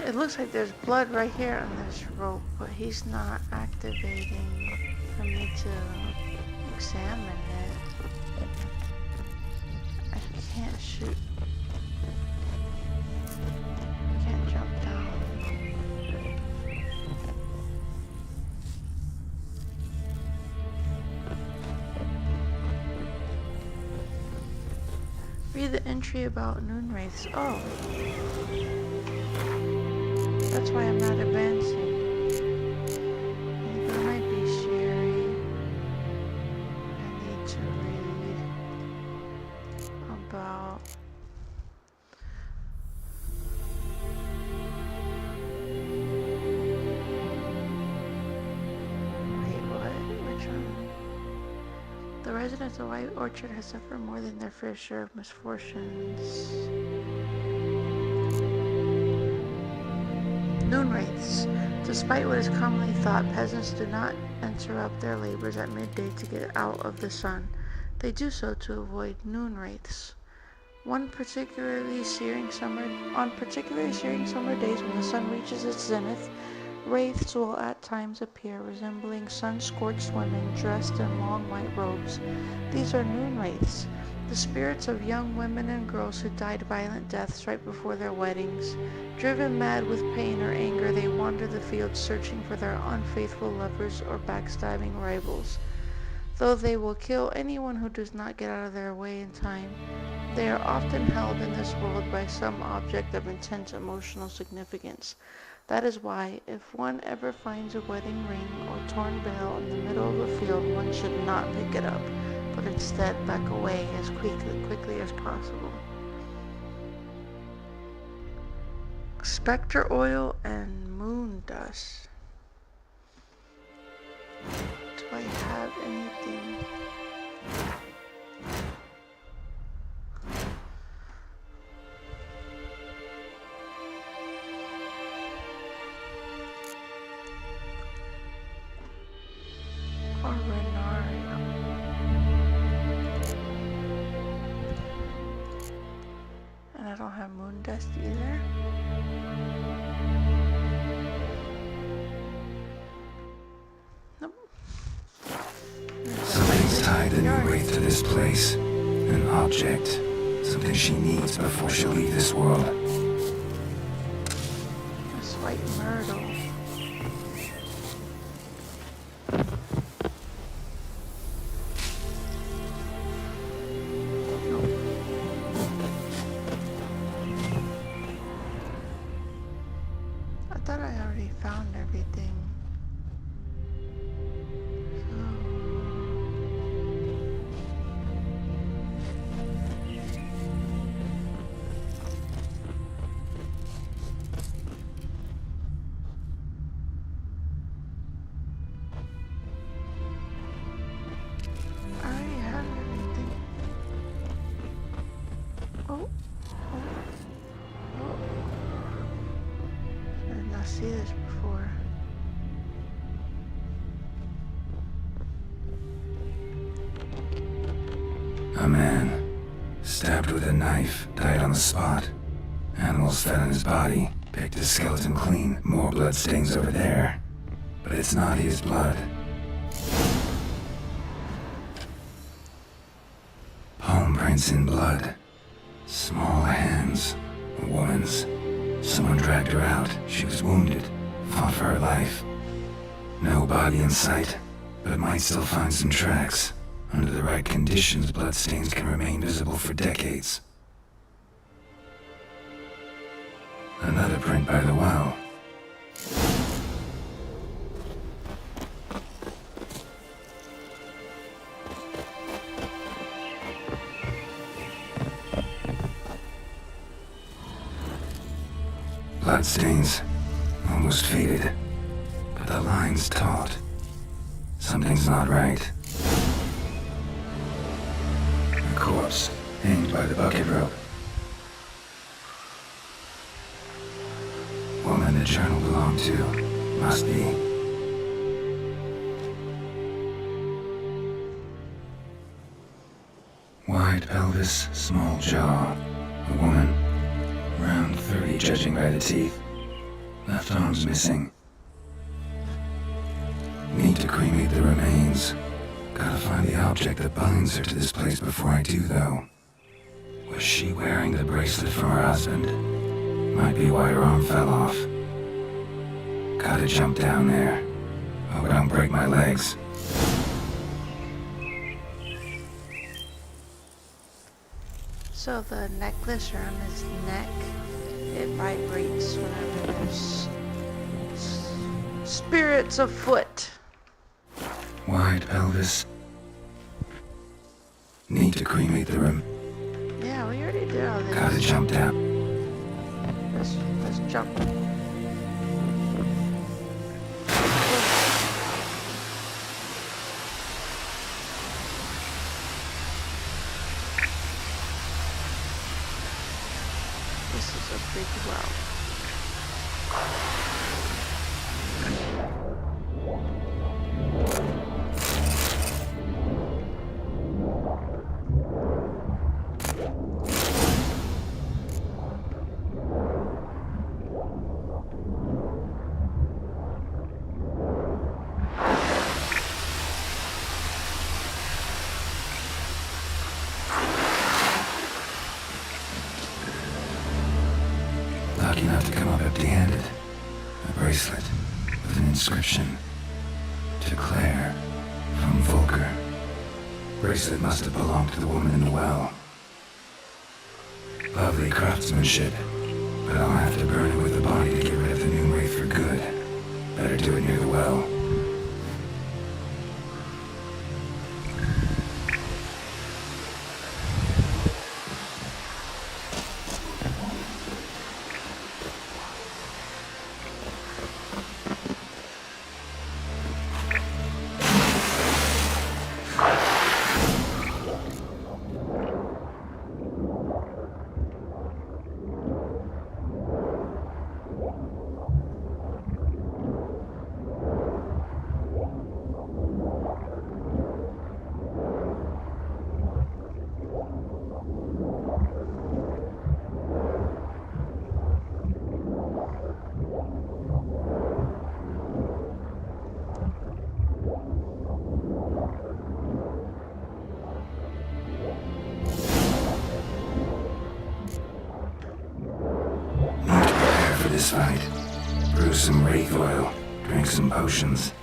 It looks like there's blood right here on this rope, but he's not activating for me to examine it. I can't shoot. I can't jump down. Read the entry about Moonwraiths. Oh. That's why I'm not advancing. It might be Sherry. I need to read about wait, what? Which one? The residents of White Orchard have suffered more than their fair share of misfortunes. Moonwraiths. Despite what is commonly thought, peasants do not interrupt their labors at midday to get out of the sun. They do so to avoid noonwraiths. On particularly searing summer days when the sun reaches its zenith, wraiths will at times appear resembling sun-scorched women dressed in long white robes. These are noonwraiths, the spirits of young women and girls who died violent deaths right before their weddings. Driven mad with pain or anger, they wander the fields searching for their unfaithful lovers or backstabbing rivals. Though they will kill anyone who does not get out of their way in time, they are often held in this world by some object of intense emotional significance. That is why, if one ever finds a wedding ring or torn veil in the middle of a field, one should not pick it up, but instead back away as quickly as possible. Spectre oil and moon dust. Do I have anything? Or Renario. And I don't have moon dust either. Something's tied the new wraith to this place. An object. Something she needs before she'll leave this world. This white myrtle. I thought I already found everything. See this before. A man, stabbed with a knife, died on the spot. Animals fed on his body, picked his skeleton clean. More blood stains over there. But it's not his blood. Palm prints in blood. Small hands. A woman's. Someone dragged her out. She was wounded. Fought for her life. No body in sight, but might still find some tracks. Under the right conditions, bloodstains can remain visible for decades. Another print by the well. Bloodstains, almost faded, but the line's taut. Something's not right. A corpse, hanged by the bucket rope. Woman the journal belonged to, must be. Wide pelvis, small jaw. A woman. Around 30, judging by the teeth. Left arm's missing. Need to cremate the remains. Gotta find the object that binds her to this place before I do, though. Was she wearing the bracelet from her husband? Might be why her arm fell off. Gotta jump down there. Hope I don't break my legs. So the necklace around his neck, it vibrates whenever there's spirits afoot. Wide pelvis. Need to cremate the room. Yeah, we already did all this. Gotta jump down. Let's jump. This is a big well. Lucky enough to come up empty-handed. A bracelet with an inscription. To Claire, from Volker. Bracelet must have belonged to the woman in the well. Lovely craftsmanship, but I'll have to burn it with the body to get rid of the new wraith for good. Better do it near the well. This fight. Brew some wraith oil, drink some potions.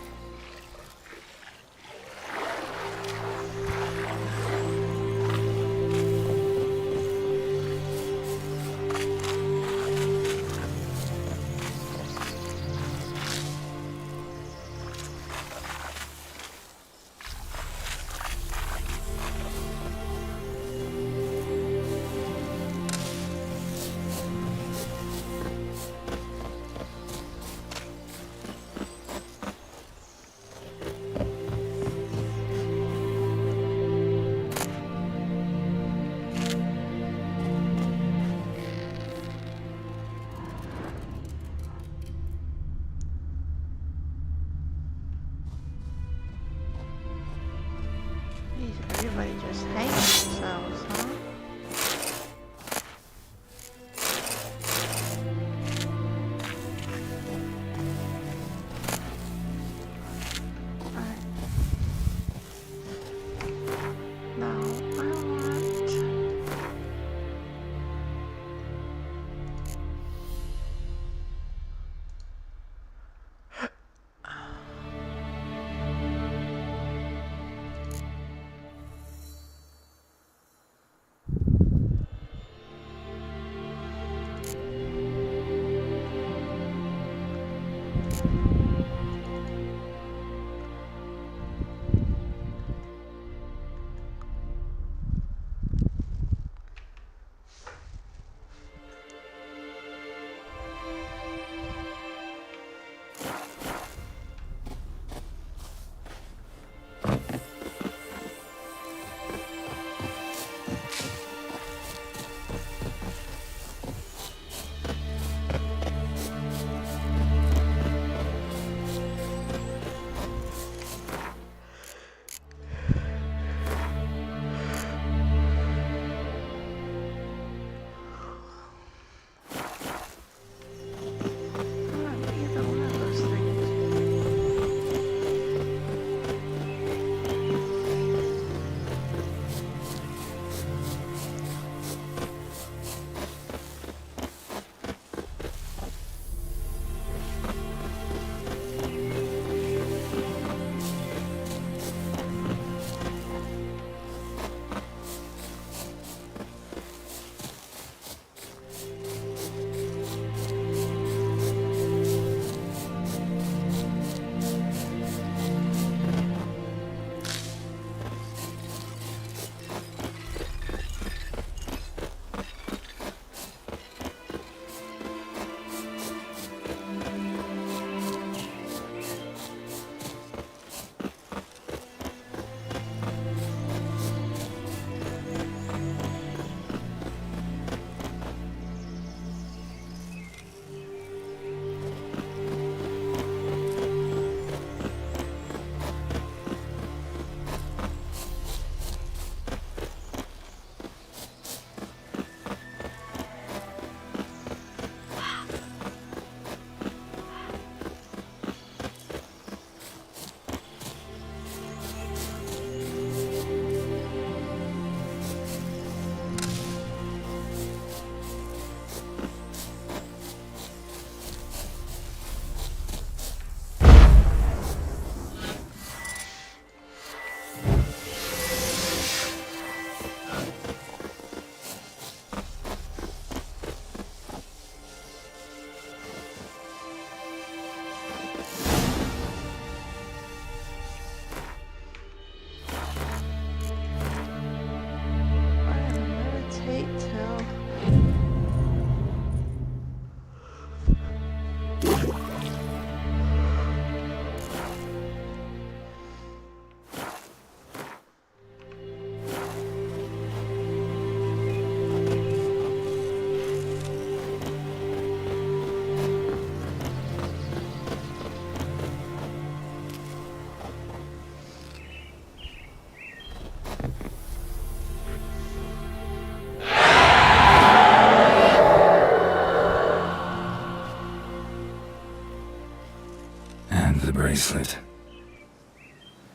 bracelet.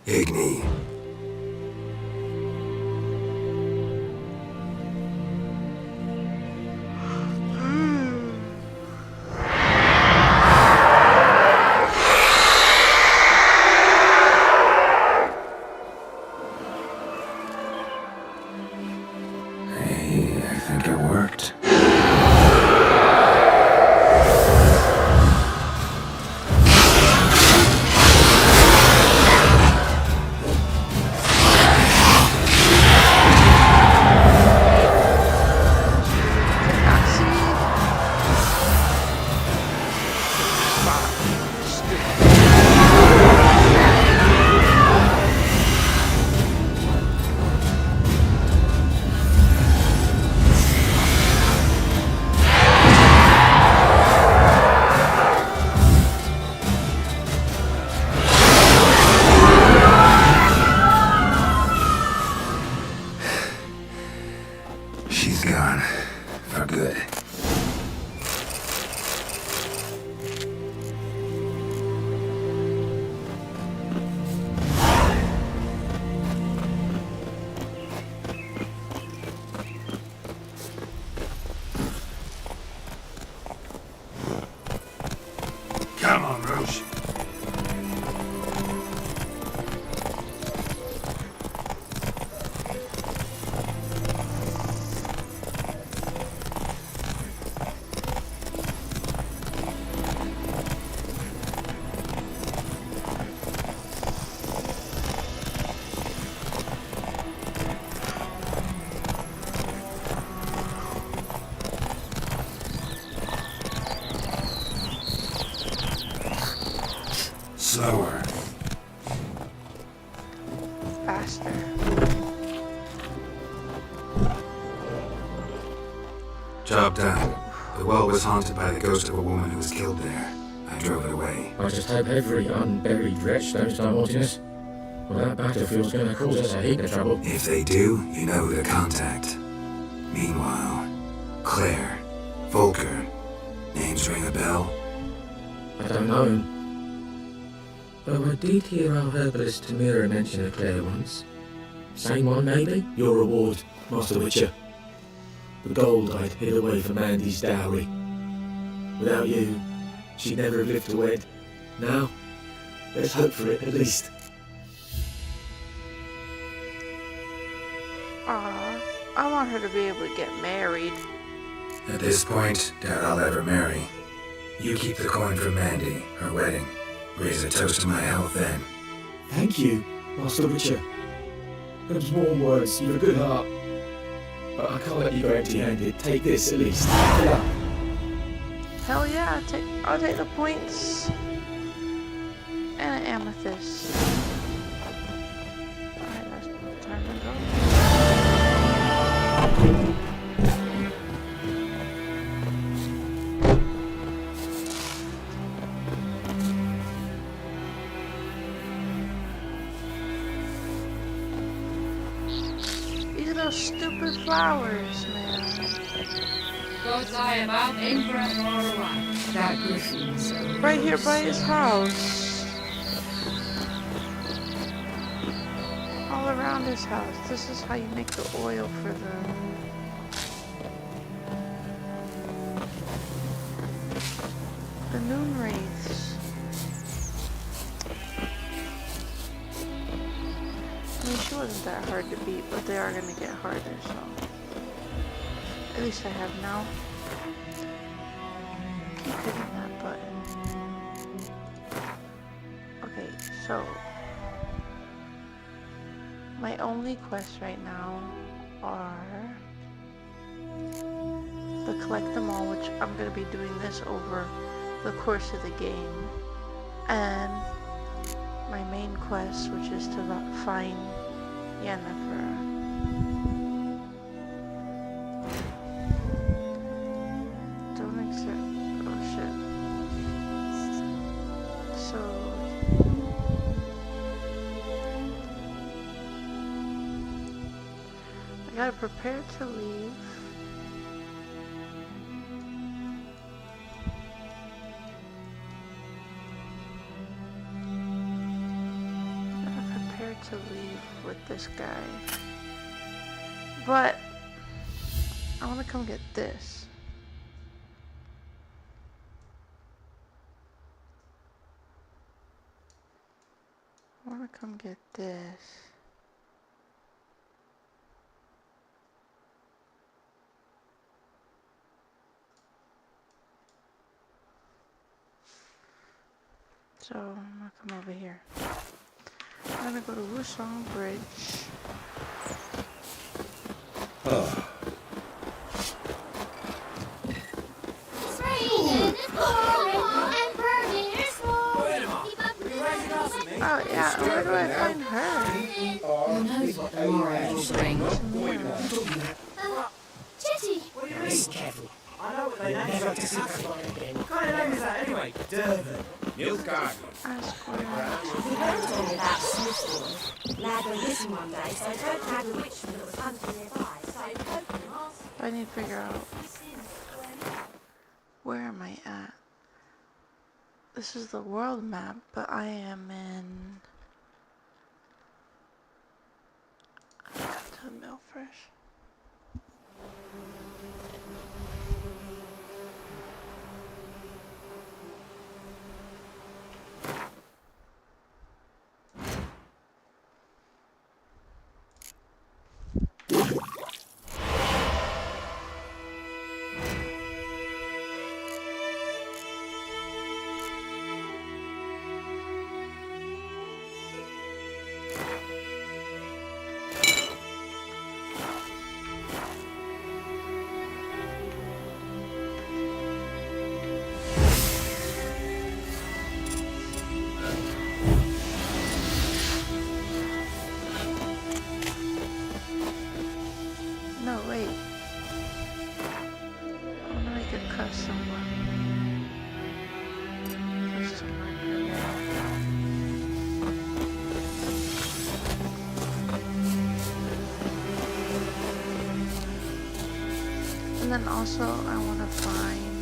Igni. Hey, I think it worked. She's gone. For good. Come on, Roche. Slower. Faster. Job done. The well was haunted by the ghost of a woman who was killed there. I drove it away. I just hope every unburied wretch don't start wanting us. Well, that battlefield's gonna cause us a heap of trouble. If they do, you know who to contact. Meanwhile, Claire, Volker, names ring a bell? I don't know him. Though I did hear our herbalist Tamira mention a Claire once. Same one, maybe? Your reward, Master Witcher. The gold I'd hid away for Mandy's dowry. Without you, she'd never have lived to wed. Now, let's hope for it at least. I want her to be able to get married. At this point, doubt I'll ever marry. You keep the coin for Mandy, her wedding. Raise a toast to my health then. Thank you, Master Witcher. Those warm words, you've a good heart. But I can't let you go empty-handed. Take this at least. Fill up. Hell yeah, I'll take the points. And an amethyst. Alright, that's time to go. These are those stupid flowers, man. Goes I about Emperor Morwa, that Griffin's Right here by his house. All around his house. This is how you make the oil for the noon wraiths. I mean, she wasn't that hard to beat, but they are gonna get harder, so. At least I have now. Keep hitting that button. Okay, so. My only quests right now are the collect them all, which I'm gonna be doing this over the course of the game, and my main quest, which is to find Yennefer. Don't accept. Oh shit. So. I gotta prepare to leave. to leave with this guy. But I want to come get this. I want to come get this. So I'm gonna come over here. I'm gonna go to Wusong Bridge. Oh. It's raining, it's pouring, and Pervin is snoring. He bumped his head and went Oh yeah, where do I find her? Who knows what tomorrow will bring? Chitty! Listen carefully. I know what they never to see again. What kind of name is that anyway? Durban. Nilfgaard. He heard told me about Smith's boy. Lad went missing one day, so Folk had a witchman that was hunting nearby. So poking him, asked I need to figure out where am I at. This is the world map, but I am in to Millfresh. No, wait. I want to make a custom one. Custom marker there. And then also I want to find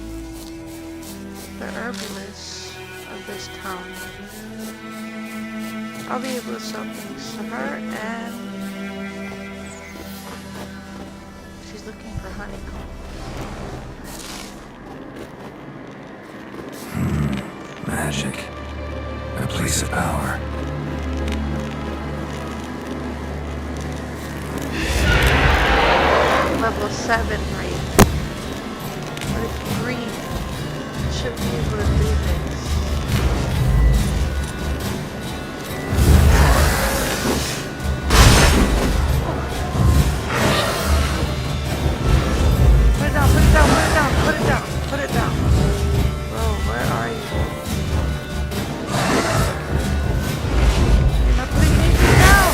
the herbalist of this town. I'll be able to sell things to her, and she's looking for honeycomb. Magic. A place of power. Level 7 right. But it's green. I should be able to do this. Put it down, put it down, put it down, put it down, put it down. Bro, where are you? You're not putting anything down!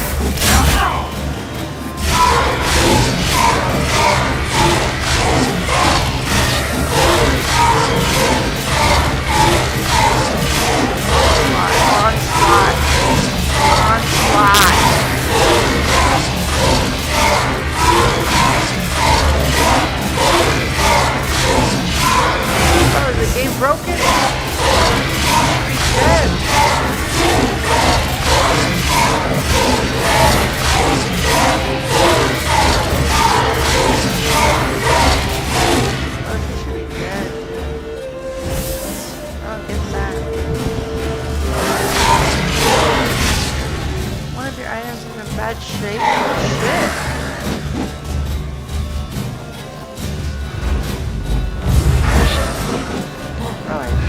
Oh, is the game broken? He's dead. Oh, he should be dead. Oh, get that. One of your items is in bad shape. Oh, shit. Alright.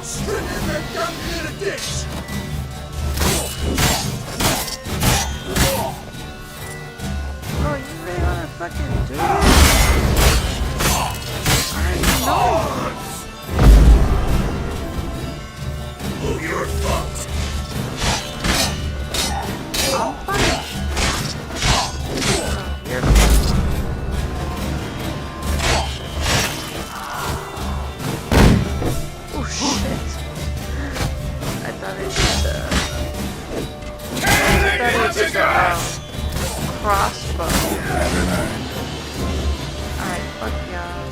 Strip him and dump him in a ditch! Bro, you really wanna fucking do this? I know. Oh, you're fucked. I'm fine. You're oh shit. I thought it was a crossbow. Alright, fuck y'all.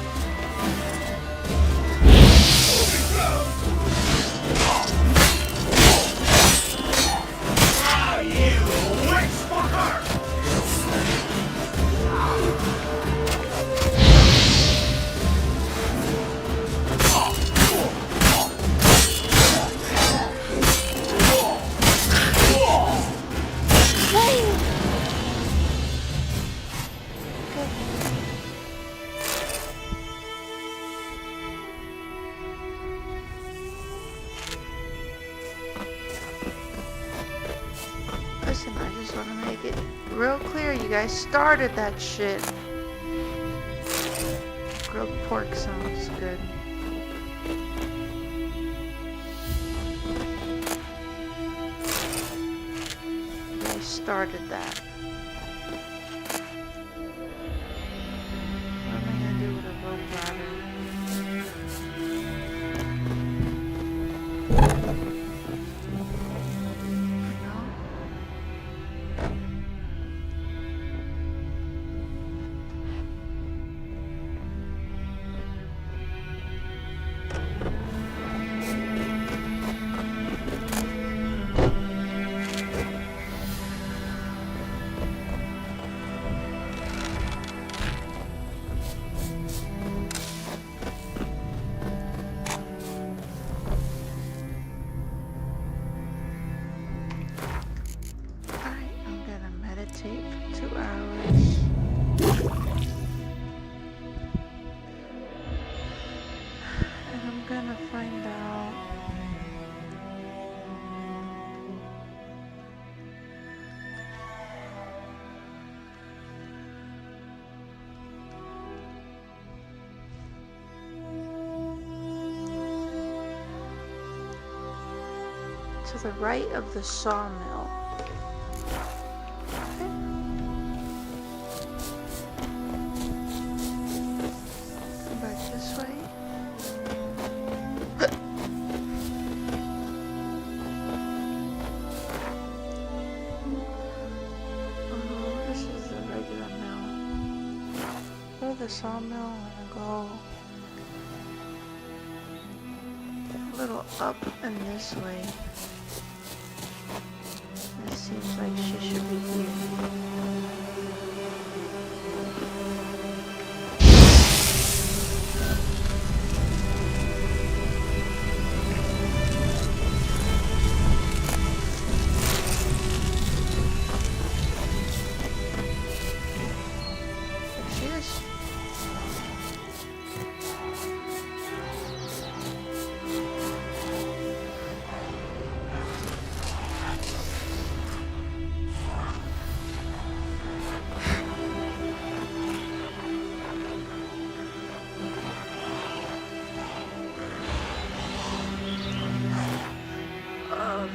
Listen, I just want to make it real clear, you guys started that shit. Grilled pork sounds good. You guys started that. What am I gonna do with a rope ladder? For 2 hours. And I'm gonna find out to the right of the sawmill. The sawmill, I'm gonna go a little up and this way. It seems like she should be here.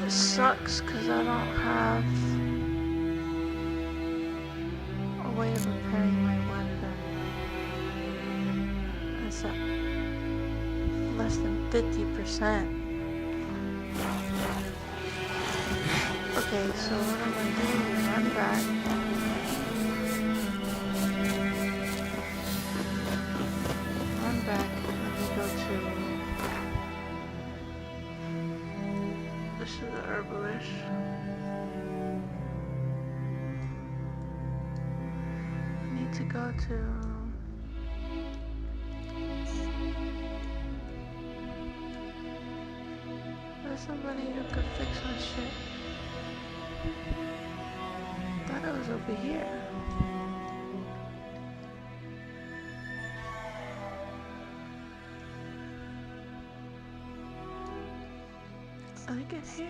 This sucks because I don't have a way of repairing my weapon. It's at less than 50%. Okay, so what I'm gonna do is run back. Run back. Let me go to. This is the herbalist. I need to go to. There's somebody who could fix my shit. Thought it was over here. I get here.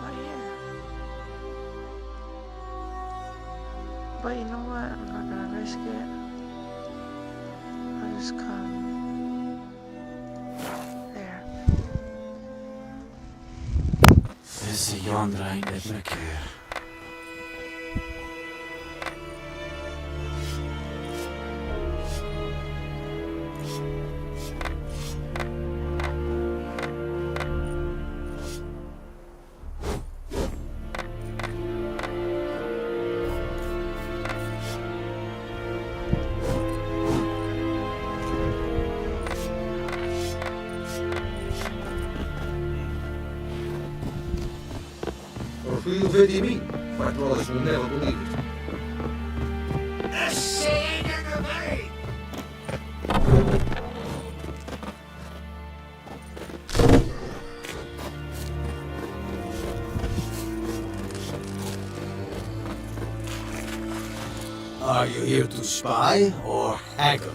Right here. But you know what? I'm not gonna risk it. I'll just come there. Dis is Jan Rein met my keer. Who did you mean? My brothers will never believe it. The shade in the vein! Are you here to spy or haggle?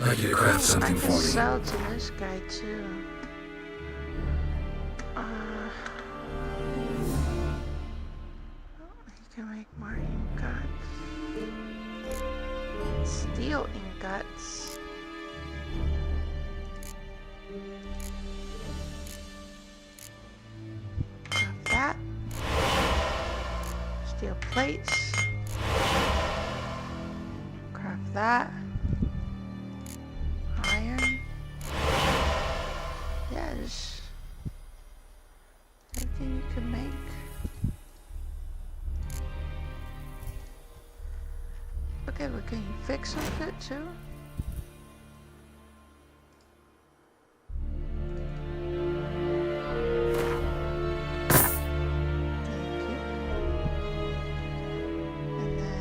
I'd like you to craft something I for can me. sell to this guy too. He can make more ingots. Steel ingots. Grab that. Steel plates. Craft that. Iron. Yeah, just everything you can make. Okay, but can you fix some shit too? Thank you. And then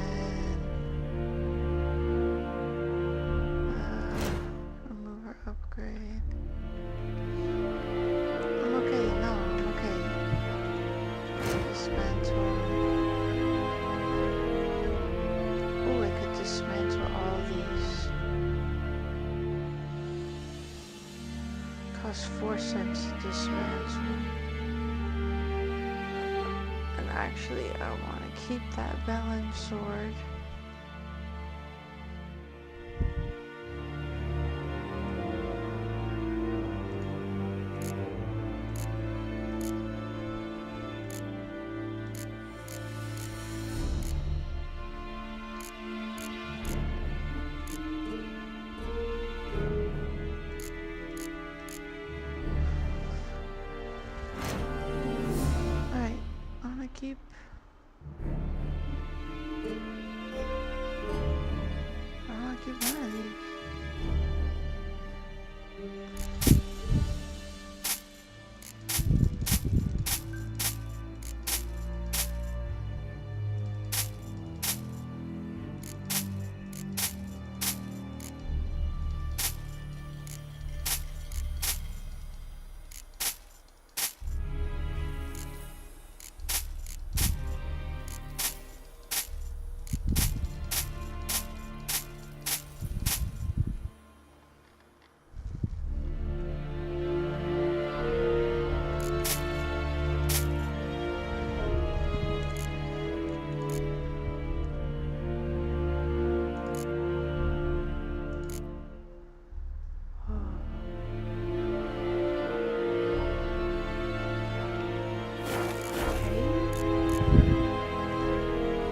remover upgrade. I'm okay, no, I'm okay. Dismantle. Oh, I could dismantle all these. Cost 4 cents to dismantle. And actually, I want to keep that Velen sword. Alright, I'm gonna keep. I wanna keep one of these.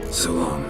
So long.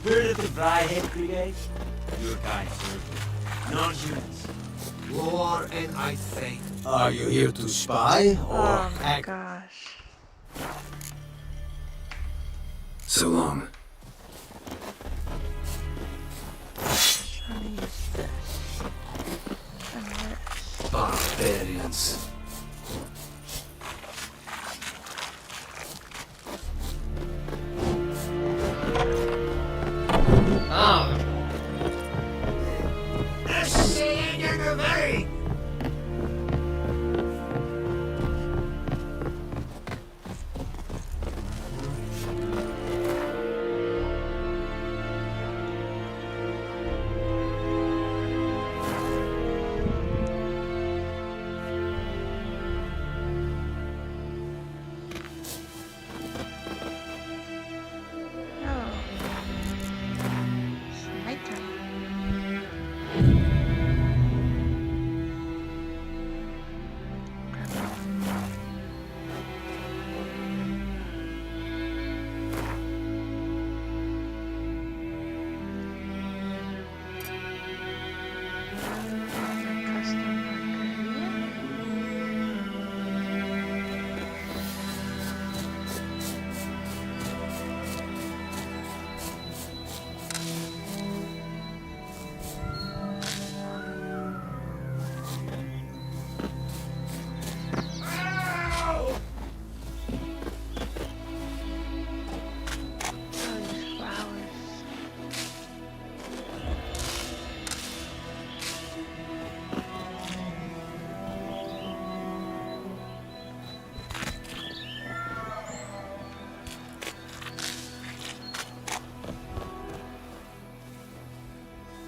Where did the Vryhead Brigade? Your kind servant. Non-humans. War and I think. Are you here to spy or Oh my act? gosh. So long. Trying to use this. And this. Barbarians. Oh. Essaying of me! Oh. It's nighttime.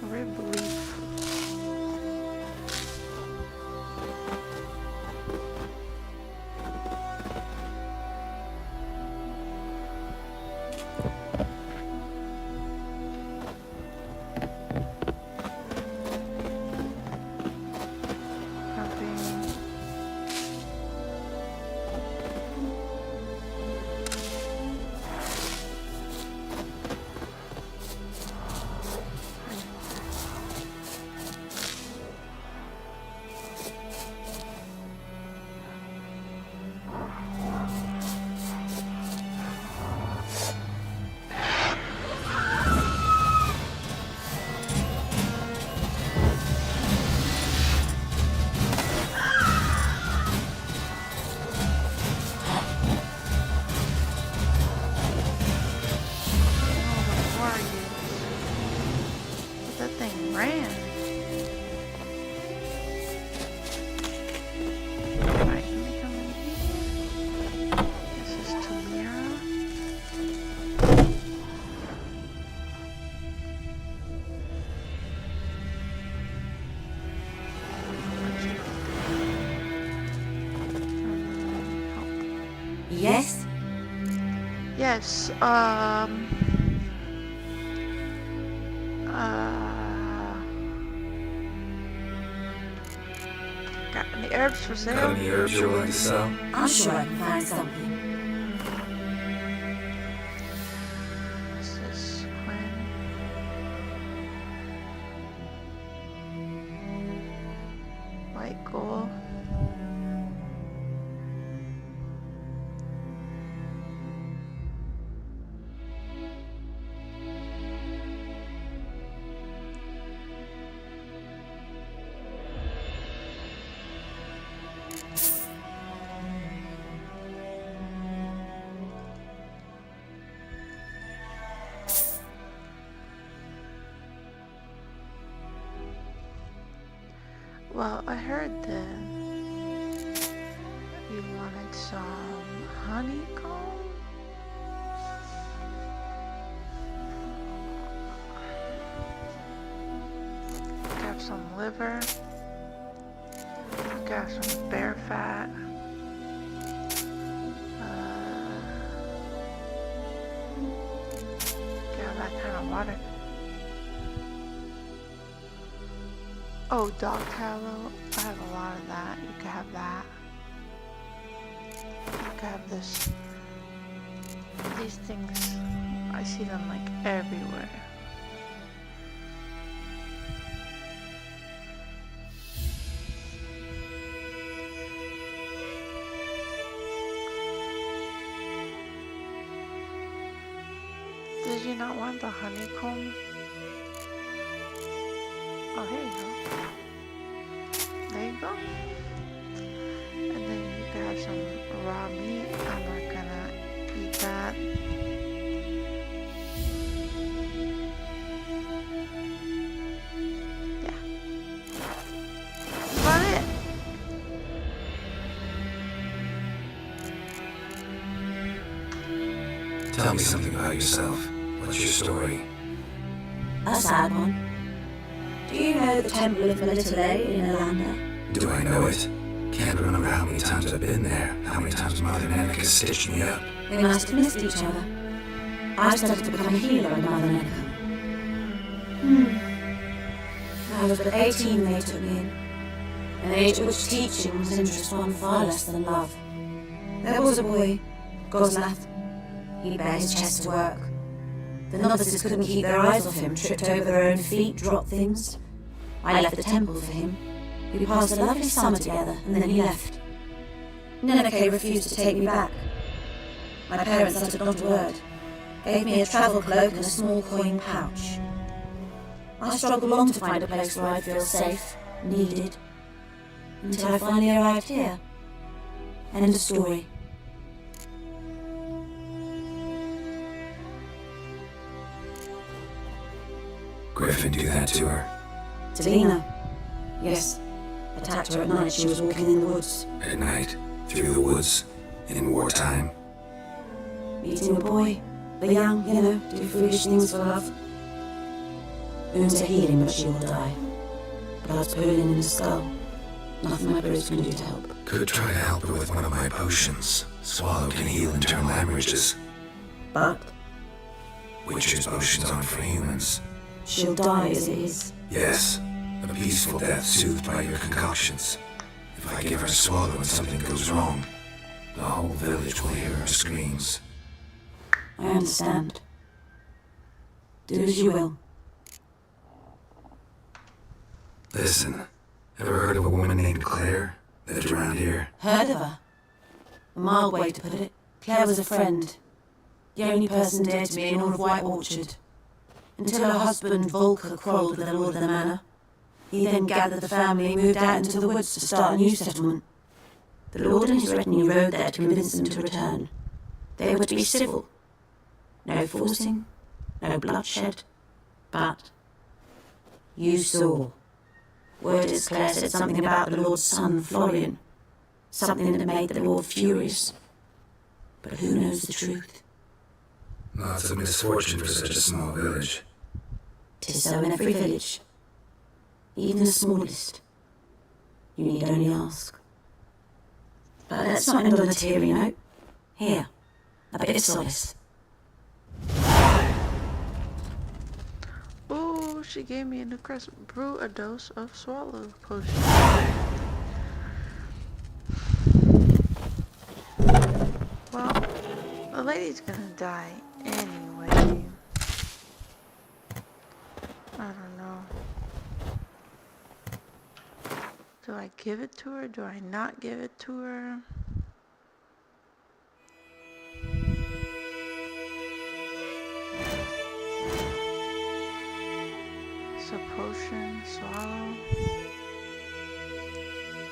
Red belief. Yes? Yes, got any herbs for sale? Got any herbs you're willing to sell? I'm sure I can find something. What's this? Quinn? White gold. Well, I heard that you wanted some honeycomb. Grab some liver. We got some bear fat. Got that kind of water. Oh, dog tallow. I have a lot of that. You can have that. You can have this. These things, I see them like everywhere. Did you not want the honeycomb? Oh, here you go. There you go. And then you can have some raw meat. I'm not gonna eat that. Yeah. That's about it. Tell me something about yourself. What's your story? A sad one. Do you know the Temple of Melitele in Alanda? Do I know it? Can't remember how many times I've been there, how many times Mother Nanika stitched me up. We must have missed each other. I studied to become a healer under Mother Nanika. I was but 18 when they took me in. An age at which teaching was interest one far less than love. There was a boy, Goslath. He'd bear his chest to work. The novices couldn't keep their eyes off him, tripped over their own feet, dropped things. I left the temple for him. We passed a lovely summer together, and then he left. Neneke refused to take me back. My parents uttered not a word, gave me a travel cloak and a small coin pouch. I struggled long to find a place where I'd feel safe, needed, until I finally arrived here. End of story. Griffin do that to her? To Lena? Yes. Attacked her at night. She was walking in the woods. At night? Through the woods? In wartime? Meeting a boy. The young, you know, do foolish things for love. Wounds are healing, but she will die. Blood's pooling in the skull. Nothing my bruise can do to help. Could try to help her with one of my potions. Swallow can heal internal hemorrhages. But Witcher's potions aren't for humans. she'll die as it is. Yes, a peaceful death soothed by your concoctions. If I give her a swallow and something goes wrong, the whole village will hear her screams. I understand. Do as you will. Listen, ever heard of a woman named Claire? Lived around here? Heard of her? A mild way to put it. Claire was a friend. The only person dear to me in all of White Orchard. Until her husband, Volker, quarrelled with the lord of the manor. He then gathered the family and moved out into the woods to start a new settlement. The lord and his retinue rode there to convince them to return. They were to be civil. No forcing, no bloodshed. But you saw. Word is Claire said something about the lord's son, Florian. Something that made the lord furious. But who knows the truth? Lots of misfortune for such a small village. 'Tis so in every village. Even the smallest. You need only ask. But let's not end on a teary note. Here, a bit of solace. Oh, she gave me a new crest. Brew a dose of swallow potion. Well, the lady's gonna die anyway. I don't know. Do I give it to her? Do I not give it to her? So potion, swallow.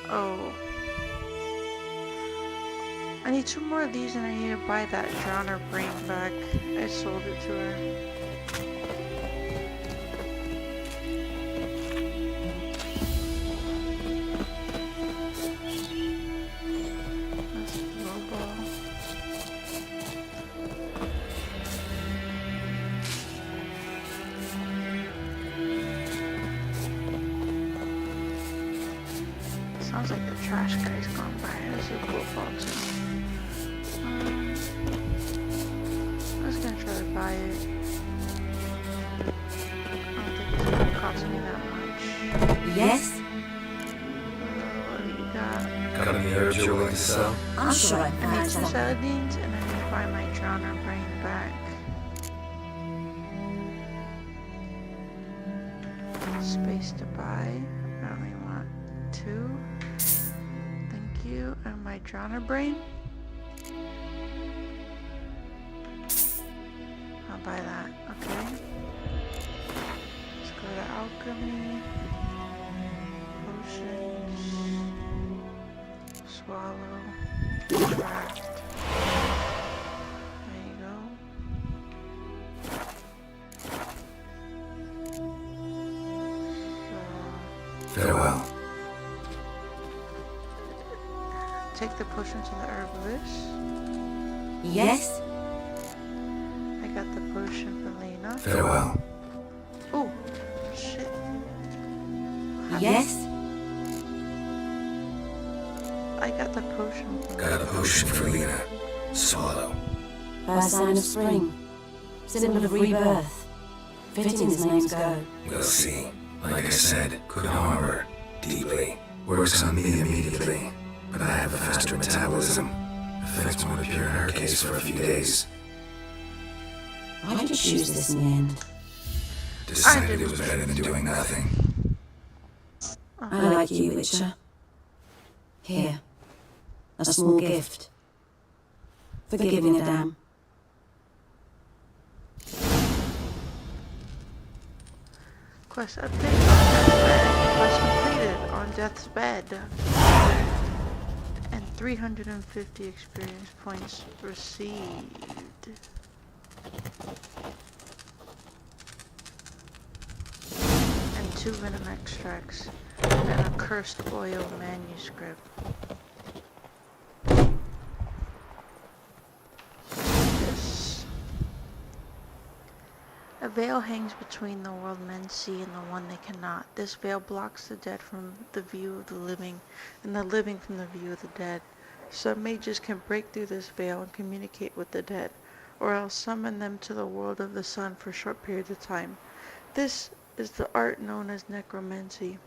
Oh. I need 2 more of these and I need to buy that drowner brain back. I sold it to her. Sounds like the trash guy's gone by. There's a cool fall too. I was gonna try to buy it. I don't think it's gonna cost me that much. Yes? What do you got? Got any herbs you're willing to sell? I'm sure I I can need find some some. sardines and I need to buy my drowner brain back. Space to buy. I only want 2. Thank you. And my drowner brain. I'll buy that. Okay. Let's go to alchemy. Potions. Swallow. Craft. There you go. Farewell. Take the potion to the herbalist. Yes? I got the potion for Lena. Farewell. Oh, shit. Yes? I got the potion for Got a potion for Lena. Swallow. First sign of spring. Symbol of rebirth. Fitting as names go. We'll see. Like I said, could harm her deeply. Works on me immediately, but I have a faster metabolism. Effects won't appear in her case for a few days. Why did you choose this in the end? Decided it was better than doing nothing. I like you, Witcher. Here. A small gift. For giving a damn. Quest update on Death's Bed. Quest completed on Death's Bed. And 350 experience points received. And 2 venom extracts. And a cursed oil manuscript. A veil hangs between the world men see and the one they cannot. This veil blocks the dead from the view of the living, and the living from the view of the dead. Some mages can break through this veil and communicate with the dead, or else summon them to the world of the sun for short periods of time. This is the art known as necromancy.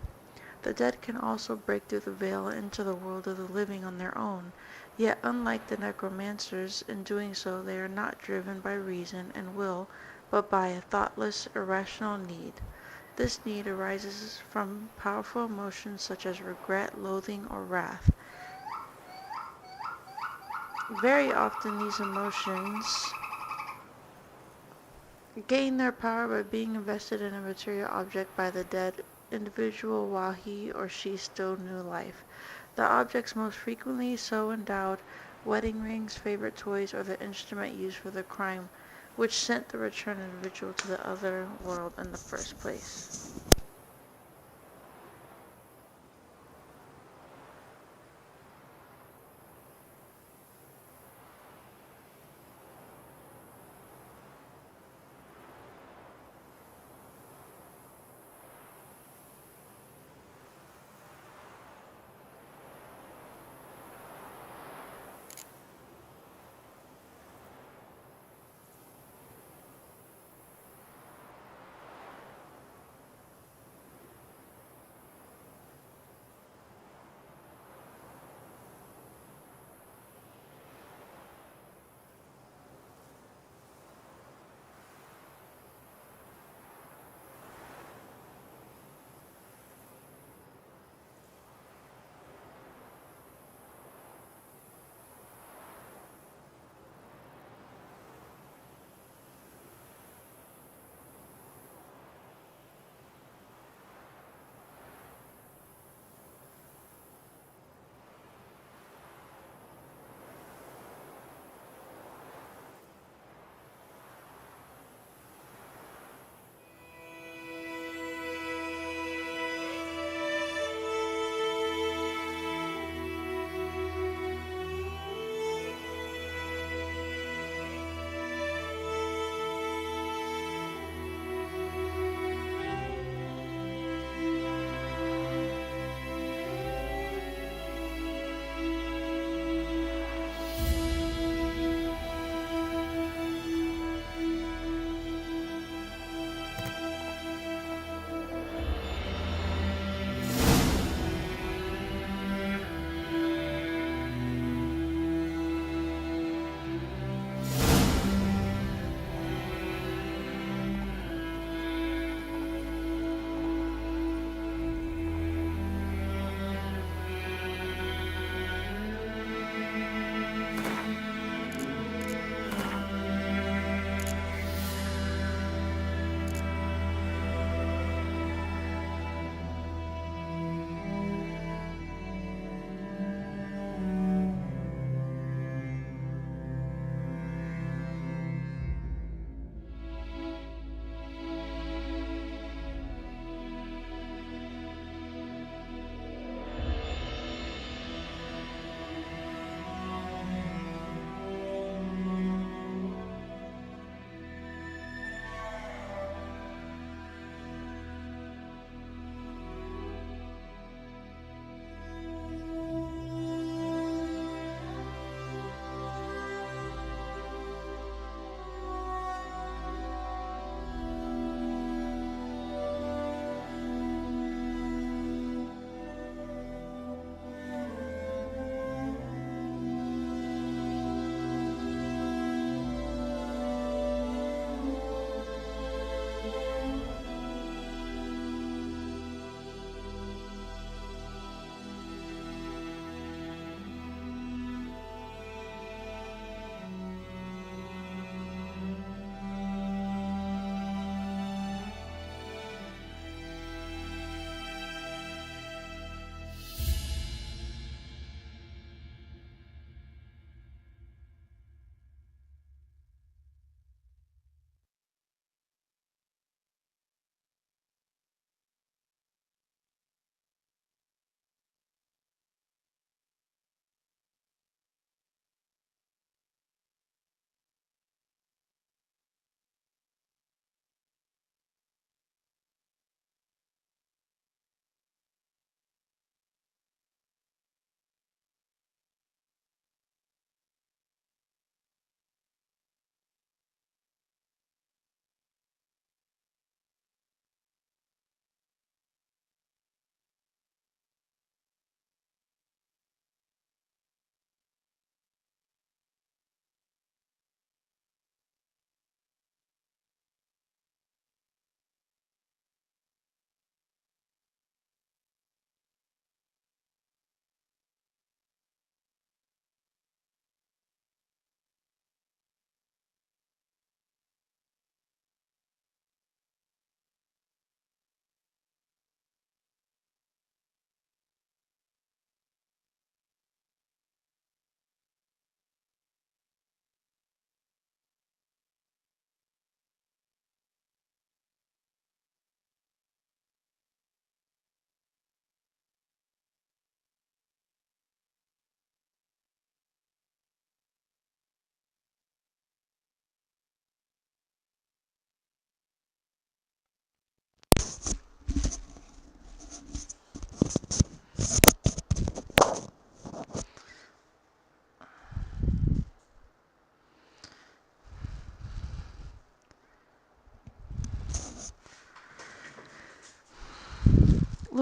The dead can also break through the veil into the world of the living on their own, yet unlike the necromancers, in doing so they are not driven by reason and will, but by a thoughtless, irrational need. This need arises from powerful emotions such as regret, loathing, or wrath. Very often these emotions gain their power by being invested in a material object by the dead individual while he or she still knew life. The objects most frequently so endowed, wedding rings, favorite toys, or the instrument used for the crime which sent the returned individual to the other world in the first place.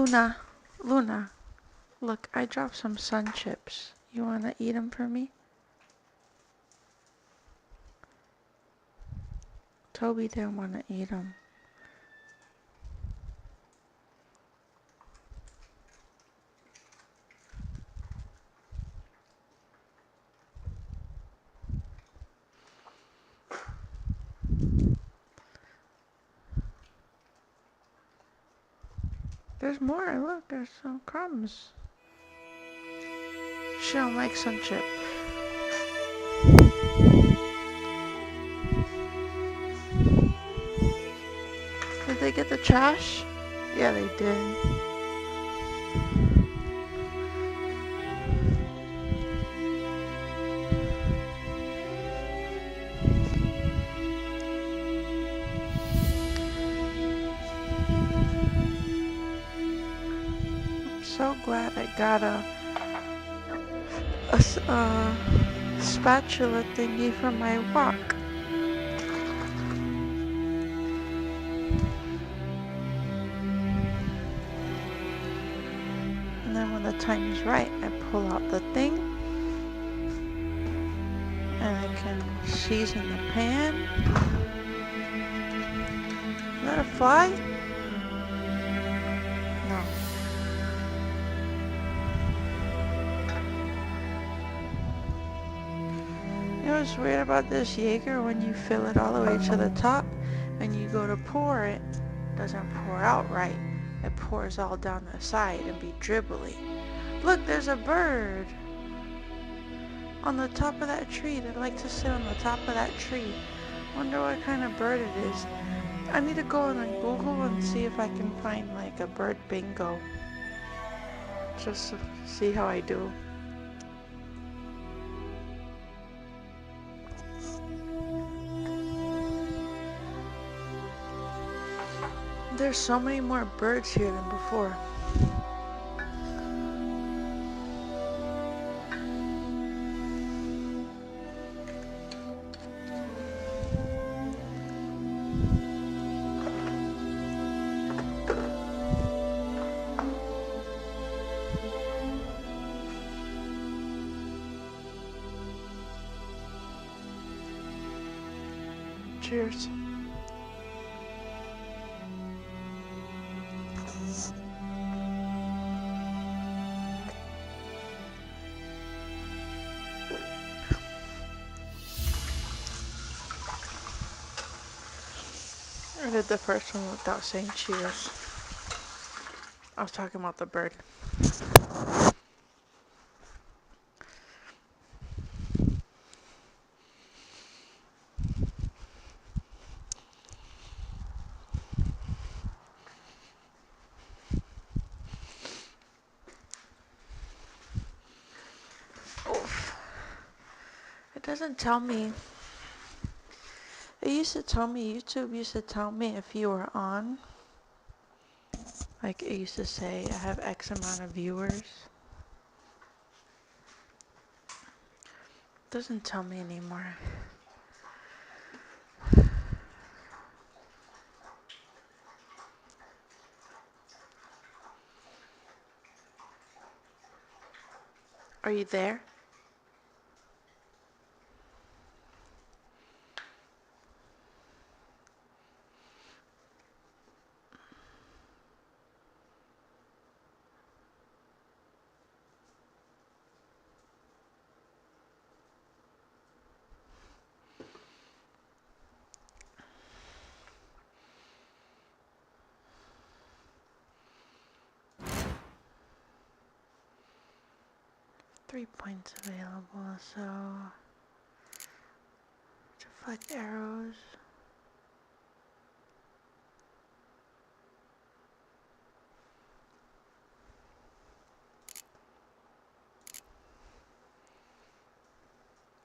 Luna, Luna, look, I dropped some sun chips. You wanna eat them for me? Toby didn't wanna eat them. There's more, look, there's some crumbs. She don't like sun chip. Did they get the trash? Yeah, they did. So glad I got a spatula thingy for my wok. And then when the time is right, I pull out the thing and I can season the pan. Is that a fly? No. You know what's weird about this Jaeger? When you fill it all the way to the top and you go to pour it, it doesn't pour out right. It pours all down the side and be dribbly. Look, there's a bird on the top of that tree. They like to sit on the top of that tree. Wonder what kind of bird it is. I need to go on Google and see if I can find like a bird bingo. Just to see how I do. There's so many more birds here than before. Cheers. I did the first one without saying cheers. I was talking about the bird. Oof. It doesn't tell me. It used to tell me, YouTube used to tell me if you were on. Like it used to say, I have X amount of viewers. It doesn't tell me anymore. Are you there? Three points available, so deflect arrows.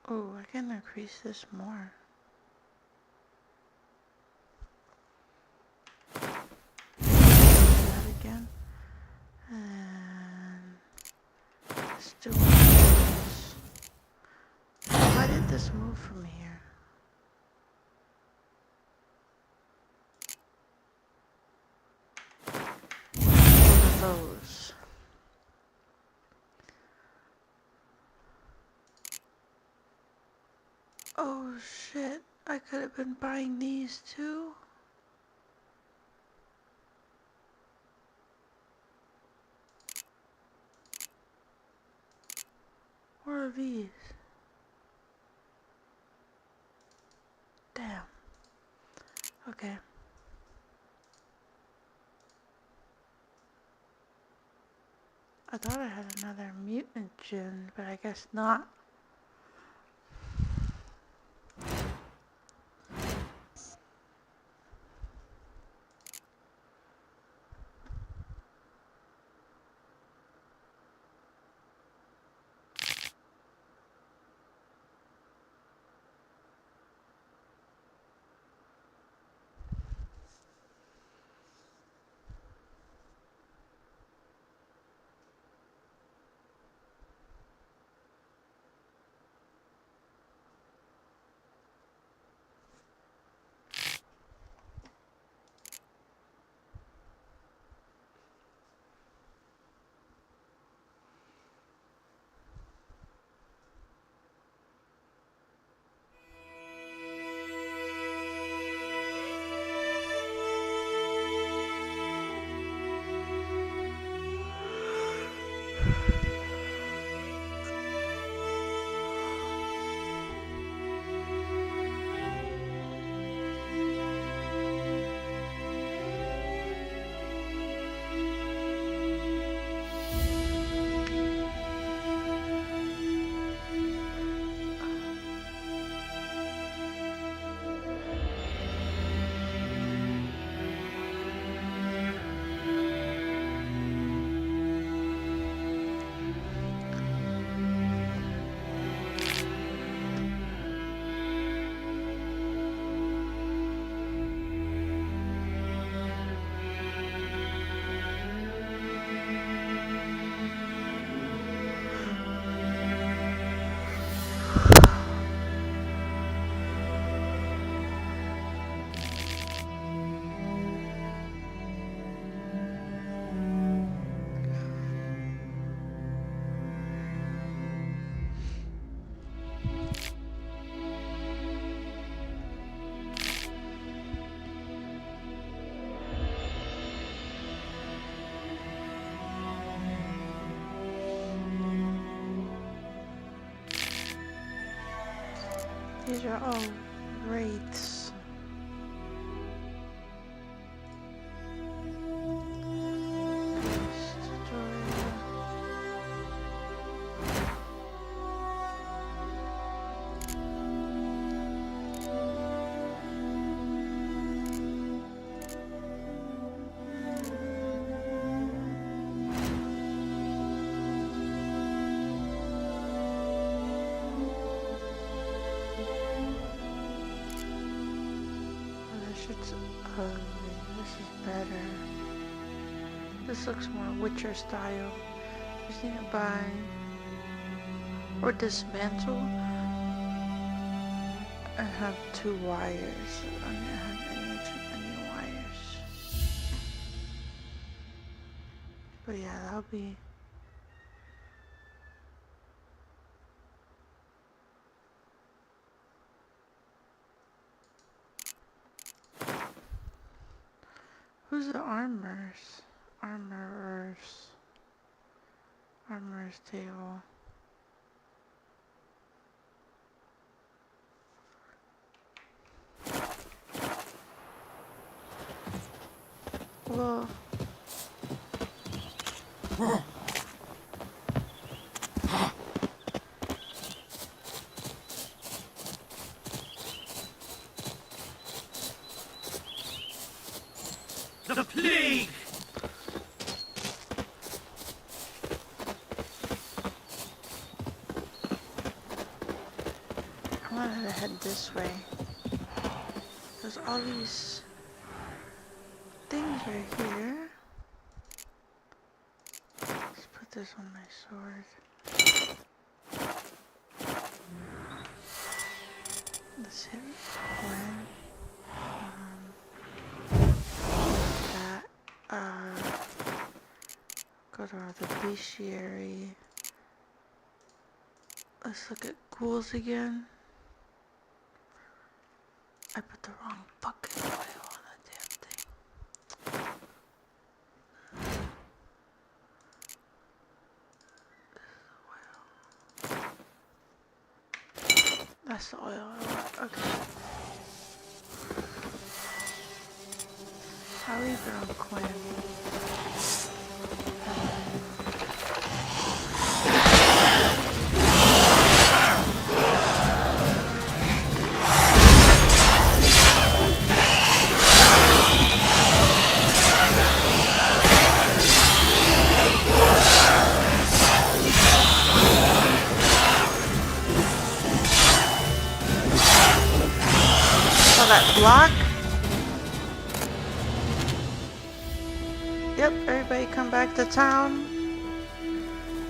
Oh, I can increase this more. That again. And let's do this. Why did this move from here? One of Oh shit, I could have been buying these too. What are these? Damn. Okay. I thought I had another mutant gin, but I guess not. These are all wraiths. This is better. This looks more Witcher style. Just need to buy or dismantle and have 2 wires. I don't have any wires. But yeah, that'll be. Who's the armors? Armorers table. Whoa. The plague! I wanted to head this way. There's all these things right here. Let's put this on my sword. Let's hit one. Go to the bestiary. Let's look at ghouls again. I put the wrong fucking oil on the damn thing. That's the oil I want. Okay. I'll leave it on Quinn. That block. Yep, everybody come back to town.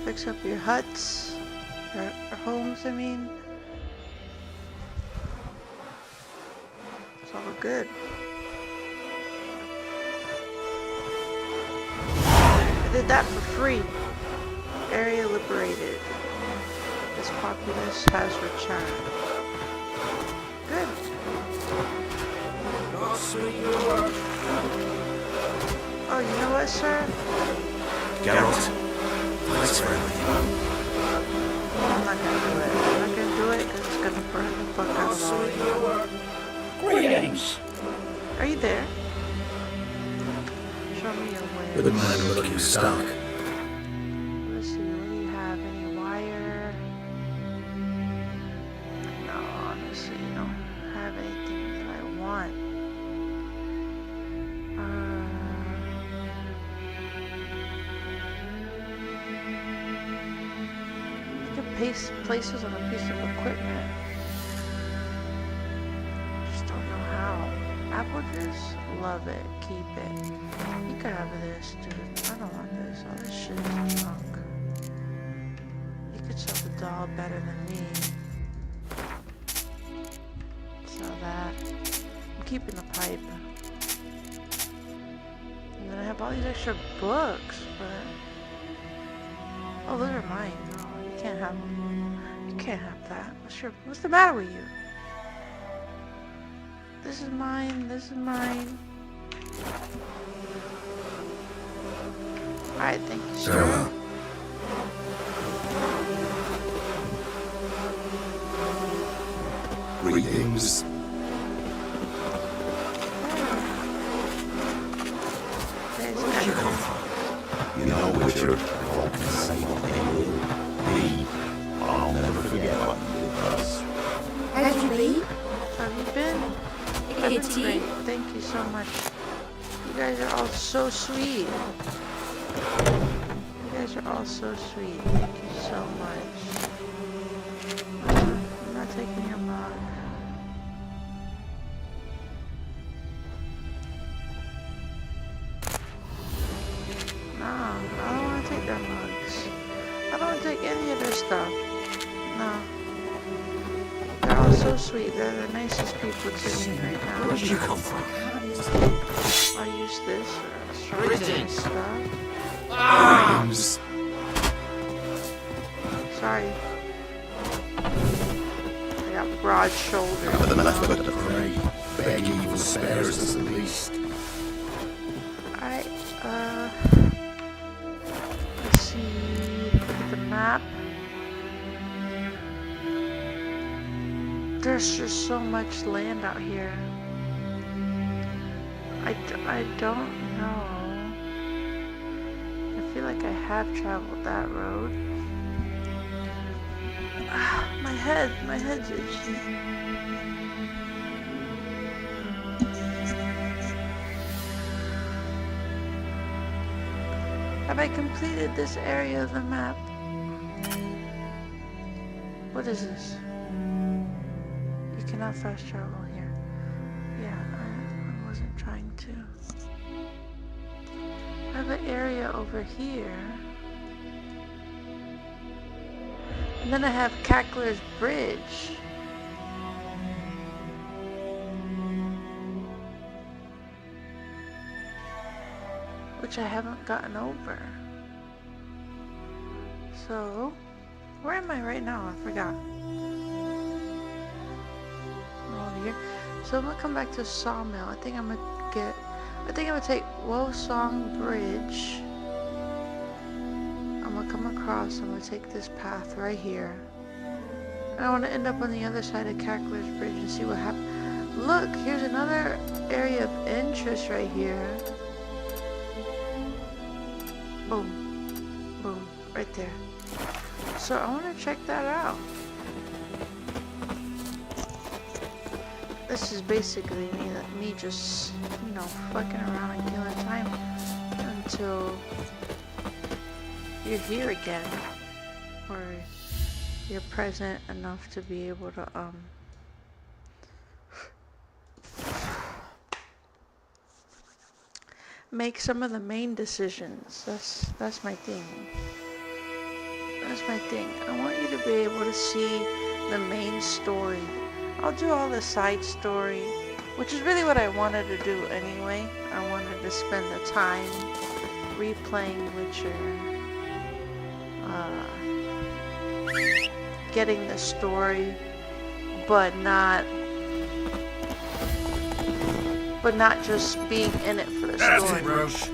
Fix up your huts. Or homes, I mean. It's all good. I did that for free. Area liberated. This populace has returned. Good. Oh, you know what, sir? Geralt, thanks for everything. I'm not gonna do it. I'm not gonna do it because it's gonna burn the fuck out of all of you. Greetings. Are you there? Show me your way. With a man looking stark. Let's see, what do you have? Any wire? No, honestly, you don't have anything that I want. You can paste places on a piece of equipment. Just don't know how. Apple juice? Love it. Keep it. You can have this, dude. I don't want this. All this shit is junk. You could sell the doll better than me. Sell that. I'm keeping the pipe. And then I have all these extra books, but... Oh, those are mine. No, you can't have them. You can't have that. What's the matter with you? This is mine. This is mine. Alright, thank you, sir. Farewell. Greetings. Where'd you come from? You know, Witcher, if all can say what they will, me, I'll never forget what you did for us. Have you been? Have you been? I've been great. Thank you so much. You guys are all so sweet. You guys are all so sweet. Thank you so much. I'm not taking your mug. No, I don't want to take their mugs. I don't want to take any of their stuff. No. They're all so sweet. They're the nicest people to me right now. Where did you come from? I'll use this or short stuff. Sorry. I got broad shoulders. Never left but to pray. Beg evil spares us at least. Alright, let's see. Look at the map. There's just so much land out here. I don't know. I feel like I have traveled that road. My head's itchy. Have I completed this area of the map? What is this? You cannot fast travel here. Yeah, I wasn't trying to. I have an area over here. And then I have Cackler's Bridge. Which I haven't gotten over. So, where am I right now? I forgot. I'm over here. So I'm gonna come back to Sawmill. I think I'm gonna take Woesong Bridge. I'm gonna come across, I'm gonna take this path right here. And I wanna end up on the other side of Cackler's Bridge and see what happens. Look, here's another area of interest right here. Boom. Boom. Right there. So I wanna check that out. This is basically me just, you know, fucking around and killing time until you're here again, or you're present enough to be able to make some of the main decisions. That's my thing. That's my thing. I want you to be able to see the main story. I'll do all the side story, which is really what I wanted to do anyway. I wanted to spend the time replaying Witcher, getting the story, but not just being in it for the story.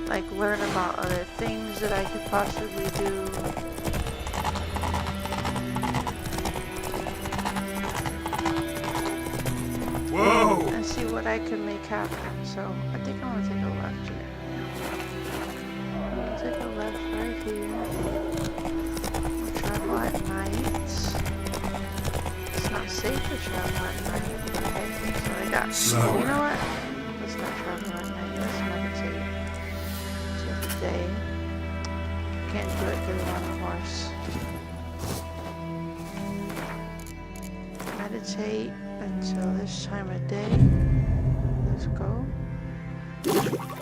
Like learn about other things that I could possibly do. Whoa! And see what I can make happen. So I think I'm gonna take a left here. I'm gonna take a left right here. We'll travel at night. It's not safe to travel at night. Okay, so I got. Slower. You know what? Let's not travel at night. Let's meditate. So today, can't do it because I'm on a horse. Meditate until this time of day. Let's go.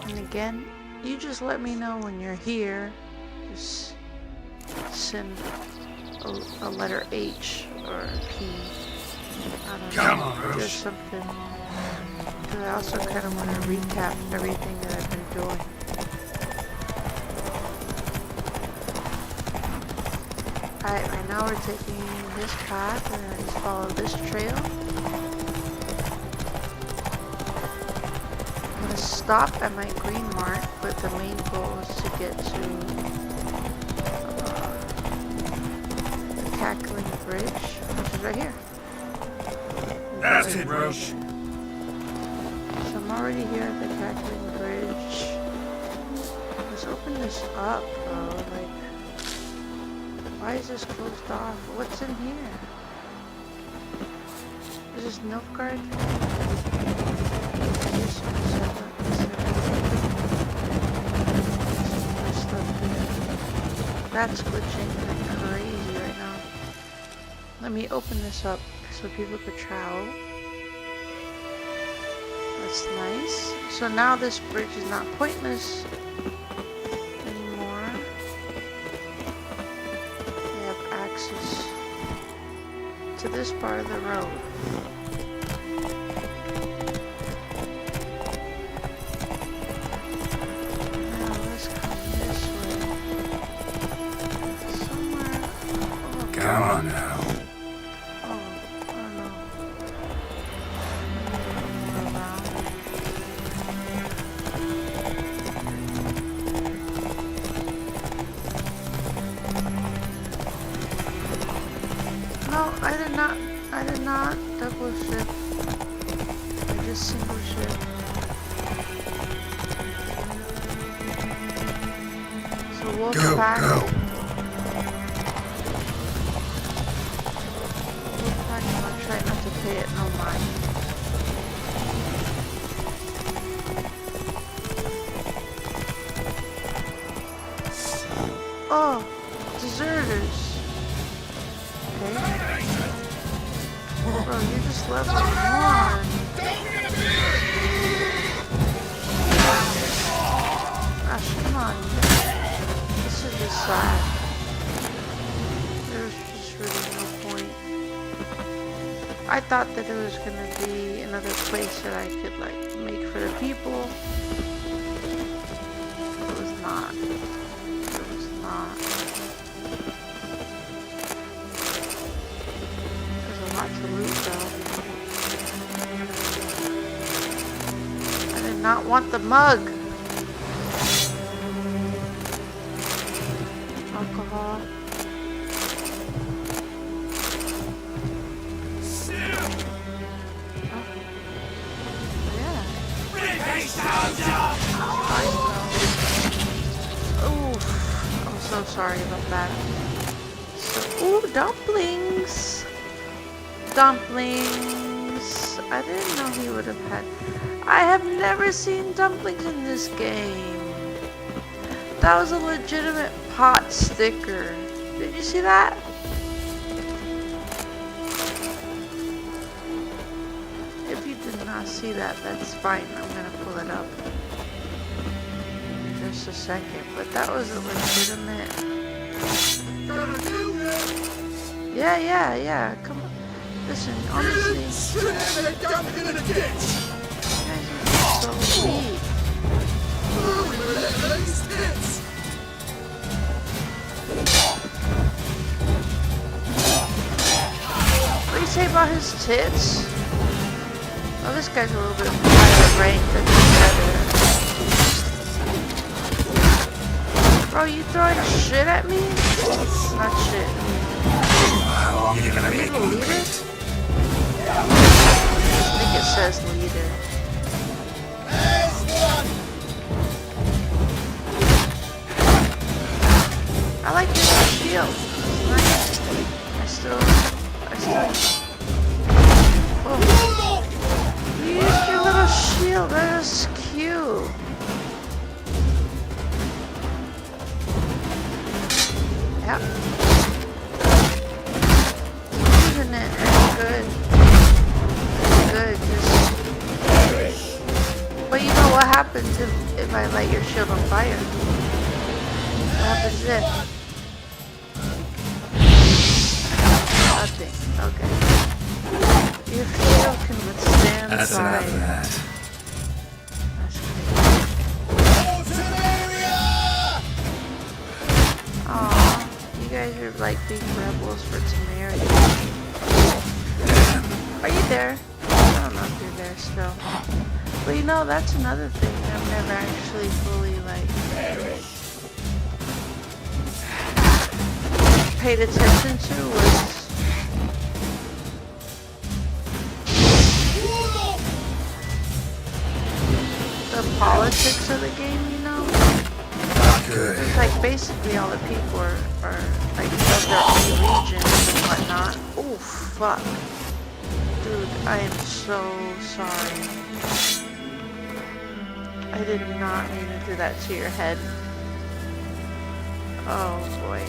And again, you just let me know when you're here. Just send a letter H or a P. I don't know. Just something. Because I also kind of want to recap everything that I've been doing. Alright, right now we're taking this path and then just follow this trail. I'm going to stop at my green mark, but the main goal is to get to the Cackling Bridge, which is right here. That's it, Roche. So I'm already here at the Cackling Bridge. Let's open this up, bro. Like, why is this closed off? What's in here? Is this Nilfgaard? That's glitching like crazy right now. Let me open this up so people could travel. That's nice. So now this bridge is not pointless anymore. We have access to this part of the road. Now let's come this way. Somewhere. Oh, Come on now. I did not double shift. I just single shift. So Wolfpack. Wolfpack, I'm gonna try not to pay it no mind. Oh, deserters. Okay. Bro, you just leveled 1. Gosh, come on. This is just sad. There's just really no point. I thought that it was gonna be another place that I could like make for the people. It was not. It was not. There's a lot to loot though. want the mug. Alcohol. So sorry about that. So, ooh, dumplings! Dumplings! I didn't know he would have had... I have never seen dumplings in this game. That was a legitimate pot sticker. Did you see that? If you did not see that, that's fine. I'm gonna pull it up. Just a second, but that was a legitimate. Yeah. Come on. Listen, honestly. You guys are so weak. What do you say about his tits? Oh, this guy's a little bit higher rank than the other. Bro, you throwing shit at me? Not shit. How long are you gonna make me? Leader? I think it says leader. I like your shield. It's nice. I still. Oh. You used your little shield. That is cute. Yep. Using it, it's good. It's good, just... But you know what happens if I light your shield on fire? What happens then? Nothing. Okay. Your shield can withstand That's fire. enough of that. Aww, you guys are like big rebels for Temeria. Are you there? I don't know if you're there still. But you know, that's another thing I've never actually fully like paid attention to was the politics of the game, you know? Good. It's like basically all the people are like of their own regions and whatnot. Oh fuck. Dude, I am so sorry. I did not mean to do that to your head. Oh boy.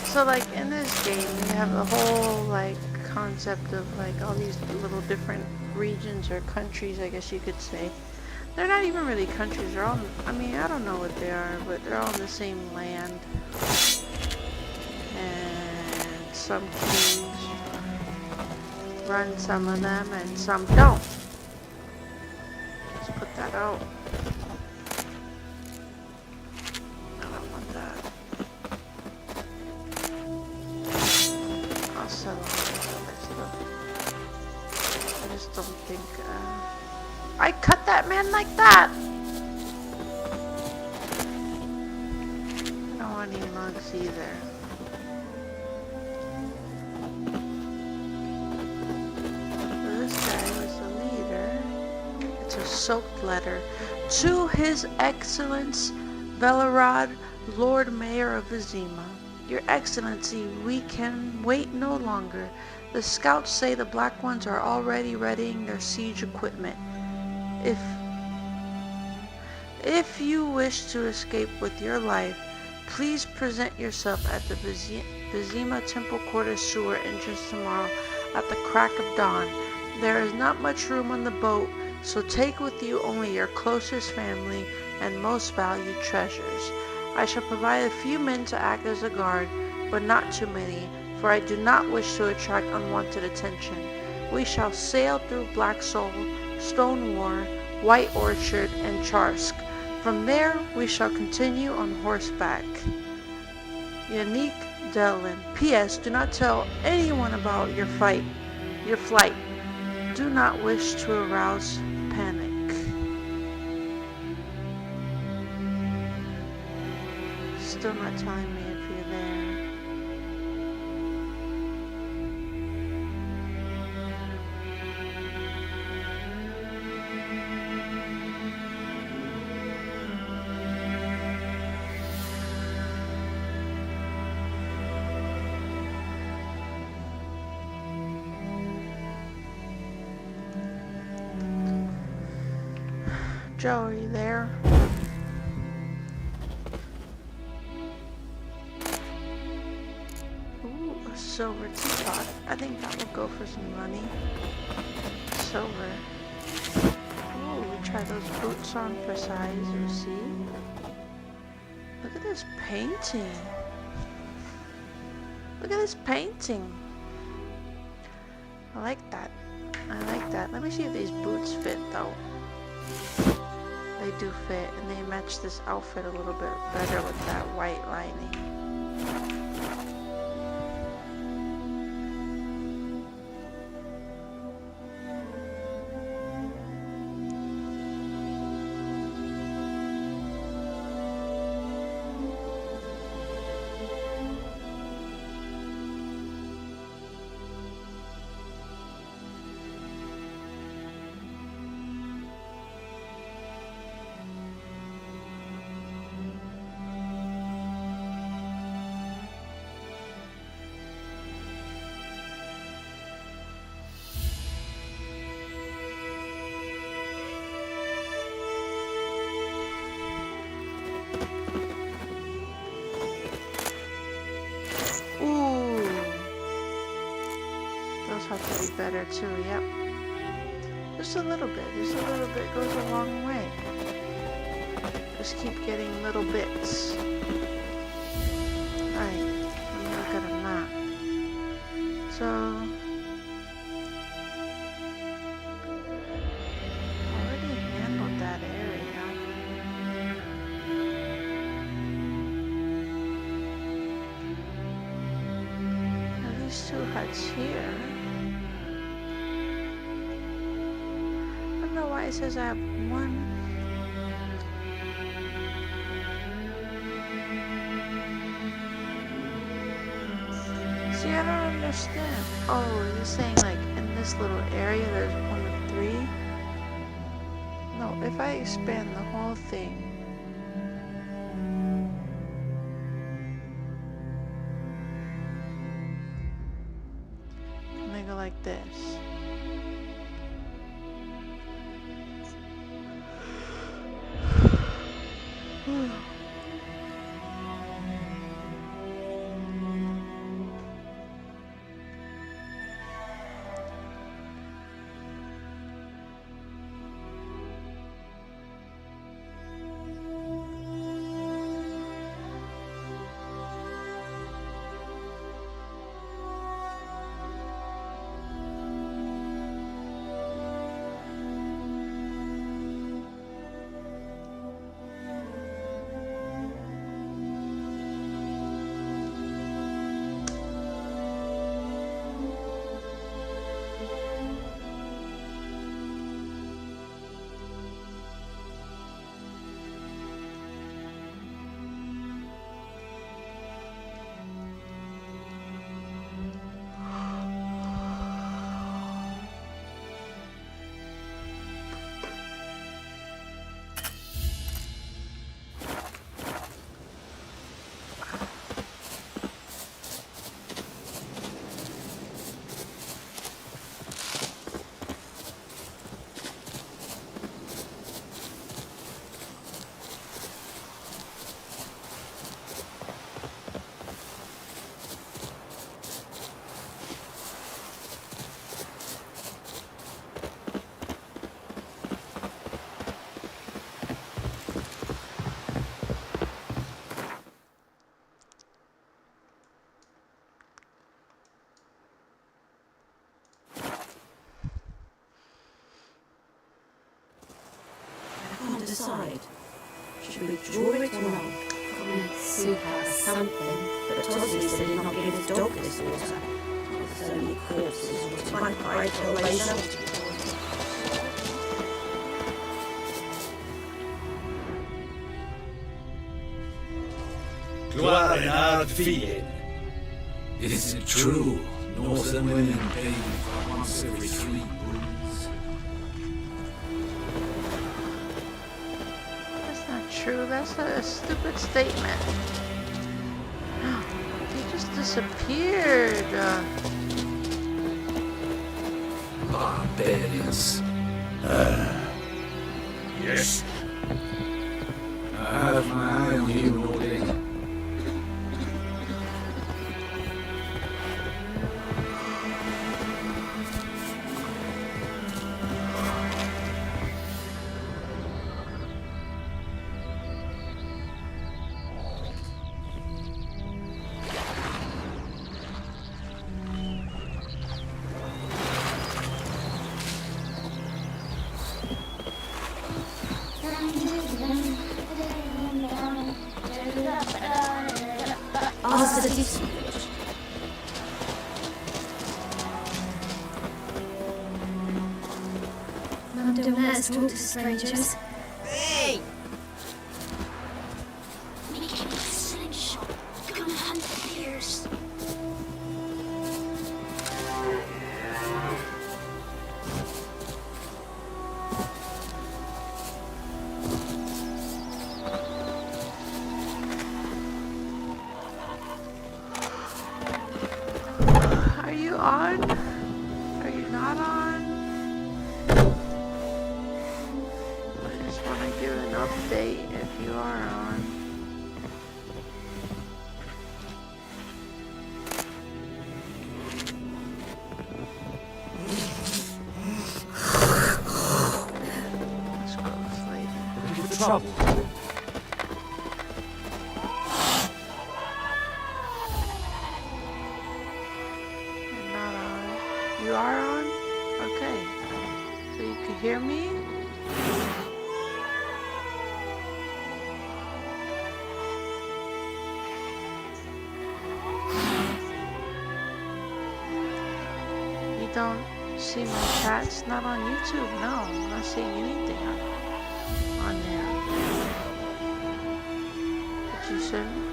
So like in this game you have the whole like concept of like all these little different regions or countries, I guess you could say. They're not even really countries, they're all, I mean, I don't know what they are, but they're all on the same land. And some kings run some of them and some don't. Let's put that out. I don't want that. I'll sell all this other stuff. I just don't think, I cut that man like that! I don't want any mugs either. So this guy was the leader. It's a soaked letter. To His Excellence Velarad, Lord Mayor of Vizima. Your Excellency, we can wait no longer. The scouts say the Black Ones are already readying their siege equipment. If you wish to escape with your life, please present yourself at the Vizima Temple Quarter Sewer entrance tomorrow at the crack of dawn. There is not much room on the boat, so take with you only your closest family and most valued treasures. I shall provide a few men to act as a guard, but not too many, for I do not wish to attract unwanted attention. We shall sail through Black Soul, Stone War, White Orchard, and Charsk. From there, we shall continue on horseback. Yannick Delin. P.S. Do not tell anyone about your flight. Do not wish to arouse panic. Still not telling me if you're there. Joe, are you there? Ooh, a silver teapot. I think that will go for some money. Silver. Ooh, we try those boots on for size, you see? Look at this painting. Look at this painting. I like that. I like that. Let me see if these boots fit though. They do fit, and they match this outfit a little bit better with that white lining. Have to be better too, yep. Just a little bit goes a long way. Just keep getting little bits. Right, let me look at a map. So, already handled that area. Now these two huts here. Why it says I have one. See, I don't understand. Oh, you're saying like in this little area there's 1 of 3? No, if I expand the whole thing. And they go like this. Decide. Should we draw it or not? Soup has something. But Tosley said he'd not give his dog this water. It's only corpses. Time I kill later. Gloire and hard feeding. Is it true? Northern women bathe for once every 3 moons. That's not true. That's a stupid statement. He just disappeared. Barbarians. Yes. I have my eye on you, Lording. Mom, don't let us talk to strangers. Hey! We came with a slingshot. Gonna hunt the bears. Are you on? Are you not on? I just want to give an update if you are on. Let's go with later. Looking for trouble. You're not on. You are on? Okay. So you can hear me? You don't see my chats? Not on YouTube? No, I'm not seeing anything on there. But you shouldn't.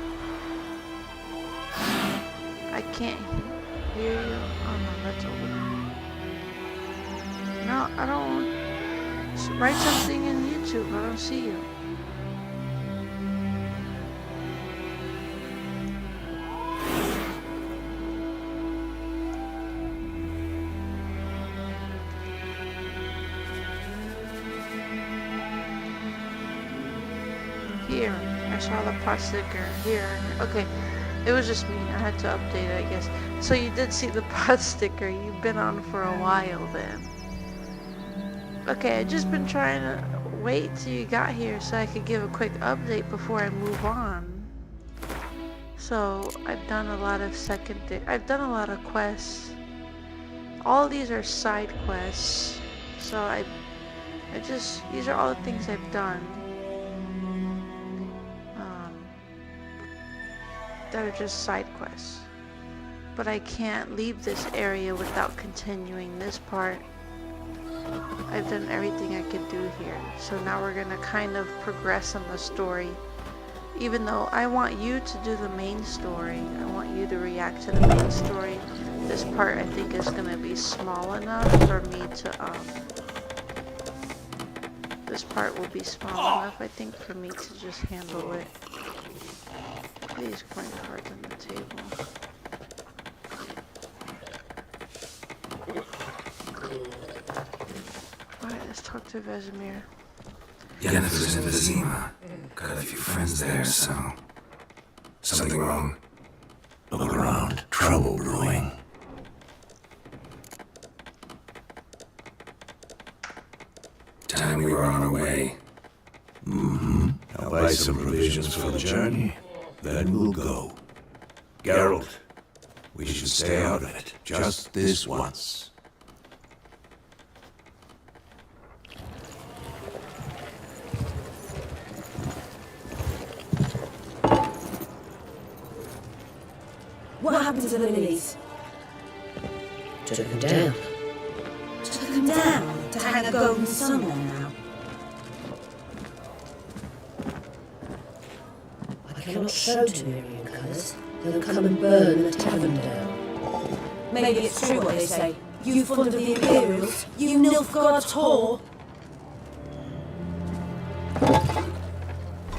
I can't hear you. Oh no, that's over there. No, I don't. Write something in YouTube. I don't see you. Here, I saw the pot sticker. Here, okay. It was just me. I had to update it, I guess. So you did see the pot sticker. You've been on for a while then. Okay, I just been trying to wait till you got here so I could give a quick update before I move on. So I've done a lot of I've done a lot of quests. All of these are side quests. So these are all the things I've done. That are just side quests. But I can't leave this area without continuing this part. I've done everything I could do here. So now we're gonna kind of progress in the story. Even though I want you to do the main story. I want you to react to the main story. This part I think is gonna be small enough for me to this part will be small enough I think for me to just handle it. These coin cards on the table. Alright, let's talk to Vesemir. Yennefer's in Vizima. Got a few friends there, so... Something wrong? Look around. Trouble brewing. Time we were on our way. Mm-hmm. I'll buy some provisions for the journey. Then we'll go. Geralt, we should stay out of it. Just this once. What happened to the lilies? Took them down. Took them down to hang a golden sun on now. I cannot show Temerian colours. They'll come and burn the tavern down. Maybe it's true what they say. You fond of the Imperials? You Nilfgaard's whore?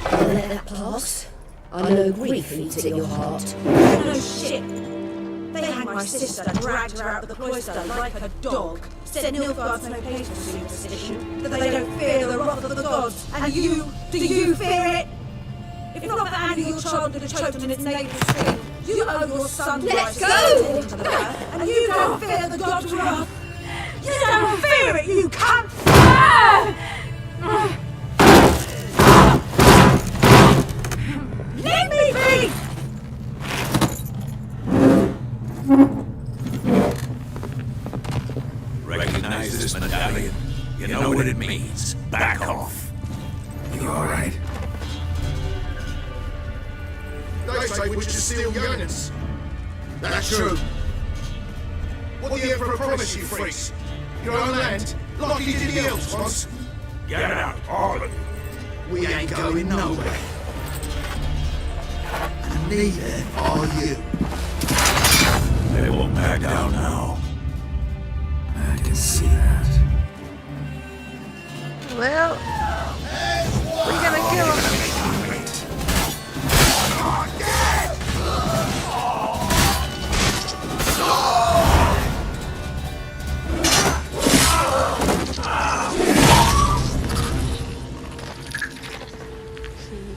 I'll let that pass. I know grief eats at your heart. No shit. They hanged my sister, dragged her out of the cloister like a dog. Said Nilfgaard's no place for superstition, that they don't fear the wrath of the gods. And you, do you fear it? If not for anger, your child would have choked on its navel string. You owe your son Let's go! And you don't fear the god's wrath. You don't fear it, you cunt! Let me be! Recognize this medallion? You know what it means. Back off. You alright? They say witches steal yearnings. That's true. What the Emperor promised you, freaks? Your own land, like he did the elves once. Get out, all of you. We ain't going nowhere. And neither are you. They won't back down now. I can see that. Well, we're gonna kill him.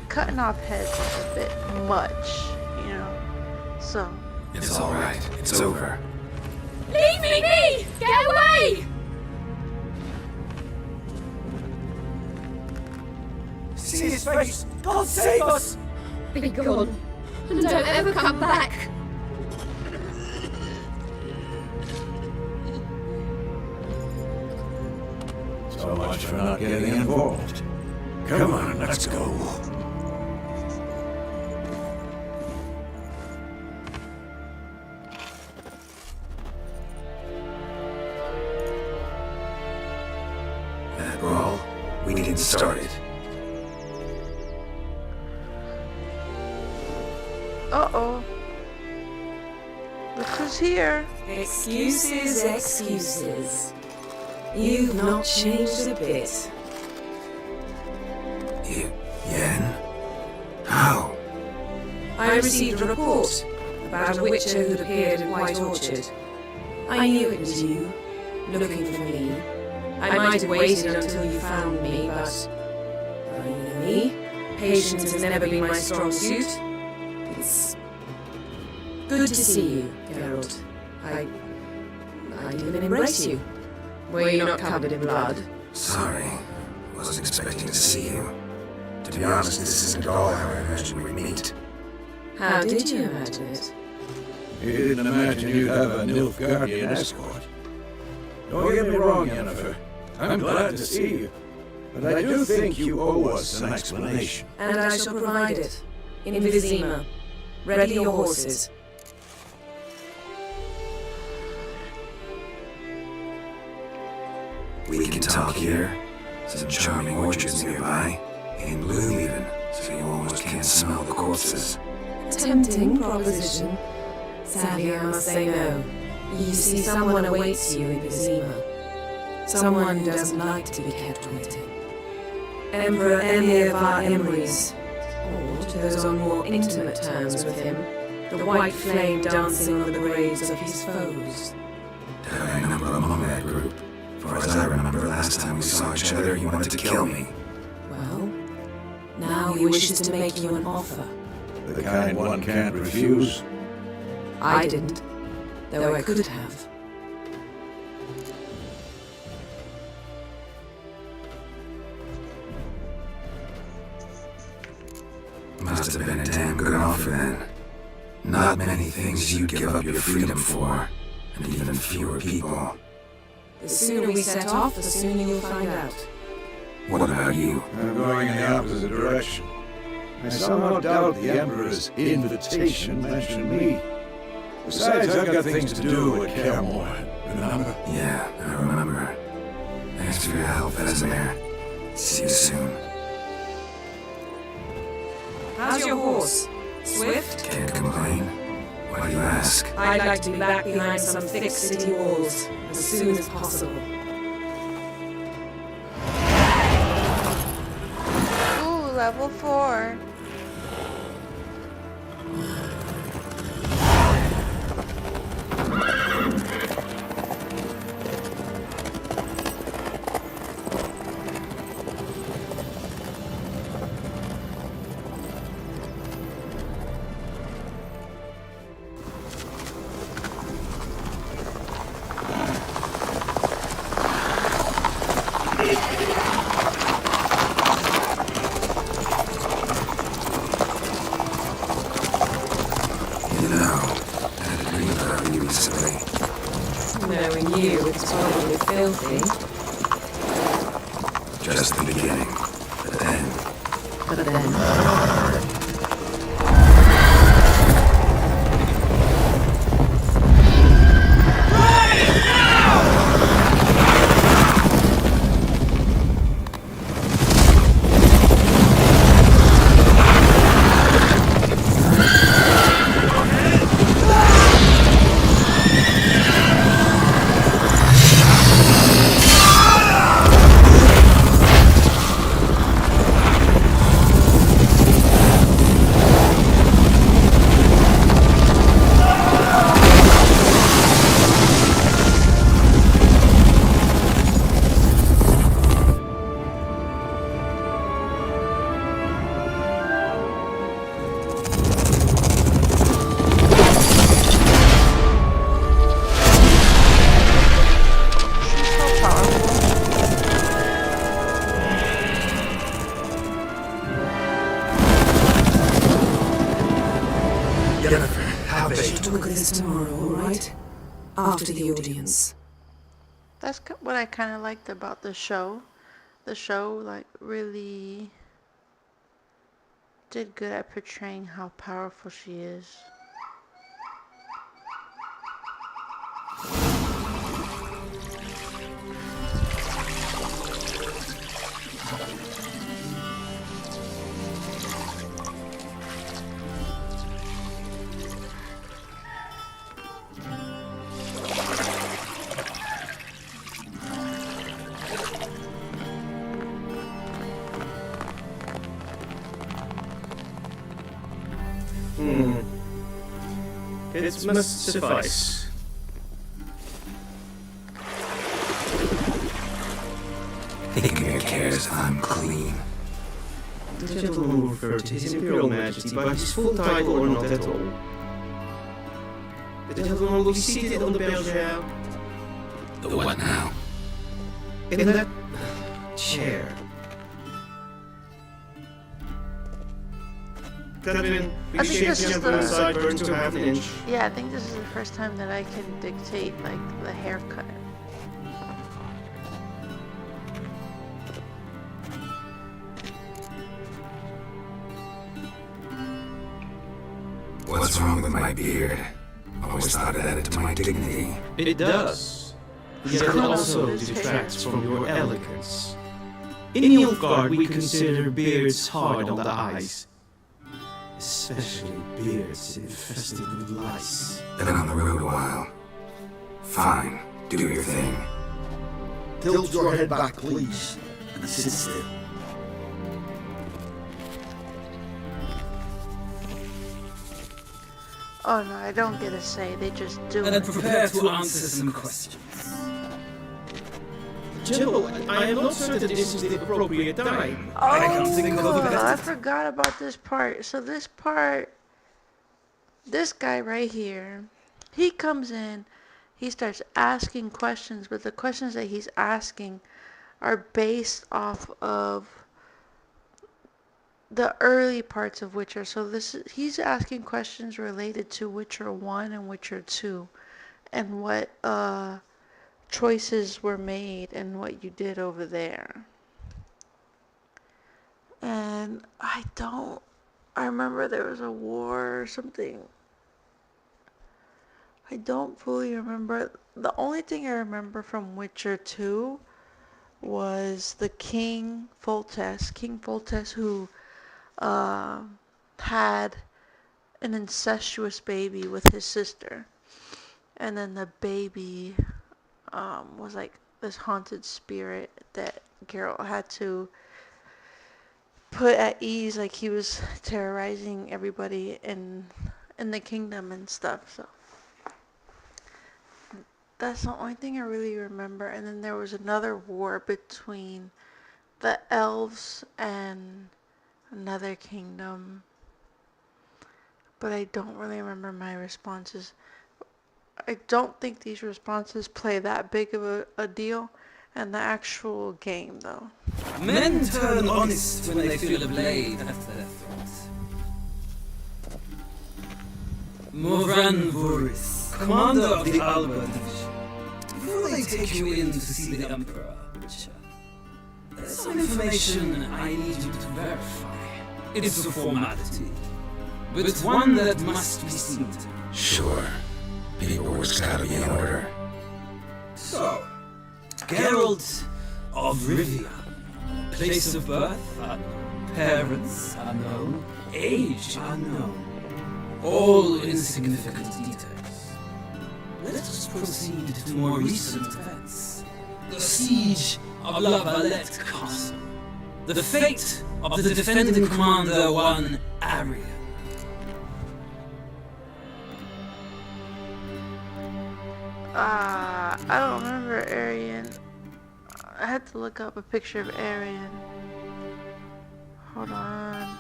Cutting off heads is a bit much, you know, so. It's alright. It's over. Leave me be! Get away! See his face! God save us! Be gone. And don't ever come back. So much for not getting involved. Come on, let's go. That brawl, we didn't start it. Uh-oh. Look who's here. Excuses, excuses. You've not changed a bit. Yen? How? I received a report about a witcher who'd appeared in White Orchard. I knew it was you, looking for me. I might have waited until you found me, but... well, you know me. Patience has never been my strong suit. It's... good to see you, Geralt. I didn't embrace you. Were you not covered in blood? Sorry. Wasn't expecting to see you. To be honest, this isn't at all how I imagined we'd meet. How did you imagine it? You didn't imagine you'd have a Nilfgaardian escort. Don't get me wrong, Yennefer. I'm glad to see you. But I do think you owe us an explanation. And I shall provide it. In Vizima. Ready your horses. We can talk here. Some charming orchards nearby. In bloom even, so you almost can't smell the corpses. Tempting proposition. Sadly, I must say no. You see, someone awaits you in Vizima. Someone who doesn't like to be kept waiting. Emperor Emir var Emrys, or to those on more intimate terms with him, the white flame dancing on the graves of his foes. Doubt I number among that group. For as I remember, last time we saw each other, you wanted to kill me. Well, now he wishes to make you an offer. The kind one can't refuse. I didn't, though I could have. Must have been a damn good offer then. Not many things you'd give up your freedom for, and even fewer people. The sooner we set off, the sooner you'll find out. What about you? I'm going in the opposite direction. I somehow doubt the Emperor's invitation mentioned me. Besides, I've got things to do at Kaer Morhen, remember? Yeah, I remember. Thanks for your help, Vesemir. See you soon. How's your horse? Swift? Can't complain. Why do you ask? I'd like to be back behind some thick city walls as soon as possible. Ooh, level 4. Knowing you, it's probably filthy. Just the beginning. But then... Look at this tomorrow, alright? After the audience. That's what I kind of liked about the show. The show, like, really did good at portraying how powerful she is. It must suffice. Think of your cares, I'm clean. The gentleman will refer to His Imperial Majesty by his full title or not at all. The gentleman will be seated on the bergère. The what now? In that chair. Catherine, I think this is the sideburns to half an inch. Yeah, I think this is the first time that I can dictate like the haircut. What's wrong with my beard? Always thought it added to my dignity. It does. Yet it also detracts from your elegance. In Nilfgaard, we consider beards hard on the eyes. Especially beards infested with lice. Been on the road a while. Fine, do your thing. Tilt your head back, please, and sit still. Oh no, I don't get a say, they just do And it. prepare to answer some questions. General, I am not certain this is the appropriate time. I can't think of a I better. forgot about this part. So this part, this guy right here, he comes in, he starts asking questions, but the questions that he's asking are based off of the early parts of Witcher. So he's asking questions related to Witcher 1 and Witcher 2 and what choices were made and what you did over there. And I remember there was a war or something. I don't fully remember. The only thing I remember from Witcher 2 was the King Foltest who had an incestuous baby with his sister. And then the baby was like this haunted spirit that Geralt had to put at ease, like he was terrorizing everybody in the kingdom and stuff. So that's the only thing I really remember. And then there was another war between the elves and another kingdom, but I don't really remember my responses. I don't think these responses play that big of a deal in the actual game, though. Men turn honest when they feel a blade at their throat. Morvan Voris, commander of the Alba Division. Before they take you in to see the Emperor, Witcher, there's some information I need you to verify. It's a formality, but one that must be seen to. Sure. Paperwork's gotta be in order. So, Geralt of Rivia, place of birth unknown, parents unknown, age unknown, all insignificant details. Let us proceed to more recent events. The siege of La Valette Castle, the fate of the defending commander, one Arian. I don't remember Arian. I had to look up a picture of Arian. Hold on.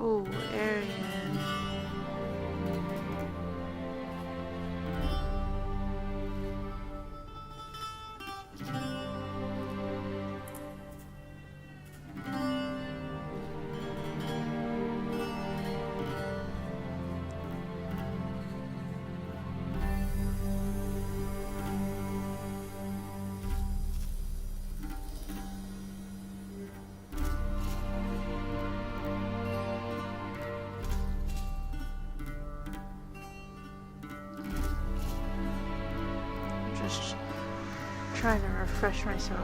Ooh, Arian. Just trying to refresh myself.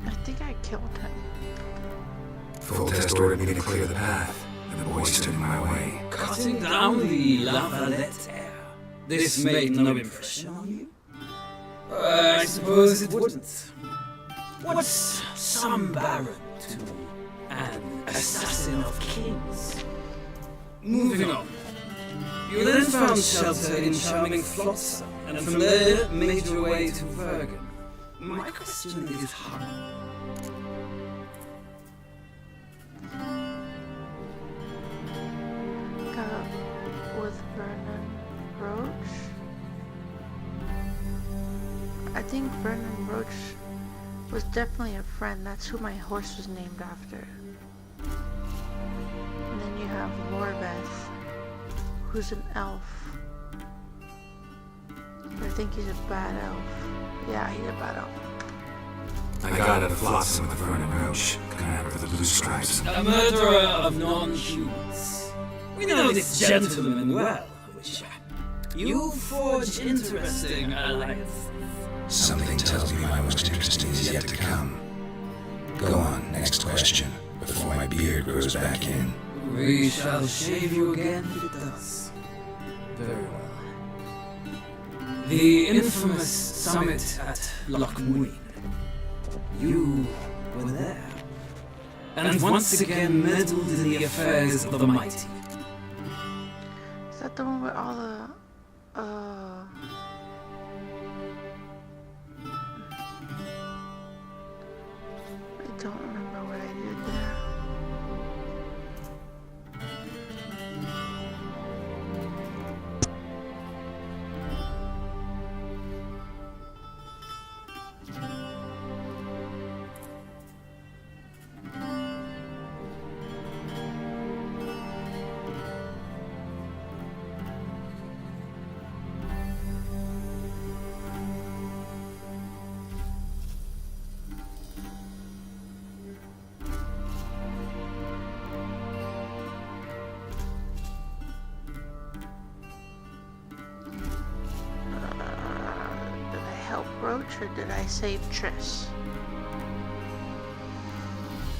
I think I killed him. Foltest ordered me to clear the path, and the boy stood in my way. Cutting down the La Valette air. This made no impression on you? I suppose it wouldn't. What's some baron to an assassin of kings? Moving on. You then found shelter in charming Flotsam, and from there made your way to Vergen. My question is how? Got up with Vernon Roach. I think Vernon Roach was definitely a friend. That's who my horse was named after. And then you have Lorbeth, who's an elf. I think he's a bad elf. Yeah, he's a bad elf. I got out of Flotsam with Vernon Roach, commander of the Blue Stripes. A murderer of non-humans. We know this gentleman well, Witcher. You forge interesting alliances. Something tells me my most interesting is yet to come. Go on, next question, before my beard grows back in. We shall shave you again if it does. Very well. The infamous summit at Loch Muin. You were there, and once again meddled in the affairs of the mighty. Is that the one with all the I don't remember what I did there. Roach or did I save Triss?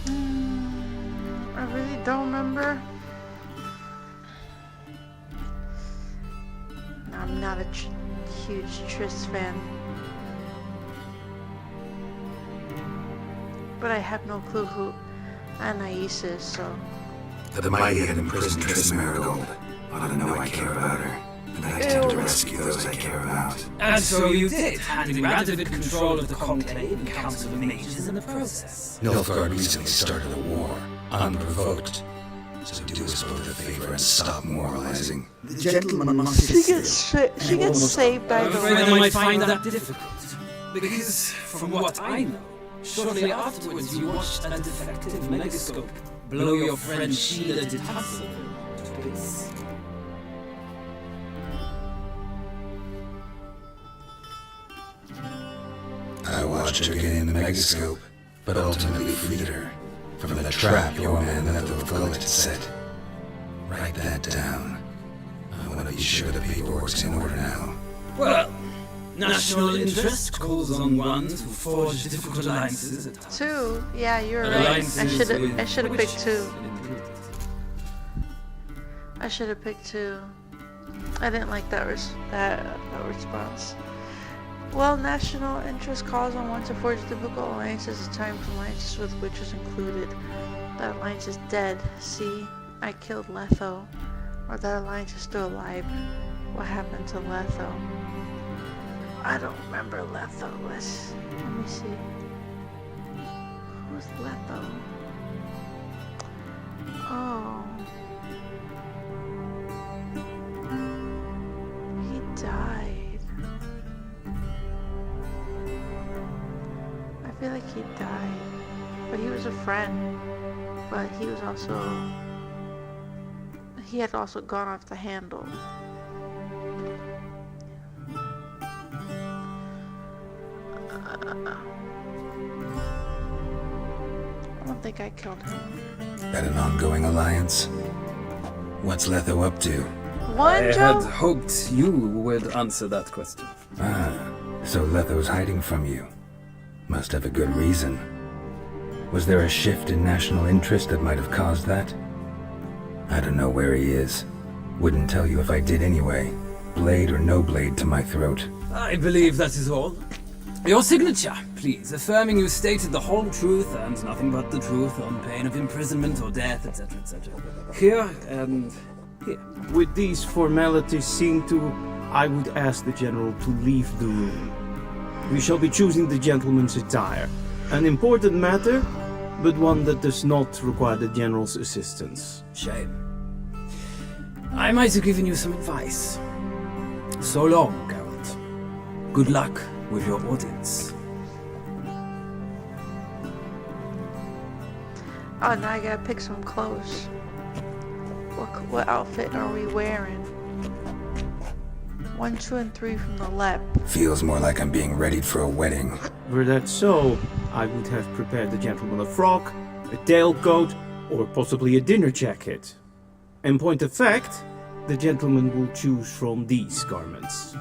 I really don't remember. I'm not a huge Triss fan. But I have no clue who Anais is, so... The mighty had imprisoned Triss Marigold. Ought to know I care about her. And I intend to rescue those I care about. And so you did, handing Radovid control of the Conclave and Council of Mages in the process. Nilfgaard recently started a war, unprovoked. So do us both a favor and stop moralizing. The gentleman must She gets saved by I'm the afraid I way. might find that difficult. Because, from what I know, shortly afterwards you watched a defective megascope blow your friend Sheila de Tassel to bits. I watched her get in the megascope, but ultimately freed her from the trap your man Letho of Gullet set. Write that down. I want to be sure the paperwork's in order now. Well, national interest calls on one to forge difficult alliances at times. 2? Yeah, you're right. Alliances I should have with picked 2. witches. I should have picked 2. I didn't like that response. Well, national interest calls on one to forge difficult alliances at times, alliances with witches included. That alliance is dead. See, I killed Letho. Or that alliance is still alive. What happened to Letho? I don't remember Letho. Let me see. Who's Letho? Oh. He died. I feel like he died. But he was a friend. But he was also... He had also gone off the handle. I don't think I killed him. That an ongoing alliance? What's Letho up to? I had hoped you would answer that question. Ah, so Letho's hiding from you. Must have a good reason. Was there a shift in national interest that might have caused that? I don't know where he is. Wouldn't tell you if I did anyway. Blade or no blade to my throat. I believe that is all. Your signature, please, affirming you stated the whole truth and nothing but the truth on pain of imprisonment or death, etc., etc. Here and here. With these formalities seen to, I would ask the General to leave the room. We shall be choosing the gentleman's attire. An important matter, but one that does not require the General's assistance. Shame. I might have given you some advice. So long, Geralt. Good luck with your audience. Oh, now I gotta pick some clothes. What outfit are we wearing? 1, 2, and 3 from the left. Feels more like I'm being readied for a wedding. Were that so, I would have prepared the gentleman a frock, a tailcoat, or possibly a dinner jacket. In point of fact, the gentleman will choose from these garments.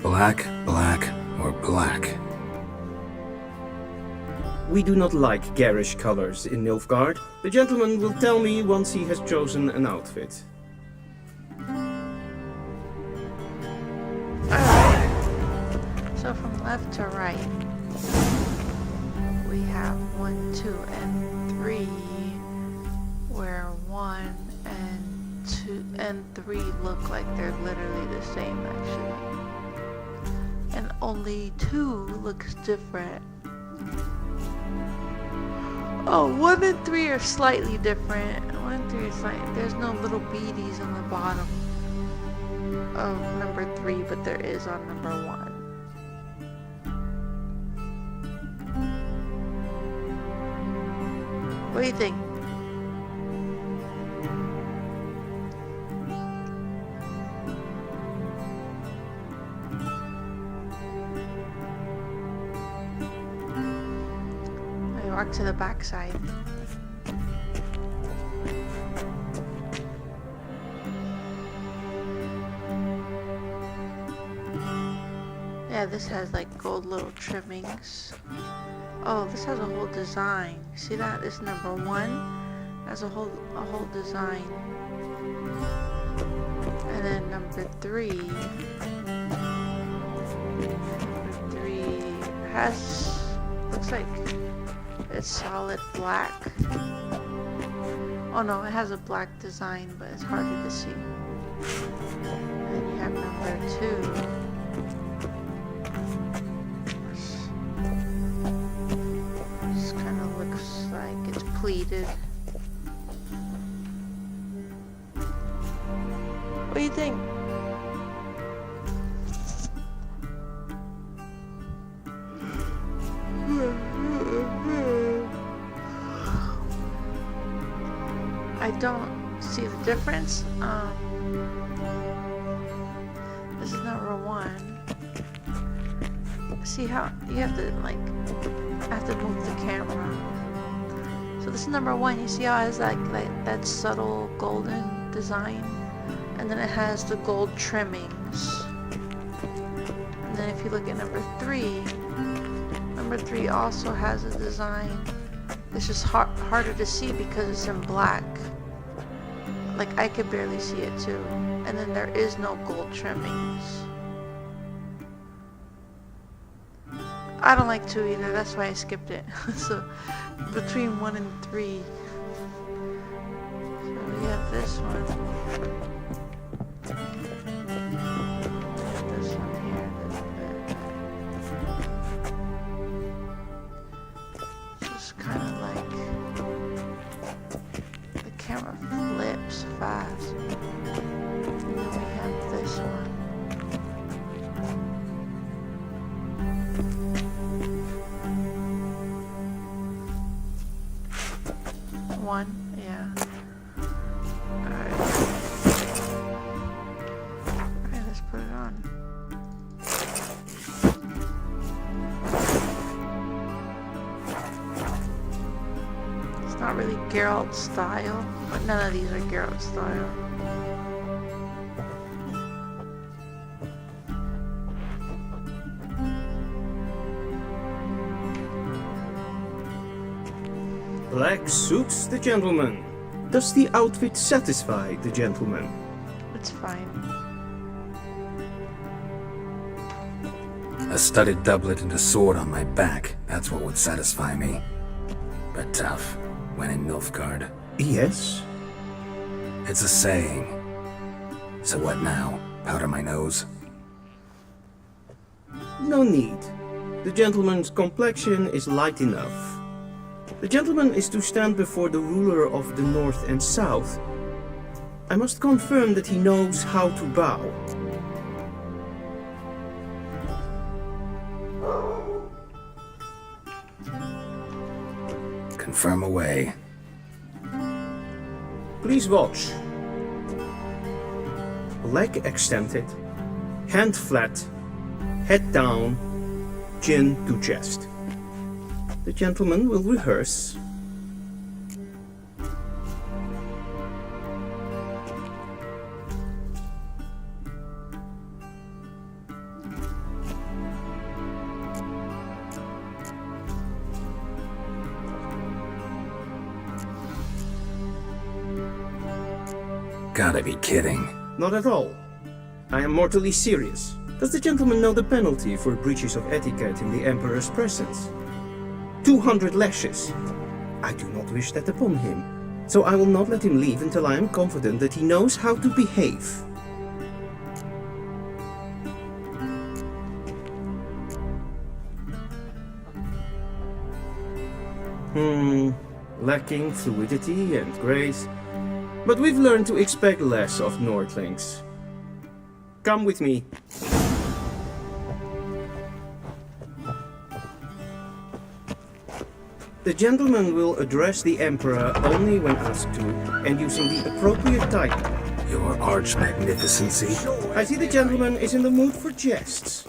Black, black, or black? We do not like garish colors in Nilfgaard. The gentleman will tell me once he has chosen an outfit. So from left to right, we have 1, 2, and 3, where 1 and 2 and 3 look like they're literally the same actually. And only 2 looks different. Oh, 1 and 3 are slightly different. 1 and 3 is slightly, there's no little beadies on the bottom of number 3, but there is on number 1. What do you think? I walk to the back side. Yeah, this has like gold little trimmings. Oh, this has a whole design. See that? It's number 1. Has a whole design. And then number 3. Number 3 has, looks like it's solid black. Oh no, it has a black design, but it's harder to see. And then you have number 2. This kind of looks like it's pleated. What do you think? I don't see the difference. This is number 1. See how you have to like move the camera. So this is number 1. You see how it has like that subtle golden design, and then it has the gold trimmings. And then if you look at number 3, number 3 also has a design. It's just harder to see because it's in black. Like I could barely see it too. And then there is no gold trimmings. I don't like 2 either, that's why I skipped it. So between 1 and 3. So we have this one. This one here. Just kind of like the camera flips fast. And then we have this one. Yeah. Alright, let's put it on. It's not really Geralt style, but none of these are Geralt style. Black suits the gentleman. Does the outfit satisfy the gentleman? It's fine. A studded doublet and a sword on my back, that's what would satisfy me. But tough, when in Nilfgaard. Yes? It's a saying. So what now? Powder my nose? No need. The gentleman's complexion is light enough. The gentleman is to stand before the ruler of the North and South. I must confirm that he knows how to bow. Confirm away. Please watch. Leg extended, hand flat, head down, chin to chest. The gentleman will rehearse. Gotta be kidding. Not at all. I am mortally serious. Does the gentleman know the penalty for breaches of etiquette in the Emperor's presence? 200 lashes. I do not wish that upon him, so I will not let him leave until I am confident that he knows how to behave. Lacking fluidity and grace, but we've learned to expect less of Nordlings. Come with me. The gentleman will address the Emperor only when asked to, and using the appropriate title. Your Arch-Magnificency. I see the gentleman is in the mood for jests.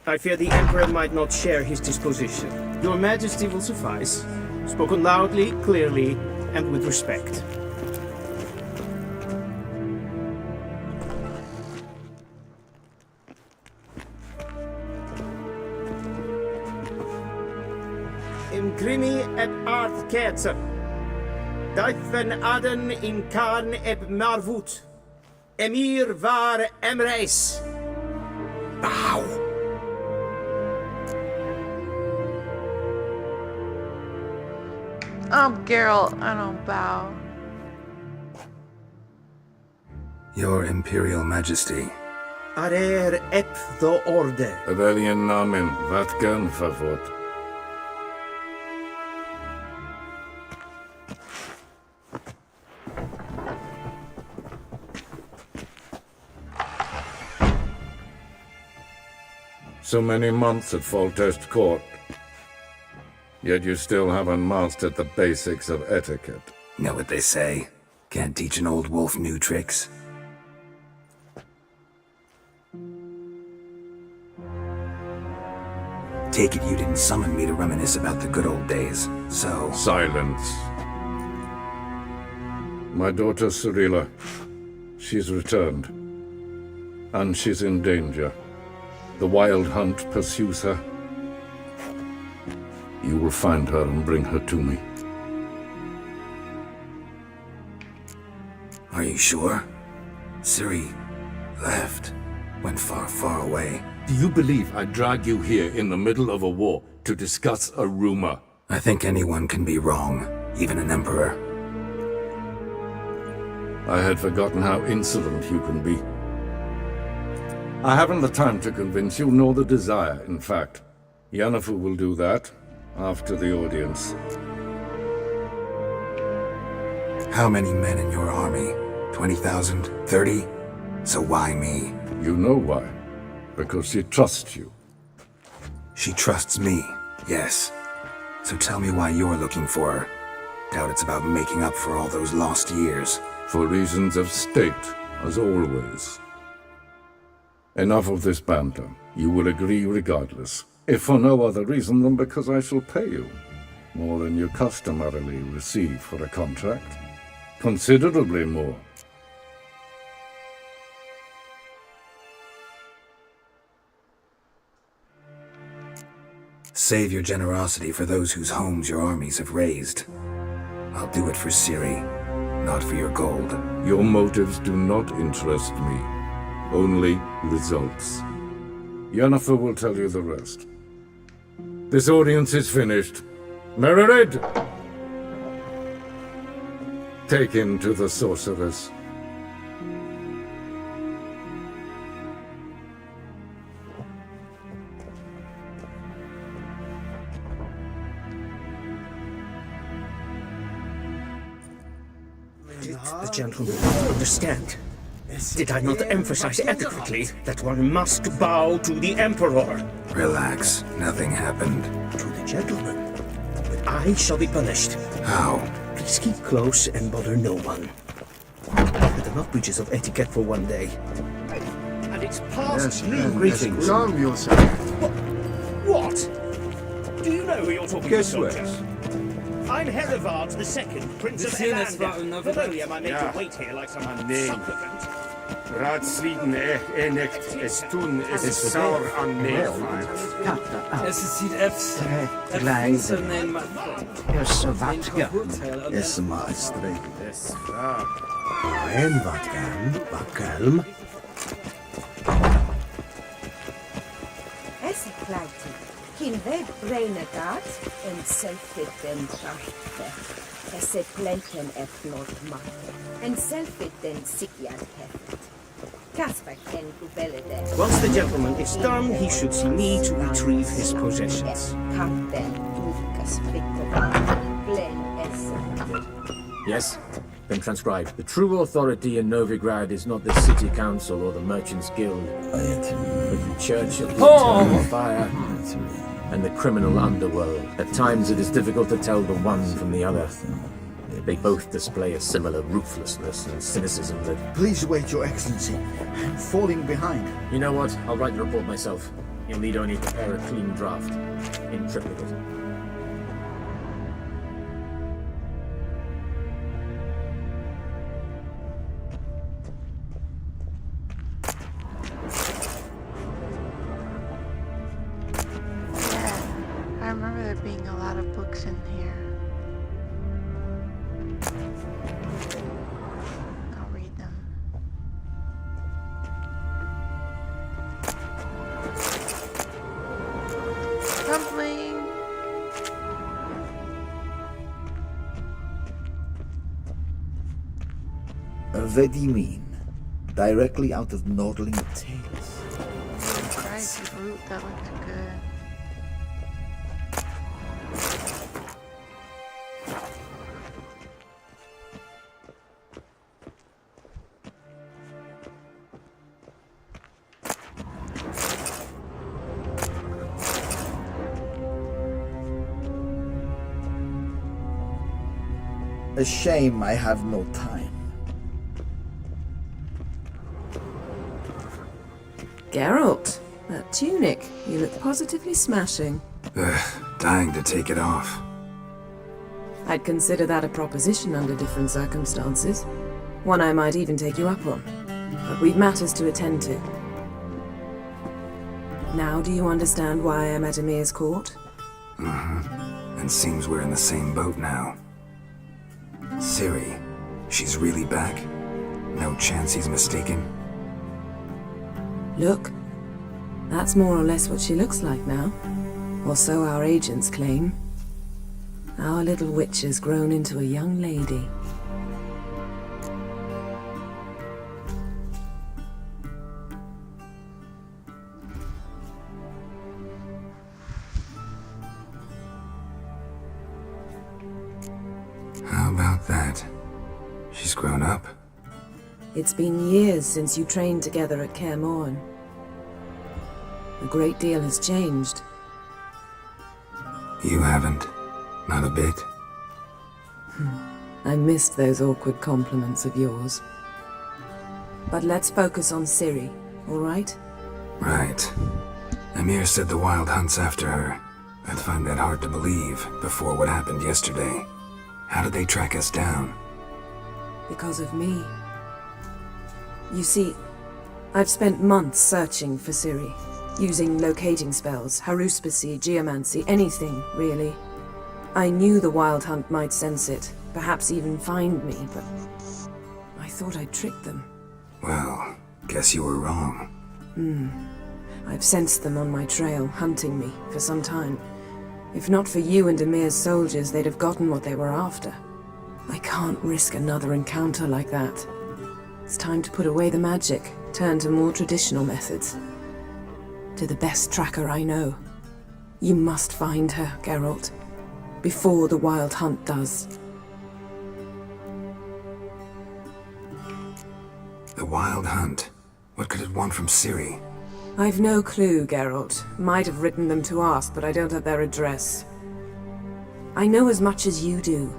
I fear the Emperor might not share his disposition. Your Majesty will suffice. Spoken loudly, clearly, and with respect. im grimi et arth ketzer. Daithen aden in karn eb marvut. Emir var emreis. Bow. Geralt, I don't bow. Your Imperial Majesty. Arer ep the orde. Welchen Namen? Wat gern verwort? So many months at Foltest Court. Yet you still haven't mastered the basics of etiquette. Know what they say? Can't teach an old wolf new tricks. Take it you didn't summon me to reminisce about the good old days, so... Silence. My daughter Cirilla. She's returned. And she's in danger. The Wild Hunt pursues her. You will find her and bring her to me. Are you sure? Ciri left. Went far, far away. Do you believe I drag you here in the middle of a war to discuss a rumor? I think anyone can be wrong, even an emperor. I had forgotten how insolent you can be. I haven't the time to convince you, nor the desire, in fact. Yennefer will do that after the audience. How many men in your army? 20,000? 30? So why me? You know why. Because she trusts you. She trusts me, yes. So tell me why you're looking for her. Doubt it's about making up for all those lost years. For reasons of state, as always. Enough of this banter. You will agree regardless. If for no other reason than because I shall pay you. More than you customarily receive for a contract. Considerably more. Save your generosity for those whose homes your armies have razed. I'll do it for Ciri, not for your gold. Your motives do not interest me. Only results. Yennefer will tell you the rest. This audience is finished. Mererid! Take him to the sorceress. Did the gentleman not understand? Did I not emphasize adequately that one must bow to the Emperor? Relax, nothing happened. To the gentleman. But I shall be punished. How? Please keep close and bother no one. There are not breaches of etiquette for one day. And it's past noon. Greetings. Calm yourself. What? Do you know who you're talking Guess to, what? soldiers? I'm Herivard II, Prince of Elander. Not only am I made to wait here like some supplicant. Ratsliden enecht es tun, es ist sauer an Mehlfall. Es sieht efter. Yes, maestri. En wat kalm. Es kleidte. Kin web renegat en selfit den schafte. Es plenten efnot macht. En selfit den sikjan heft. Kasper ken kubelede. Once the gentleman is done, he should see me to retrieve his possessions. Kapten Lukas Victor. Blen es. Yes, been transcribed. The true authority in Novigrad is not the city council or the merchants guild, but the church of the eternal fire and the criminal underworld. At times it is difficult to tell the one from the other. They both display a similar ruthlessness and cynicism that... Please wait, Your Excellency. I'm falling behind. You know what? I'll write the report myself. You'll need only prepare a clean draft. In triplicate. I remember there being a lot of books in here. I'll read them. Crumbling! Vedimin, directly out of Nordling Tales. Christ, fruit, that looked good. A shame I have no time. Geralt, that tunic, you look positively smashing. Dying to take it off. I'd consider that a proposition under different circumstances. One I might even take you up on. But we've matters to attend to. Now do you understand why I'm at Emir's court? Mm-hmm. And seems we're in the same boat now. Ciri, she's really back? No chance he's mistaken? Look, that's more or less what she looks like now. Or so our agents claim. Our little witch has grown into a young lady. How about that? She's grown up? It's been years since you trained together at Kaer Morhen. A great deal has changed. You haven't? Not a bit? I missed those awkward compliments of yours. But let's focus on Ciri, all right? Right. Emir said the Wild Hunt's after her. I'd find that hard to believe before what happened yesterday. How did they track us down? Because of me. You see, I've spent months searching for Ciri, using locating spells, haruspicy, geomancy, anything, really. I knew the Wild Hunt might sense it, perhaps even find me, but I thought I'd tricked them. Well, guess you were wrong. I've sensed them on my trail, hunting me, for some time. If not for you and Emir's soldiers, they'd have gotten what they were after. I can't risk another encounter like that. It's time to put away the magic, turn to more traditional methods. To the best tracker I know. You must find her, Geralt. Before the Wild Hunt does. The Wild Hunt? What could it want from Ciri? I've no clue, Geralt. Might have written them to ask, but I don't have their address. I know as much as you do.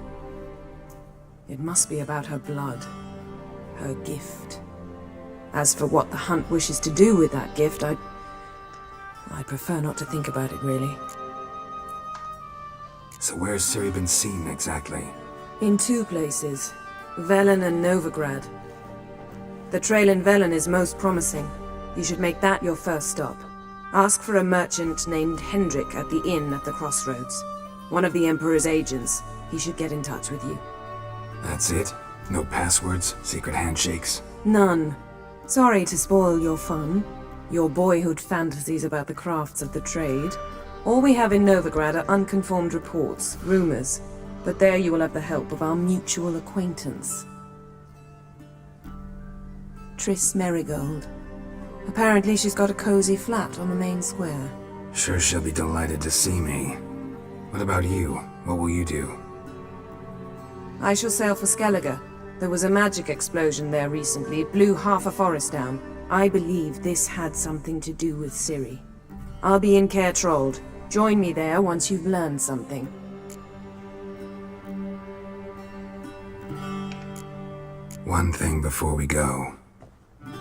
It must be about her blood. Her gift. As for what the Hunt wishes to do with that gift, I prefer not to think about it, really. So where's Ciri been seen, exactly? In two places. Velen and Novigrad. The trail in Velen is most promising. You should make that your first stop. Ask for a merchant named Hendrik at the inn at the crossroads. One of the Emperor's agents. He should get in touch with you. That's it? No passwords, secret handshakes? None. Sorry to spoil your fun. Your boyhood fantasies about the crafts of the trade. All we have in Novigrad are unconfirmed reports, rumors. But there you will have the help of our mutual acquaintance. Triss Merigold. Apparently she's got a cozy flat on the main square. Sure she'll be delighted to see me. What about you? What will you do? I shall sail for Skellige. There was a magic explosion there recently. It blew half a forest down. I believe this had something to do with Ciri. I'll be in Caer Trolde. Join me there once you've learned something. One thing before we go.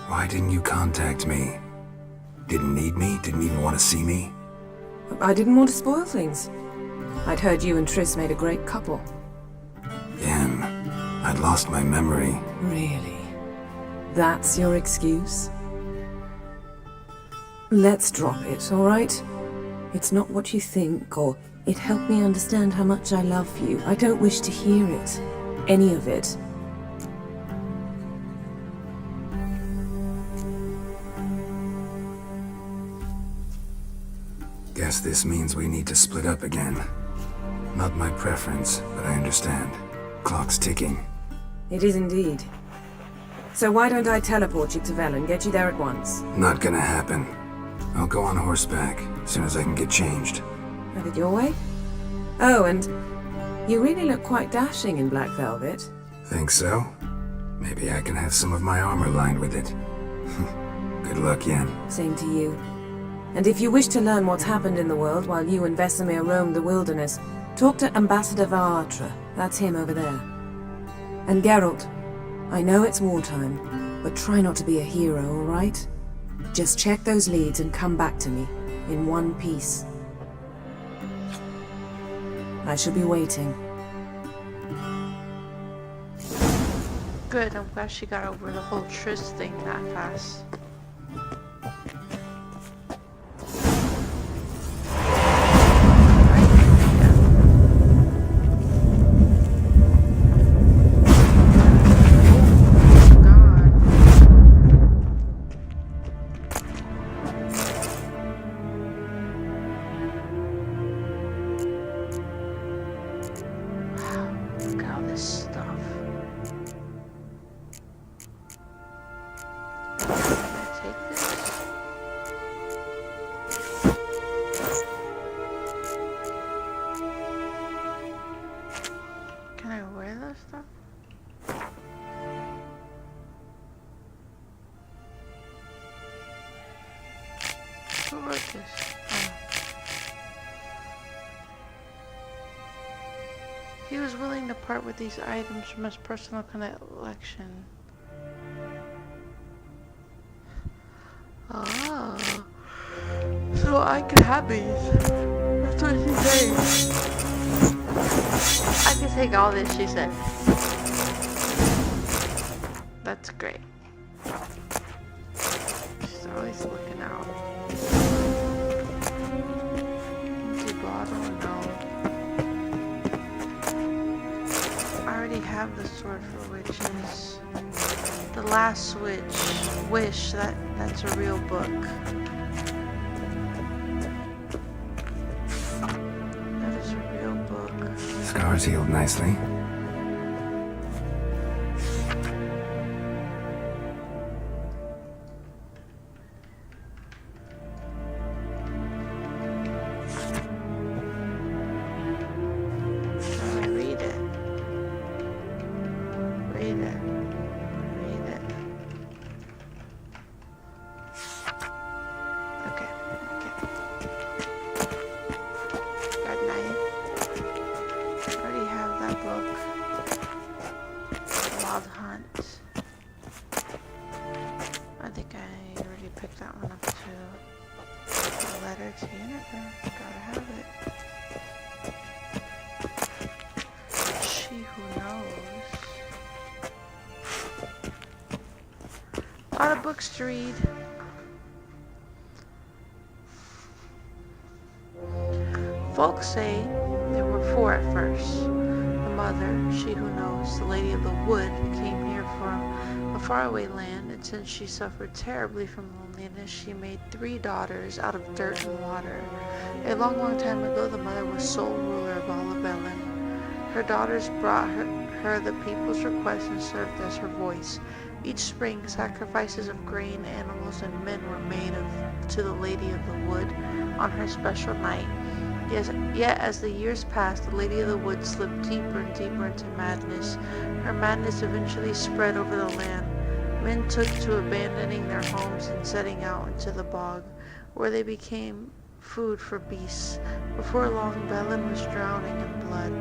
Why didn't you contact me? Didn't need me? Didn't even want to see me? I didn't want to spoil things. I'd heard you and Triss made a great couple. Yen, I'd lost my memory. Really? That's your excuse? Let's drop it, all right? It's not what you think, or it helped me understand how much I love you. I don't wish to hear it. Any of it. Guess this means we need to split up again. Not my preference, but I understand. Clock's ticking. It is indeed. So why don't I teleport you to Velen, get you there at once? Not gonna happen. I'll go on horseback, as soon as I can get changed. Have it your way? Oh, and you really look quite dashing in black velvet. Think so? Maybe I can have some of my armor lined with it. Good luck, Yen. Same to you. And if you wish to learn what's happened in the world while you and Vesemir roamed the wilderness, talk to Ambassador Vaatra. That's him over there. And Geralt, I know it's wartime, but try not to be a hero, all right? Just check those leads and come back to me, in one piece. I shall be waiting. Good, I'm glad she got over the whole Triss thing that fast. Who wrote this? Oh. He was willing to part with these items from his personal collection. Oh. So I could have these. That's what she's saying. I can take all this, she said. That's great. She's always looking out. Empty bottle, no. I already have the sword for witches. The Last Wish, that's a real book. That is a real book. Scars healed nicely. A lot of books to read. Folks say there were 4 at first. The mother, she who knows, the Lady of the Wood, came here from a faraway land, and since she suffered terribly from loneliness, she made 3 daughters out of dirt and water. A long, long time ago, the mother was sole ruler of all of Velen. Her daughters brought her the people's requests and served as her voice. Each spring, sacrifices of grain, animals, and men were made to the Lady of the Wood on her special night. Yet as the years passed, the Lady of the Wood slipped deeper and deeper into madness. Her madness eventually spread over the land. Men took to abandoning their homes and setting out into the bog, where they became food for beasts. Before long, Velen was drowning in blood.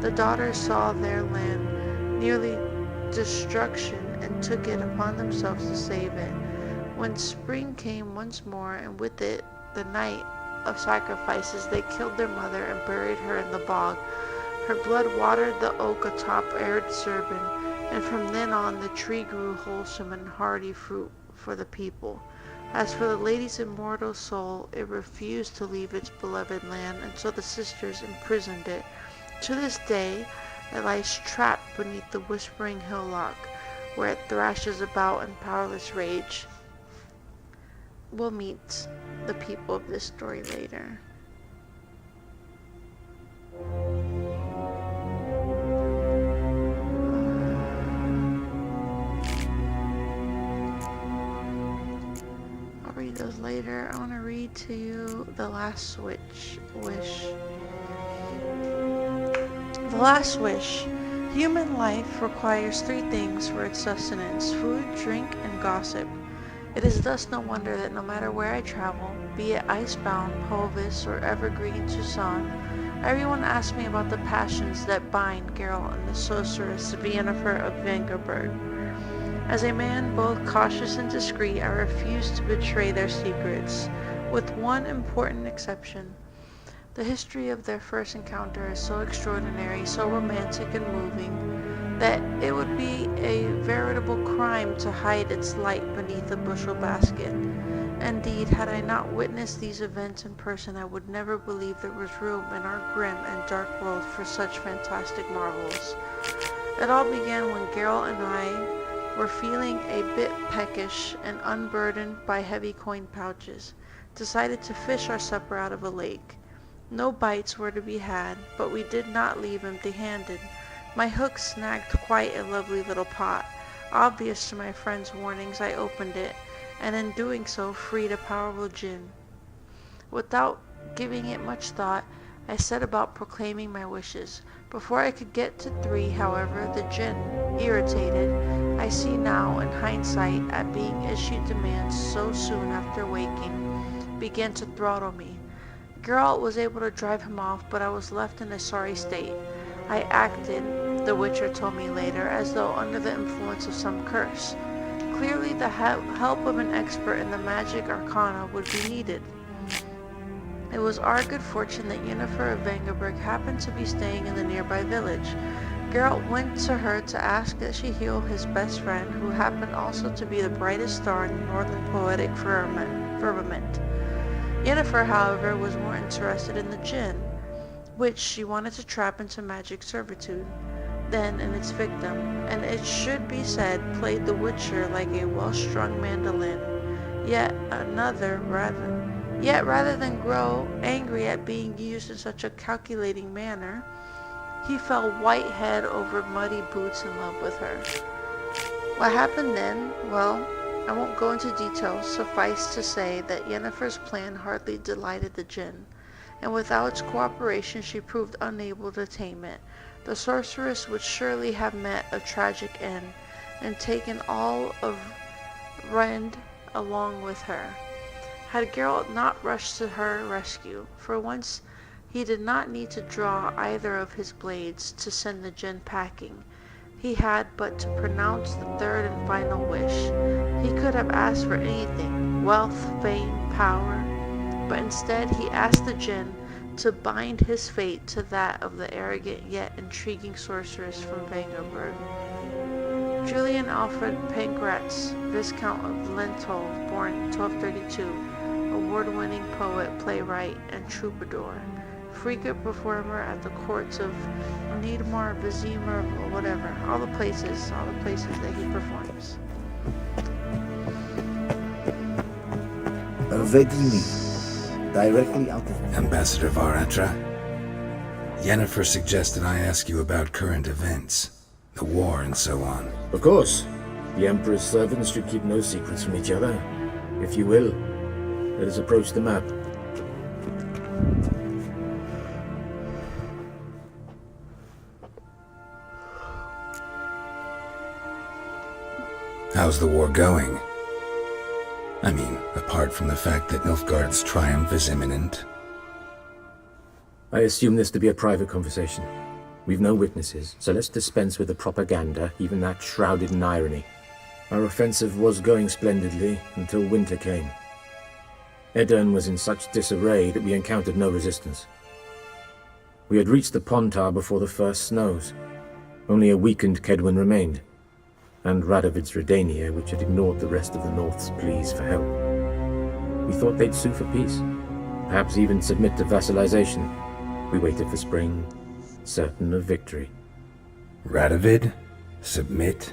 The daughters saw their land nearly destruction and took it upon themselves to save it. When spring came once more, and with it the night of sacrifices, they killed their mother and buried her in the bog. Her blood watered the oak atop arid Serban, and from then on the tree grew wholesome and hardy fruit for the people. As for the lady's immortal soul, it refused to leave its beloved land, and so the sisters imprisoned it. To this day, it lies trapped beneath the whispering hillock, where it thrashes about in powerless rage. We'll meet the people of this story later. I'll read those later. I want to read to you The Last Wish. The Last Wish. Human life requires 3 things for its sustenance: food, drink, and gossip. It is thus no wonder that no matter where I travel, be it icebound, Hovis, or evergreen Tucson, everyone asks me about the passions that bind Geralt and the sorceress Yennefer of Vengerberg. As a man both cautious and discreet, I refuse to betray their secrets, with one important exception. The history of their first encounter is so extraordinary, so romantic and moving, that it would be a veritable crime to hide its light beneath a bushel basket. Indeed, had I not witnessed these events in person, I would never believe there was room in our grim and dark world for such fantastic marvels. It all began when Geralt and I were feeling a bit peckish and unburdened by heavy coin pouches, decided to fish our supper out of a lake. No bites were to be had, but we did not leave empty-handed. My hook snagged quite a lovely little pot. Obvious to my friend's warnings, I opened it, and in doing so freed a powerful djinn. Without giving it much thought, I set about proclaiming my wishes. Before I could get to 3, however, the djinn, irritated, I see now in hindsight at being issued demands so soon after waking, began to throttle me. Geralt was able to drive him off, but I was left in a sorry state. I acted, the Witcher told me later, as though under the influence of some curse. Clearly the help of an expert in the magic arcana would be needed. It was our good fortune that Yennefer of Vengerberg happened to be staying in the nearby village. Geralt went to her to ask that she heal his best friend, who happened also to be the brightest star in the northern poetic firmament. Yennefer, however, was more interested in the djinn, which she wanted to trap into magic servitude, than in its victim, and it should be said played the Witcher like a well-strung mandolin. Yet rather than grow angry at being used in such a calculating manner, he fell white head over muddy boots in love with her. What happened then? Well, I won't go into details. Suffice to say that Yennefer's plan hardly delighted the djinn, and without its cooperation she proved unable to tame it. The sorceress would surely have met a tragic end, and taken all of Rend along with her, had Geralt not rushed to her rescue. For once he did not need to draw either of his blades to send the djinn packing. He had but to pronounce the 3rd and final wish. He could have asked for anything, wealth, fame, power, but instead he asked the djinn to bind his fate to that of the arrogant yet intriguing sorceress from Vengerberg. Julian Alfred Pankratz, Viscount of Lentol, born 1232, award-winning poet, playwright, and troubadour, frequent performer at the courts of Niedmar, Vizimir, or whatever, all the places that he performs. Vedimi, directly out of... Ambassador Varatra, Yennefer suggested I ask you about current events, the war and so on. Of course. The Emperor's servants should keep no secrets from each other. If you will, let us approach the map. How's the war going? I mean, apart from the fact that Nilfgaard's triumph is imminent. I assume this to be a private conversation. We've no witnesses, so let's dispense with the propaganda, even that shrouded in irony. Our offensive was going splendidly until winter came. Edirn was in such disarray that we encountered no resistance. We had reached the Pontar before the first snows. Only a weakened Kedwin remained, and Radovid's Redania, which had ignored the rest of the North's pleas for help. We thought they'd sue for peace, perhaps even submit to vassalization. We waited for spring, certain of victory. Radovid? Submit?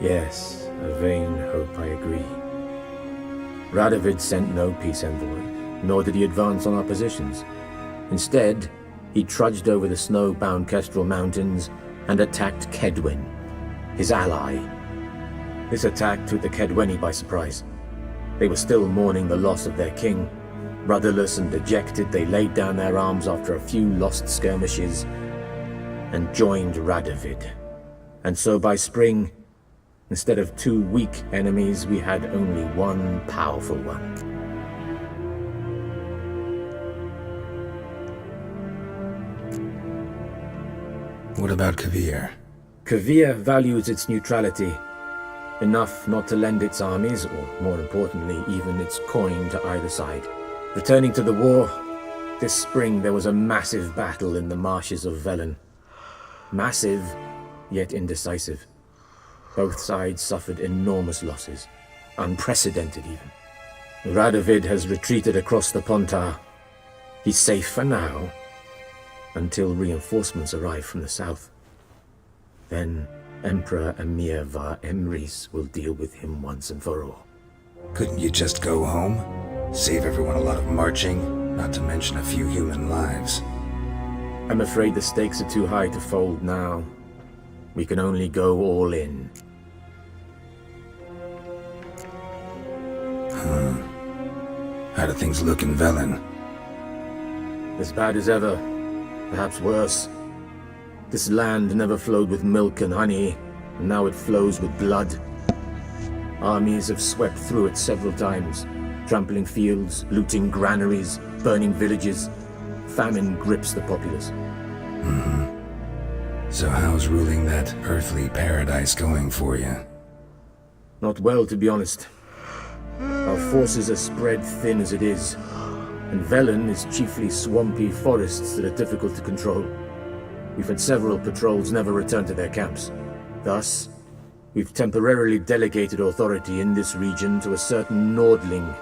Yes, a vain hope, I agree. Radovid sent no peace envoy, nor did he advance on our positions. Instead, he trudged over the snow-bound Kestrel Mountains and attacked Kedwen, his ally. This attack took the Kedweni by surprise. They were still mourning the loss of their king. Rudderless and dejected, they laid down their arms after a few lost skirmishes and joined Radovid. And so by spring, instead of 2 weak enemies, we had only one powerful one. What about Kavir? Kavir values its neutrality, enough not to lend its armies, or more importantly, even its coin to either side. Returning to the war, this spring there was a massive battle in the marshes of Velen. Massive, yet indecisive. Both sides suffered enormous losses, unprecedented even. Radovid has retreated across the Pontar. He's safe for now, until reinforcements arrive from the south. Then Emperor Emir var Emrys will deal with him once and for all. Couldn't you just go home? Save everyone a lot of marching, not to mention a few human lives. I'm afraid the stakes are too high to fold now. We can only go all in. How do things look in Velen? As bad as ever, perhaps worse. This land never flowed with milk and honey, and now it flows with blood. Armies have swept through it several times, trampling fields, looting granaries, burning villages. Famine grips the populace. So how's ruling that earthly paradise going for you? Not well, to be honest. Our forces are spread thin as it is, and Velen is chiefly swampy forests that are difficult to control. We've had several patrols never return to their camps. Thus, we've temporarily delegated authority in this region to a certain Nordling,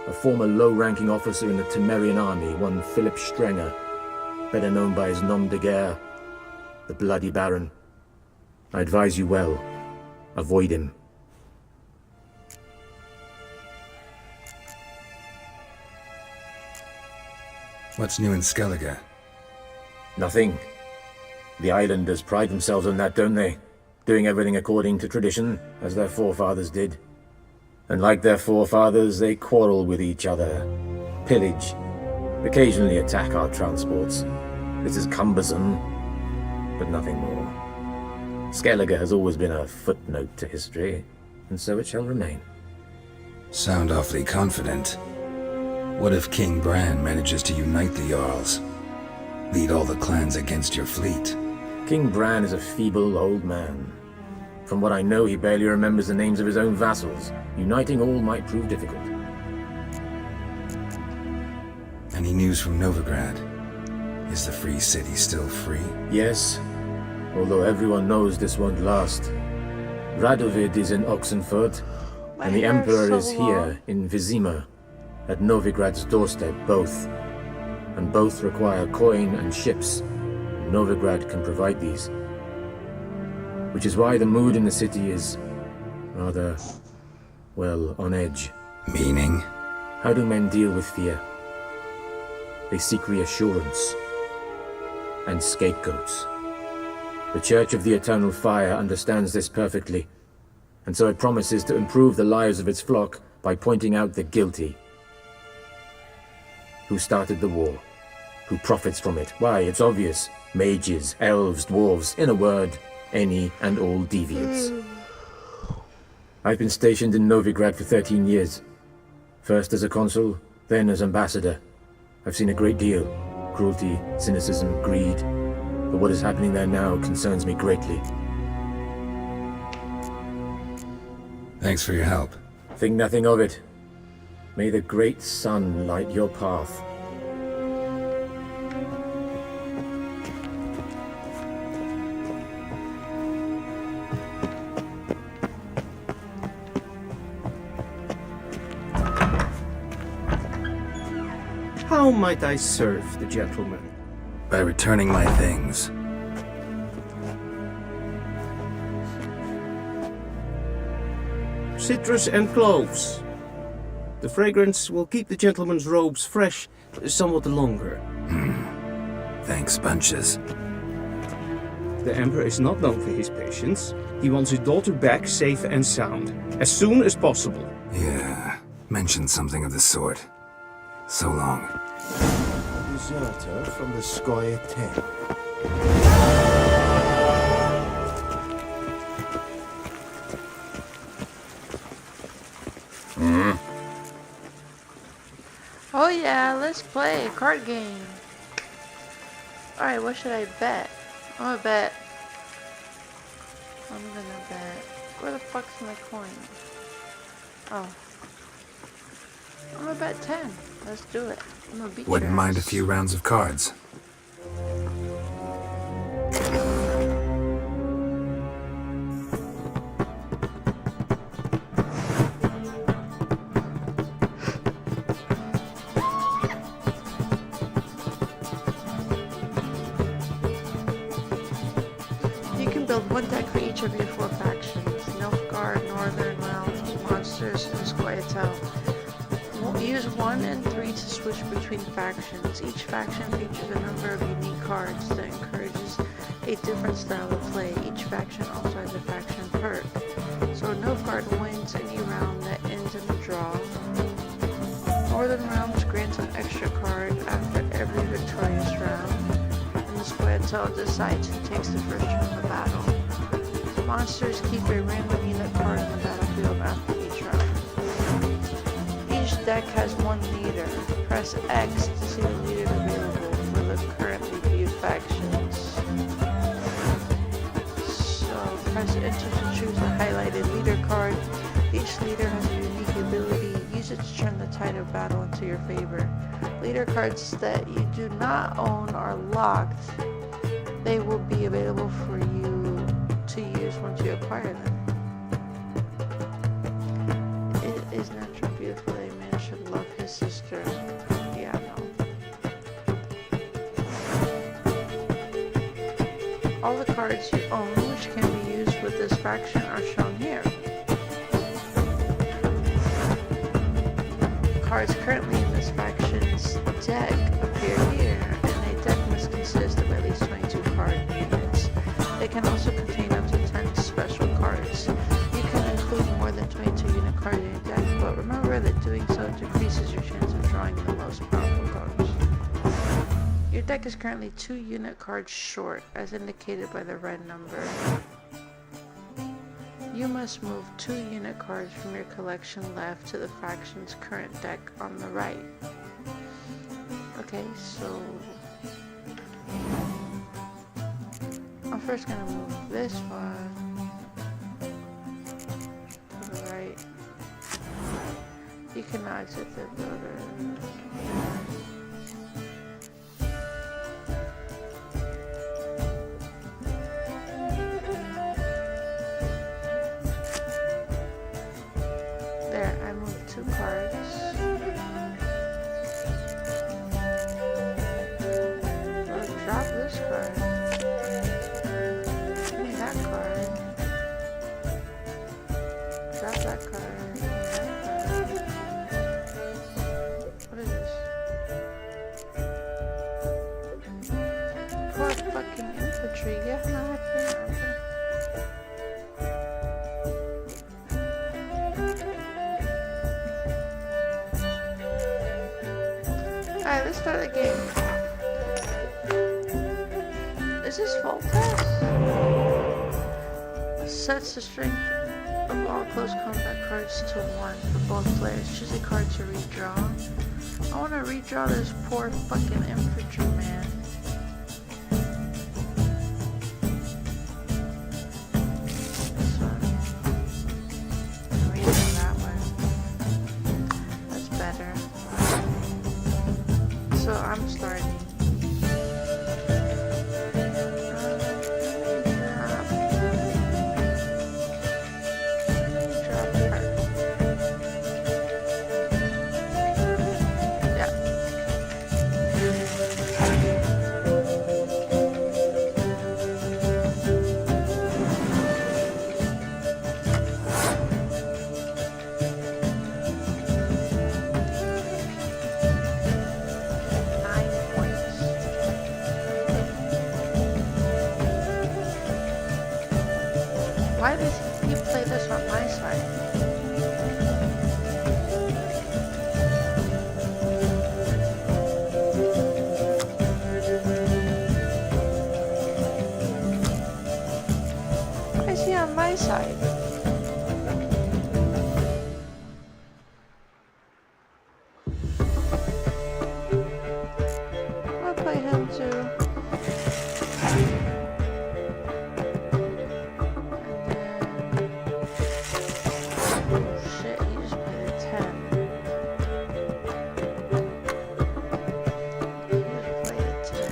a former low-ranking officer in the Temerian army, one Philip Strenger, better known by his nom de guerre, the Bloody Baron. I advise you well. Avoid him. What's new in Skellige? Nothing. The islanders pride themselves on that, don't they? Doing everything according to tradition, as their forefathers did. And like their forefathers, they quarrel with each other, pillage, occasionally attack our transports. This is cumbersome, but nothing more. Skellige has always been a footnote to history, and so it shall remain. Sound awfully confident. What if King Bran manages to unite the Jarls? Lead all the clans against your fleet? King Bran is a feeble old man. From what I know, he barely remembers the names of his own vassals. Uniting all might prove difficult. Any news from Novigrad? Is the free city still free? Yes, although everyone knows this won't last. Radovid is in Oxenfurt, and the Emperor is here in Vizima, at Novigrad's doorstep, both. And both require coin and ships. Novigrad can provide these. Which is why the mood in the city is rather, well, on edge. Meaning? How do men deal with fear? They seek reassurance and scapegoats. The Church of the Eternal Fire understands this perfectly, and so it promises to improve the lives of its flock by pointing out the guilty. Who started the war? Who profits from it? Why, it's obvious. Mages, elves, dwarves, in a word, any and all deviants. I've been stationed in Novigrad for 13 years. First as a consul, then as ambassador. I've seen a great deal. Cruelty, cynicism, greed. But what is happening there now concerns me greatly. Thanks for your help. Think nothing of it. May the great sun light your path. How might I serve the gentleman? By returning my things. Citrus and cloves. The fragrance will keep the gentleman's robes fresh somewhat longer. Thanks, bunches. The Emperor is not known for his patience. He wants his daughter back safe and sound, as soon as possible. Yeah, mentioned something of the sort. So long. A deserter from the Squire 10. Oh yeah, let's play a card game. Alright, what should I bet? I'm gonna bet. Where the fuck's my coin? Oh. I'm gonna bet 10. Let's do it. I'm gonna beat Wouldn't your mind a ass. few rounds of cards. You can build one deck for each of your 4 factions. Nilfgaard, Northern Realms, Monsters, and Squayatel. Use 1 and 3 to switch between factions. Each faction features a number of unique cards that encourages a different style of play. Each faction also has a faction perk. So Nilfgaard wins any round that ends in a draw. Northern Realms grants an extra card after every victorious round. And the Squayatel decides who takes the first turn of the battle. Monsters keep a random unit card in the battlefield after each round. Each deck has 1 leader. Press X to see the leaders available for the currently viewed factions. So press Enter to choose a highlighted leader card. Each leader has a unique ability. Use it to turn the tide of battle into your favor. Leader cards that you do not own are locked. They will be available for you to use once you acquire them. It is natural beautiful that a man should love his sister. Yeah, no. All the cards you own which can be used with this faction are shown here. Cards currently in this faction's deck appear here, and a deck must consist of at least 22 card units. They can also contain up to 10 special cards. You can include more than 22 unit cards in your deck, but remember that doing so decreases your chance of drawing the most powerful cards. Your deck is currently 2 unit cards short, as indicated by the red number. You must move 2 unit cards from your collection left to the faction's current deck on the right. Okay, so I'm first gonna move this one to the right. You can now exit the builder. There, I moved 2 cards. I'll drop this card. Give me that card. Drop that card. Give me that card. What is this? 4 fucking infantry. Yeah, no, Alright, let's start the game. Is this full test? Sets the strength of all close combat cards to 1 for both players. Choose a card to redraw. I want to redraw this poor fucking infantry man. This one. Redraw that one. That's better. So I'm starting. Why does he play this on my side? Why is he on my side? I'll play him too. Shit, he just played a 10. He just played a 10.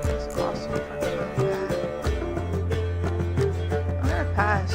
That's awesome for combat. I'm gonna pass.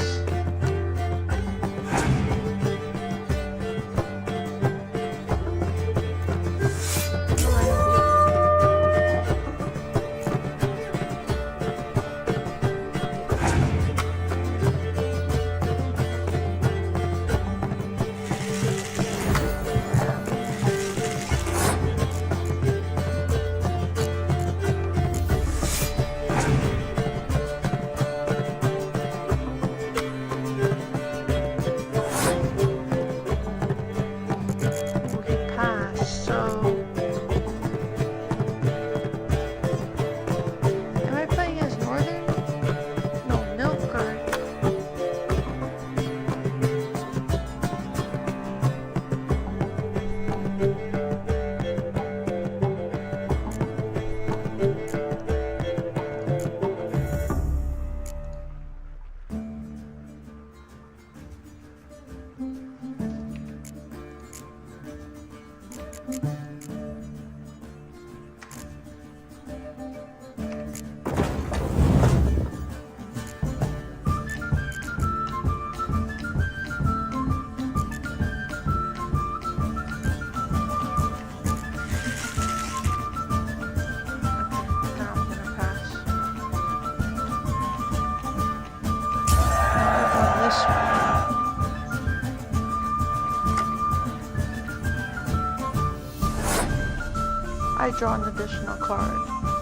I draw an additional card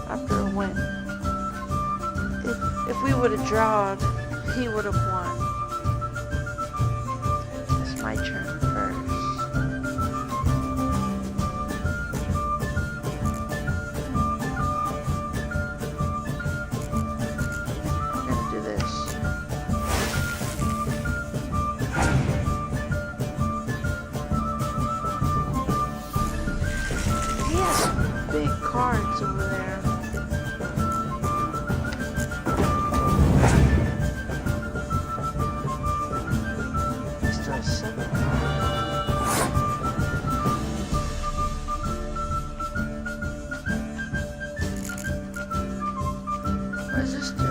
after a win. If we would have drawed, he would have won. It's my turn first. I'm gonna do this. He has big cards over there. He still has 7 cards. What does this do?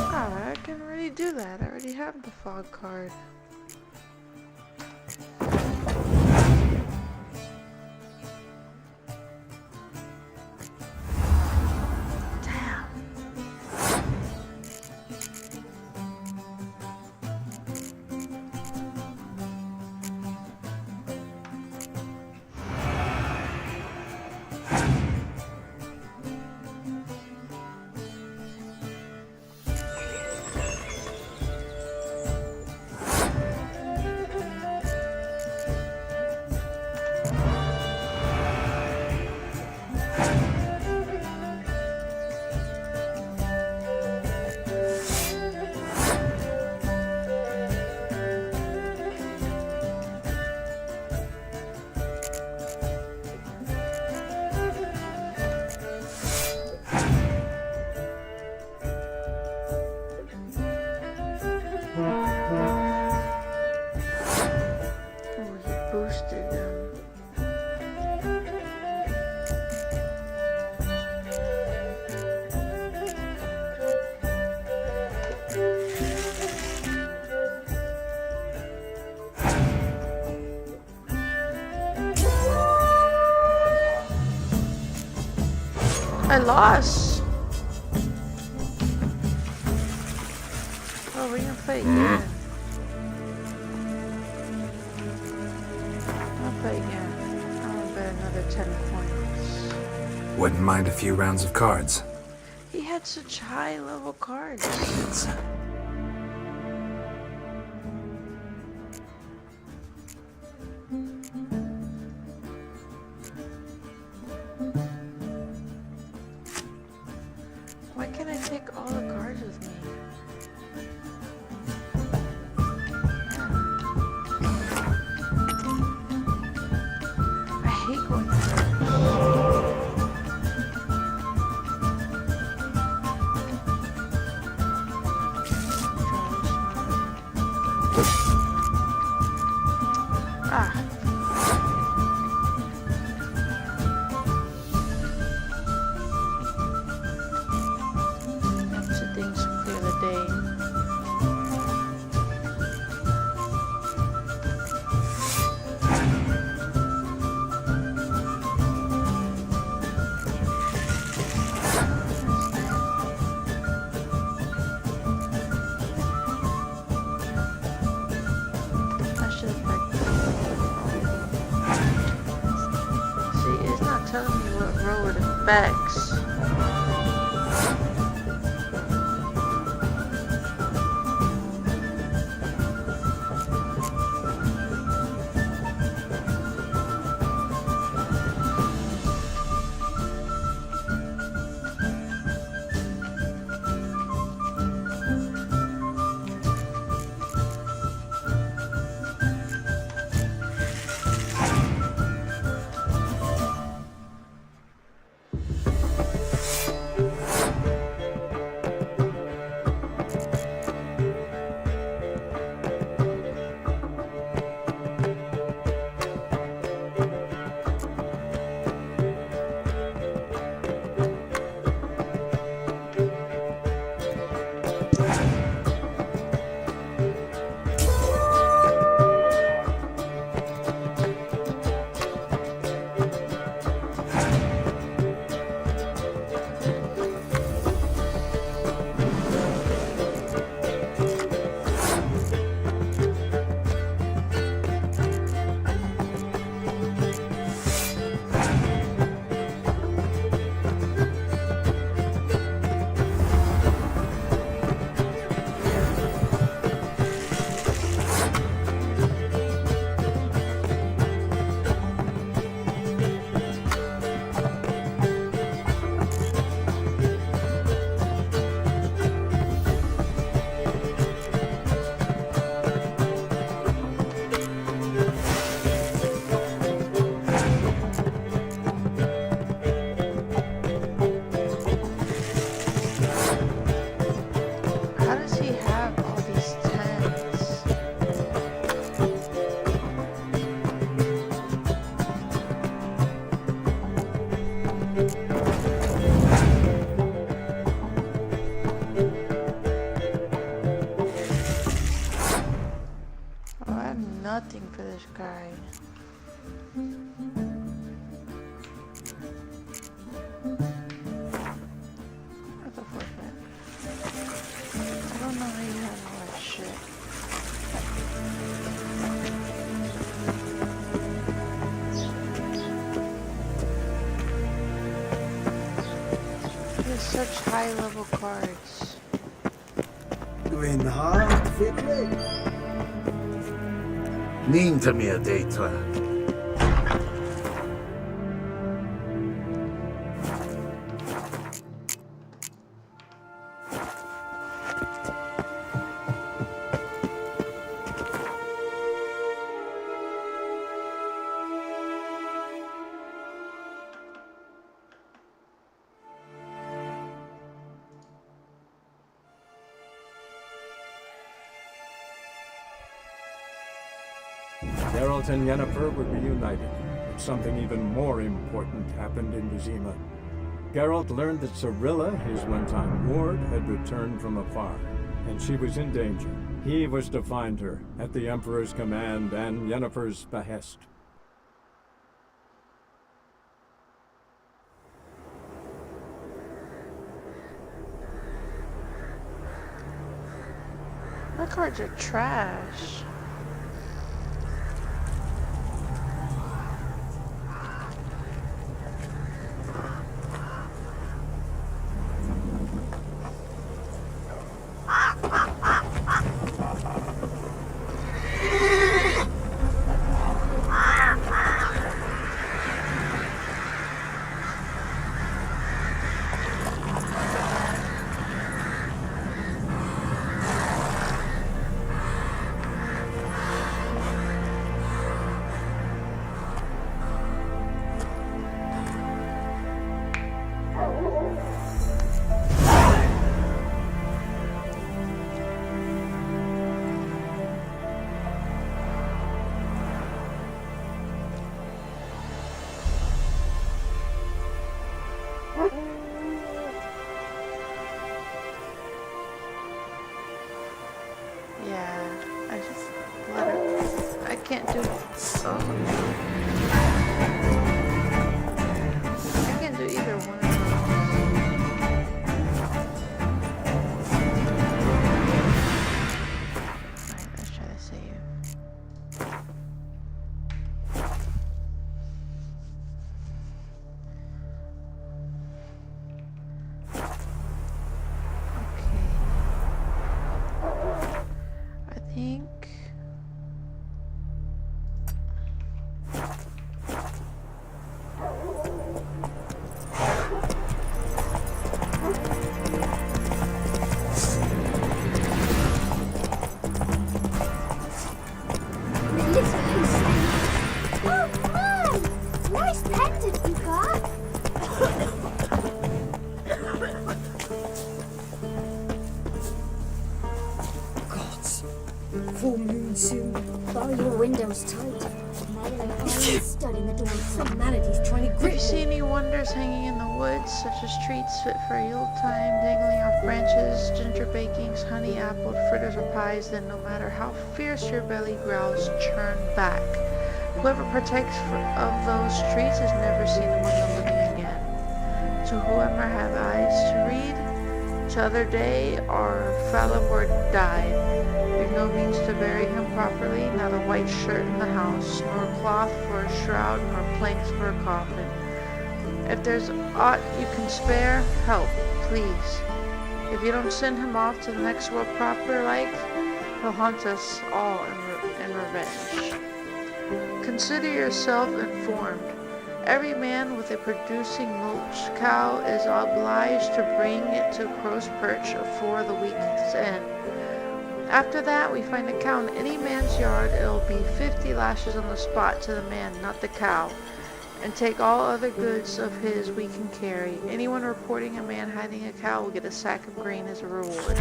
I can already do that. I already have the fog card. Damn. I lost. Oh, we're gonna play again. I'll play again. I'm gonna bet another 10 points. Wouldn't mind a few rounds of cards. He had such high level cards. Why can't I take all the cards with me? I hate going Facts. Nothing for this guy. That's a forfeit. I don't know how you have all that shit. He has such high level cards. Gwyn hard, Fiddly. Níinte mé a déitla. Geralt and Yennefer were reunited, but something even more important happened in Vizima. Geralt learned that Cirilla, his one-time ward, had returned from afar, and she was in danger. He was to find her, at the Emperor's command and Yennefer's behest. cards are trash. Yeah, I just let her. I can't do. Oh. I can't do either one of those. Alright, let's try to save. I think Oh, Mom! Nice pendant you got. Gods. Full moon soon. Bar your windows tight. Stud in the door. Some manatee's trying to if grip you see any wonders hanging in the woods, such as treats fit for Yuletime, dangling off branches, ginger bakings, honey apple, fritters, or pies, then no matter how fierce your belly growls, churn back. Whoever partakes of those treats is never seen among the living again. To whoever have eyes to read, t'other day our Falibor died. We've no means to bury him properly, not a white shirt in the house, nor cloth for a shroud, nor planks for a coffin. If there's aught you can spare, help, please. If you don't send him off to the next world proper like, he'll haunt us all in revenge. Consider yourself informed. Every man with a producing milch cow is obliged to bring it to Crow's Perch for the week's end. After that, we find a cow in any man's yard, it'll be 50 lashes on the spot to the man, not the cow, and take all other goods of his we can carry. Anyone reporting a man hiding a cow will get a sack of grain as a reward.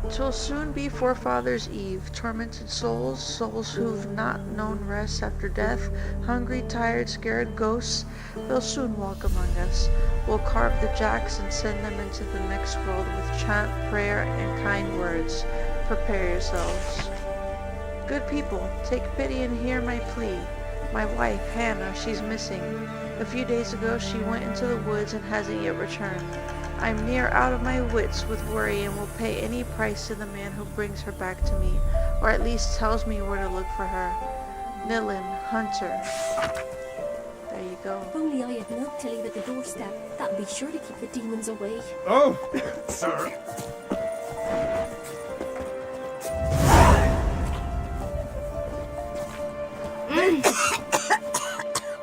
'Twill soon be Forefathers' Eve. Tormented souls, souls who've not known rest after death, hungry, tired, scared ghosts, they'll soon walk among us. We'll carve the jacks and send them into the next world with chant, prayer, and kind words. Prepare yourselves. Good people, take pity and hear my plea. My wife, Hannah, she's missing. A few days ago she went into the woods and hasn't yet returned. I'm near out of my wits with worry and will pay any price to the man who brings her back to me, or at least tells me where to look for her. Nilin, Hunter. There you go. If only I had milk to leave at the doorstep, that'd be sure to keep the demons away. Oh, sir.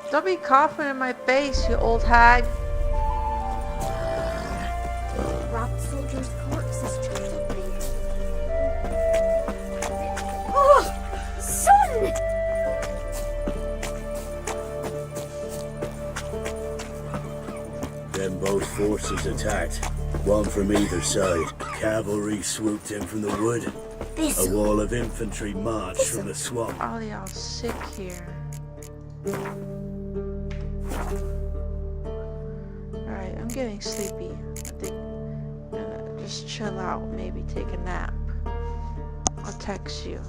Don't be coughing in my face, you old hag. Robbed soldiers' corpses tried to breathe. Oh, son! Then both forces attacked, one from either side. Cavalry swooped in from the wood. A wall of infantry marched from the swamp. Oh, y'all sick here. Alright, I'm getting sleepy. I think I'm gonna just chill out, maybe take a nap. I'll text you.